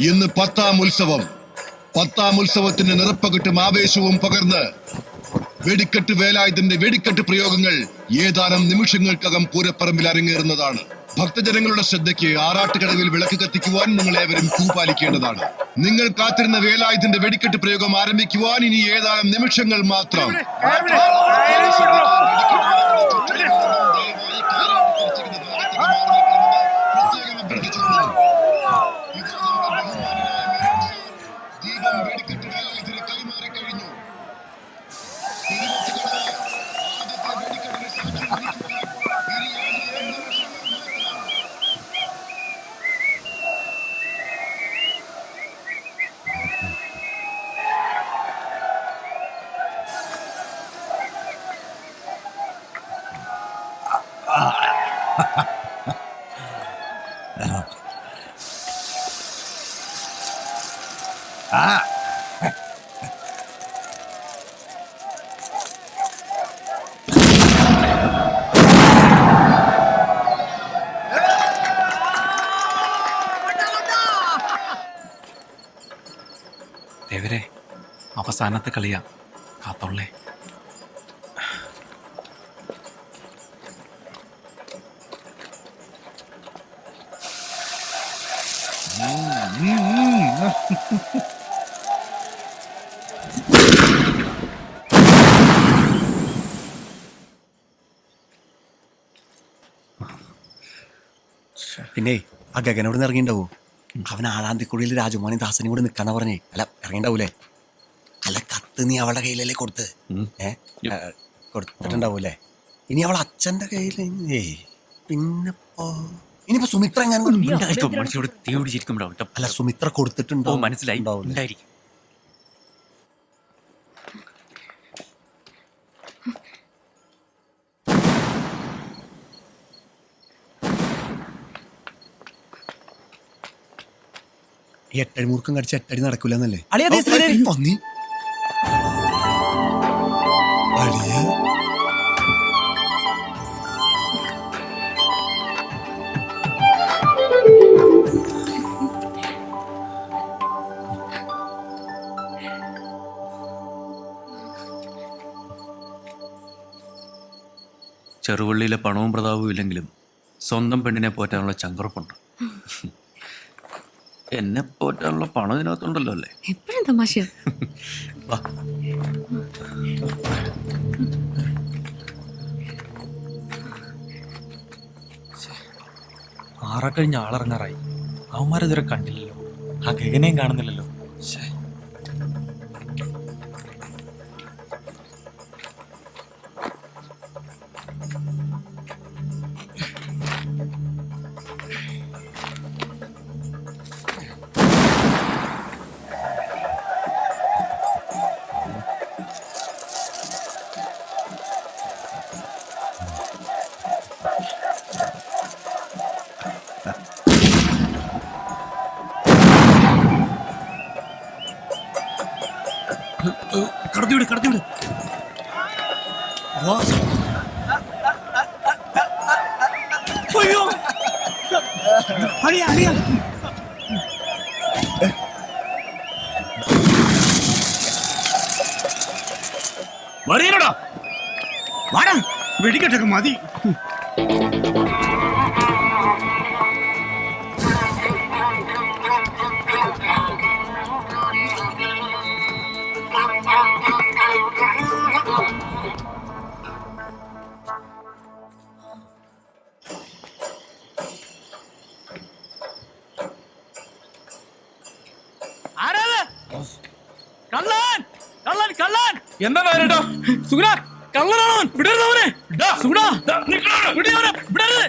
ഇന്ന് 10ാം ഉത്സവം. 10ാം ഉത്സവത്തിന് നിറപ്പകിട്ടും ആവേശവും പകർന്ന് വെടിക്കെട്ട് വേലായുധന്റെ വെടിക്കെട്ട് പ്രയോഗങ്ങൾ ഏതാനും നിമിഷങ്ങൾക്കകം പൂരപ്പറമ്പിൽ അരങ്ങേറുന്നതാണ്. ഭക്തജനങ്ങളുടെ ശ്രദ്ധയ്ക്ക് ആറാട്ടുകടവിൽ വിളക്ക് കത്തിക്കുവാൻ നിങ്ങൾ ഏവരും കൂപ്പാലിക്കേണ്ടതാണ്. നിങ്ങൾ കാത്തിരുന്ന വേലായുധന്റെ വെടിക്കെട്ട് പ്രയോഗം ആരംഭിക്കുവാൻ ഇനി ഏതാനും നിമിഷങ്ങൾ മാത്രം. ദേവരെ, അവസാനത്തെ കളിയാ, കാത്തോളേ. പിന്നെ ആ ഗഗനോട് ഇറങ്ങിണ്ടാവോ? അവൻ ആളാന്തിക്കുടിയിൽ രാജമോനെ ദാസനും കൂടെ നിക്കാന്നാ പറഞ്ഞേ. അല്ല, ഇറങ്ങിണ്ടാവൂലേ? അല്ല, കത്ത് നീ അവളുടെ കയ്യിലല്ലേ കൊടുത്ത്? കൊടുത്തിട്ടുണ്ടാവൂലേ? ഇനി അവൾ അച്ഛന്റെ കയ്യിൽ പിന്നെപ്പോ ഇനിയിപ്പോ സുമിത്ര എങ്ങാനും മനുഷ്യരോട് തീ പിടിച്ചിരിക്കും അല്ല സുമിത്ര കൊടുത്തിട്ടുണ്ടോ? മനസ്സിലായി ഉണ്ടായിരിക്കും. ഈ 8 അടി മൂർക്കം കടിച്ച് 8 അടി നടക്കൂലെന്നല്ലേ? ചെറുവള്ളിയിലെ പണവും പ്രതാപവും ഇല്ലെങ്കിലും സ്വന്തം പെണ്ണിനെ പോറ്റാനുള്ള ചങ്കുറപ്പുണ്ട്. എന്നെ പോറ്റാനുള്ള പണം ഇതിനകത്തുണ്ടല്ലോ അല്ലേ? എപ്പോഴും തമാശ. ആറക്കഴിഞ്ഞ ആളിറങ്ങാറായി. അവന്മാരിതുവരെ കണ്ടില്ലല്ലോ. ആ ഗഗനെയും കാണുന്നില്ലല്ലോ. കടത്തിവിട്. വെടിക്കെട്ടൊക്കെ മതി. എന്താ നേരിട്ടോ? സുഗുണ കള്ളനാണോ? വിടരുതവനെ. സുഗുണ വിടരുത്.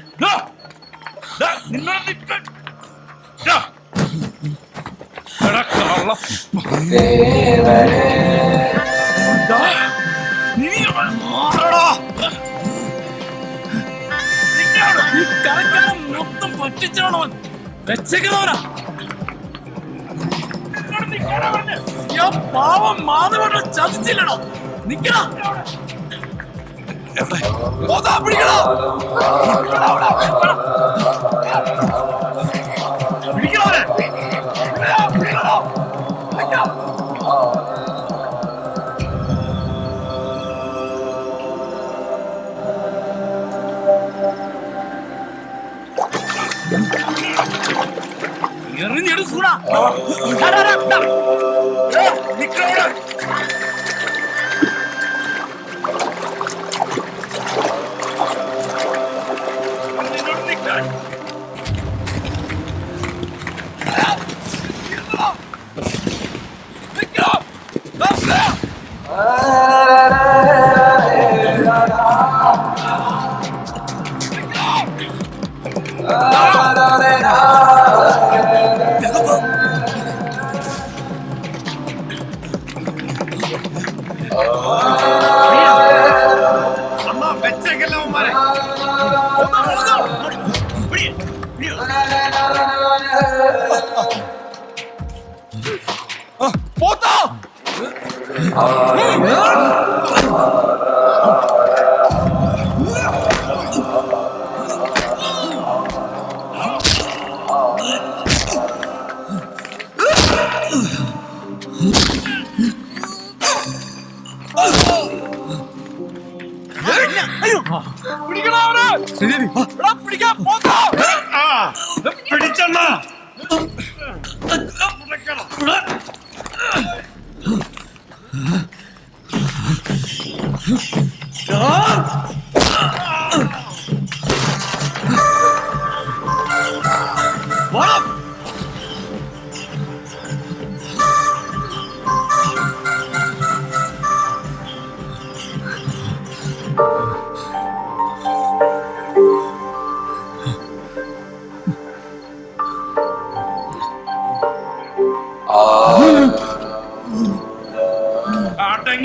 മൊത്തം പറ്റിച്ചാണോ വെച്ചേക്കുന്നവനാ? പാവം മാധവനെ ചതിച്ചില്ലടോ. നിക്കടാ പിടിക്കടാ. എറിഞ്ഞെടു സൂടാ.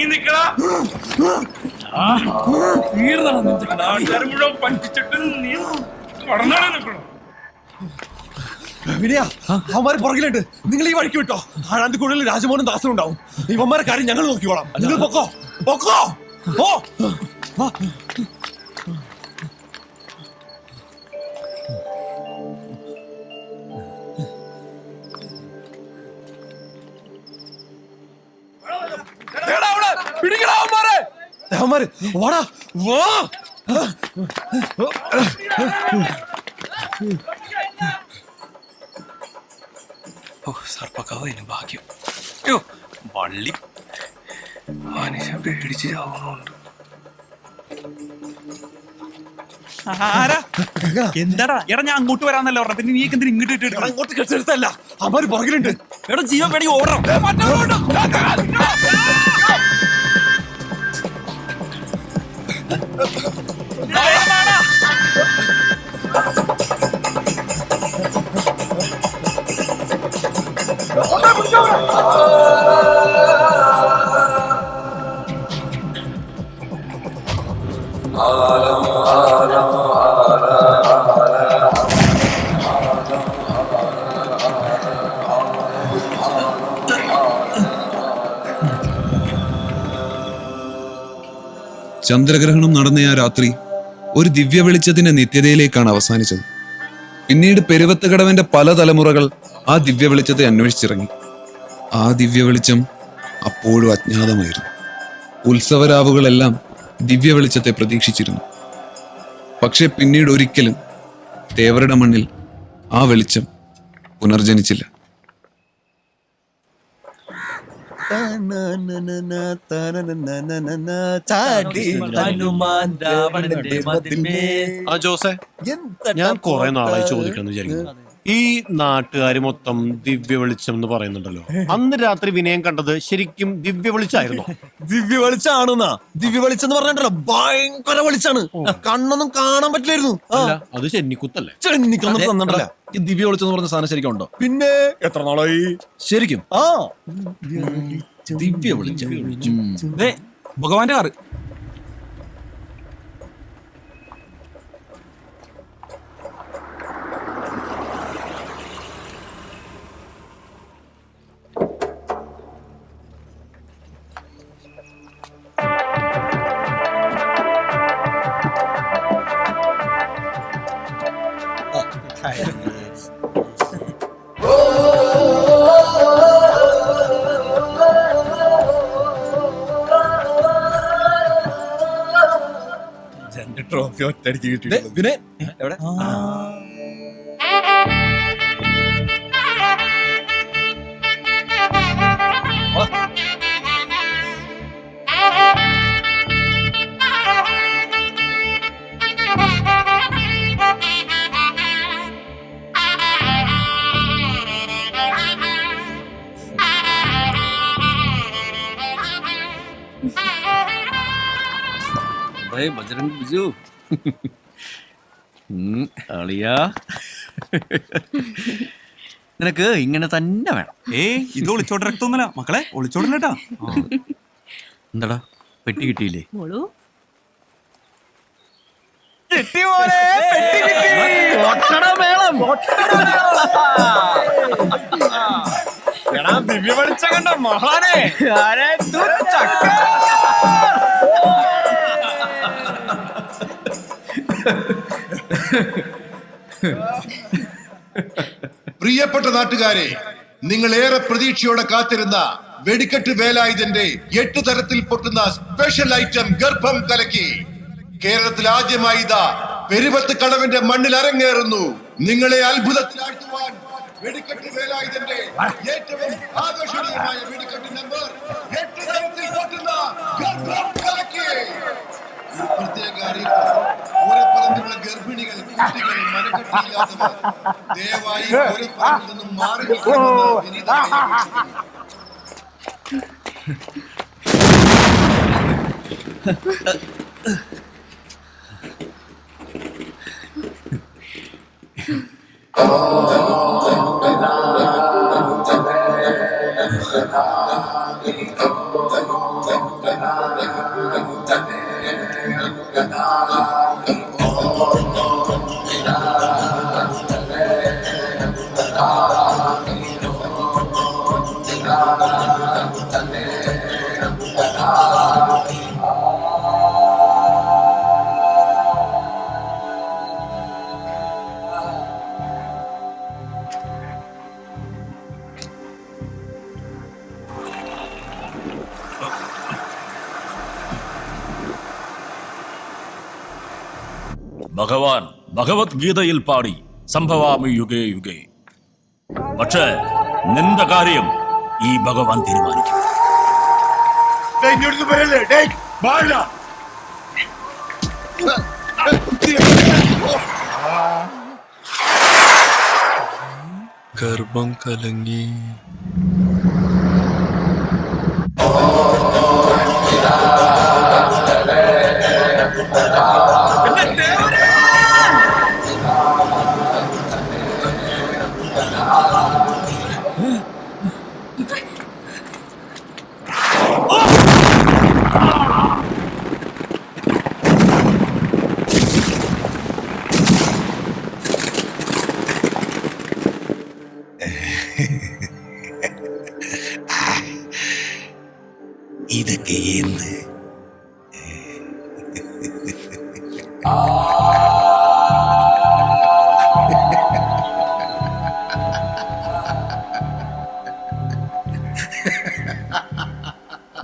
അടങ്ങി നിക്കടാ. നാട്ടുകാരെ മുഴുവൻ പറ്റിച്ചിട്ട് നീ കടന്നാണ് നിക്കണം. വിനയ അവന്മാര് പുറകിലുണ്ട്. നിങ്ങൾ ഈ വഴിക്ക് വിട്ടോ. ആഴാന്തിക്കുള്ളിൽ രാജമോഹനും ദാസനും ഉണ്ടാവും. ഇവന്മാരെ കാര്യം ഞങ്ങൾ നോക്കിക്കോളാം. നിങ്ങൾ പൊക്കോ പൊക്കോ. അവന്മാര് വാടാ വാ. സർപ്പക്കാവിന് ഭാഗ്യം. അയ്യോ വള്ളി മനുഷ്യൻ പേടിച്ച് ചാവുന്നുണ്ട്. എന്താടാ എടാ ഞാൻ അങ്ങോട്ട് വരാന്നല്ലോ പറഞ്ഞ. പിന്നെ നീ എന്തിനാ ഇങ്ങോട്ട് ഇട്ട് അങ്ങോട്ട് കെട്ടെടുത്തല്ല. അവന്മാര് പുറകിലുണ്ട്. എടാ ജീവൻ പേടി ഓടണം. ചന്ദ്രഗ്രഹണം നടന്ന ആ രാത്രി ഒരു ദിവ്യ വെളിച്ചത്തിന്റെ നിത്യതയിലേക്കാണ് അവസാനിച്ചത്. പിന്നീട് പെരുവത്തുകടവന്റെ പല തലമുറകൾ ആ ദിവ്യ വെളിച്ചത്തെ അന്വേഷിച്ചിറങ്ങി. ആ ദിവ്യ വെളിച്ചം അപ്പോഴും അജ്ഞാതമായിരുന്നു. ഉത്സവരാവുകളെല്ലാം ദിവ്യ വെളിച്ചത്തെ പ്രതീക്ഷിച്ചിരുന്നു. പക്ഷെ പിന്നീട് ഒരിക്കലും തേവരുടെ മണ്ണിൽ ആ വെളിച്ചം പുനർജനിച്ചില്ല. ജോസേ, ഞാൻ കുറെ നാളായി ചോദിക്കണം വിചാരിക്കുന്നു. ഈ നാട്ടുകാര് മൊത്തം ദിവ്യ വെളിച്ചം എന്ന് പറയുന്നുണ്ടല്ലോ. അന്ന് രാത്രി വിനയം കണ്ടത് ശരിക്കും ദിവ്യ വെളിച്ചായിരുന്നു? ദിവ്യ വെളിച്ചാണെന്നാ. ദിവ്യ വെളിച്ചം എന്ന് പറഞ്ഞിട്ടല്ലോ ഭയങ്കര വെളിച്ചാണ്. കണ്ണൊന്നും കാണാൻ പറ്റില്ലായിരുന്നു. അത് ചെന്നിക്കുത്തല്ലേ? ചെന്നിക്കൊന്നും തന്നിട്ടല്ല. ഈ ദിവ്യ വെളിച്ചം എന്ന് പറഞ്ഞ സാധനം ശരിക്കും ഉണ്ടോ? പിന്നെ എത്ര നാളായി ശരിക്കും? ആ ദിവ്യ വെളിച്ചം. ഭഗവാന്റെ കാറ്. രണ്ട് ട്രോഫി ഒറ്റയടിക്ക് കിട്ടി. വിനയ് എവിടെ? ബജരംഗ് ബിജു അളിയാ, നിനക്ക് ഇങ്ങനെ തന്നെ വേണം. ഇത് ഒളിച്ചോട്ട രക്തമൊന്നുമല്ല മക്കളെ, ഒളിച്ചോടല്ലേട്ടാ. എന്താടാ പെട്ടി കിട്ടിയില്ലേ? ദിവ്യ വെളിച്ചം കണ്ട മഹാനെ. പ്രിയപ്പെട്ട നാട്ടുകാരെ, നിങ്ങൾ ഏറെ പ്രതീക്ഷയോടെ കാത്തിരുന്ന വെടിക്കെട്ട് വേലായുധന്റെ 8 തരത്തിൽ പൊട്ടുന്ന സ്പെഷ്യൽ ഐറ്റം ഗർഭം കലക്കി കേരളത്തിൽ ആദ്യമായി ഇതാ പെരുവത്ത് കടവിന്റെ മണ്ണിൽ അരങ്ങേറുന്നു. നിങ്ങളെ അത്ഭുതത്തിലാഴ്ത്തുവാൻ വെടിക്കെട്ട് വേലായുധന്റെ ഏറ്റവും ആകർഷണീയമായ വെടിക്കെട്ട് നമ്പർ 8 തരത്തിൽ പൊട്ടുന്ന ഗർഭം കലക്കി. പ്രത്യേക അറിയിപ്പ്: പൂരപ്പറമ്പിലുള്ള ഗർഭിണികൾ, കുട്ടികൾ, മനക്കെട്ടില്ലാത്തവർ ദയവായി പൂരപ്പറമ്പിൽ നിന്നും മാറി നിൽക്കണമെന്ന് വിനീതമായി അപേക്ഷിക്കുന്നു. ഭഗവാൻ ഭഗവത്ഗീതയിൽ പാടി സംഭവാമി യുഗേ യുഗേ. പക്ഷേ നിന്റെ കാര്യം ഈ ഭഗവാൻ തീരുമാനിക്കും. ഗർഭം കലങ്ങി. ഇതൊക്കെ എന്ത്?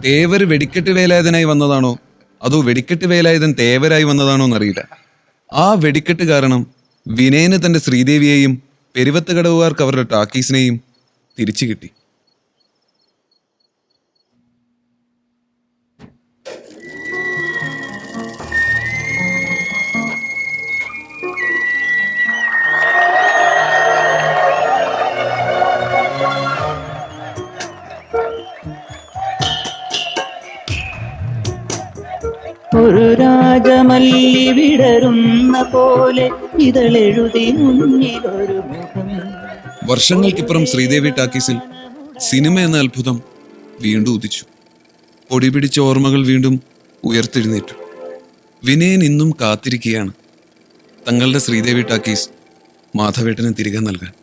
തേവർ വെടിക്കെട്ട് വേലായുധനായി വന്നതാണോ അതോ വെടിക്കെട്ട് വേലായുധൻ തേവരായി വന്നതാണോ എന്നറിയില്ല. ആ വെടിക്കെട്ട് കാരണം വിനയന് തന്റെ ശ്രീദേവിയെയും പെരുവത്ത് കടവുകാർക്ക് അവരുടെ ടാക്കീസിനെയും തിരിച്ചു കിട്ടി. ഒരു രാജമല്ലി വിടരുന്ന പോലെ ഇതളെഴുതി മുന്നിലൊരു മുഖം. വർഷങ്ങൾക്കിപ്പുറം ശ്രീദേവി ടാക്കീസിൽ സിനിമ എന്ന അത്ഭുതം വീണ്ടും ഉദിച്ചു. പൊടിപിടിച്ച ഓർമ്മകൾ വീണ്ടും ഉയർത്തെഴുന്നേറ്റു. വിനയൻ ഇന്നും കാത്തിരിക്കുകയാണ് തങ്ങളുടെ ശ്രീദേവി ടാക്കീസ് മാധവേട്ടന് തിരികെ നൽകാൻ.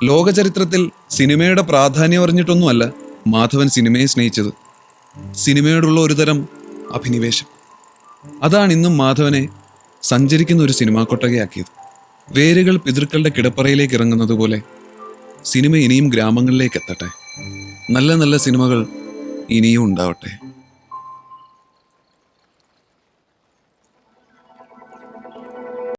ലോകചരിത്രത്തിൽ സിനിമയുടെ പ്രാധാന്യം അറിഞ്ഞിട്ടൊന്നുമല്ല മാധവൻ സിനിമയെ സ്നേഹിച്ചത്. സിനിമയോടുള്ള ഒരുതരം അഭിനിവേശം. അതാണ് ഇന്നും മാധവനെ സഞ്ചരിക്കുന്ന ഒരു സിനിമാ കൊട്ടകയാക്കിയത്. വേരുകൾ പിതൃക്കളുടെ കിടപ്പറയിലേക്ക് ഇറങ്ങുന്നത് പോലെ സിനിമ ഇനിയും ഗ്രാമങ്ങളിലേക്ക് എത്തട്ടെ. നല്ല നല്ല സിനിമകൾ ഇനിയും ഉണ്ടാവട്ടെ.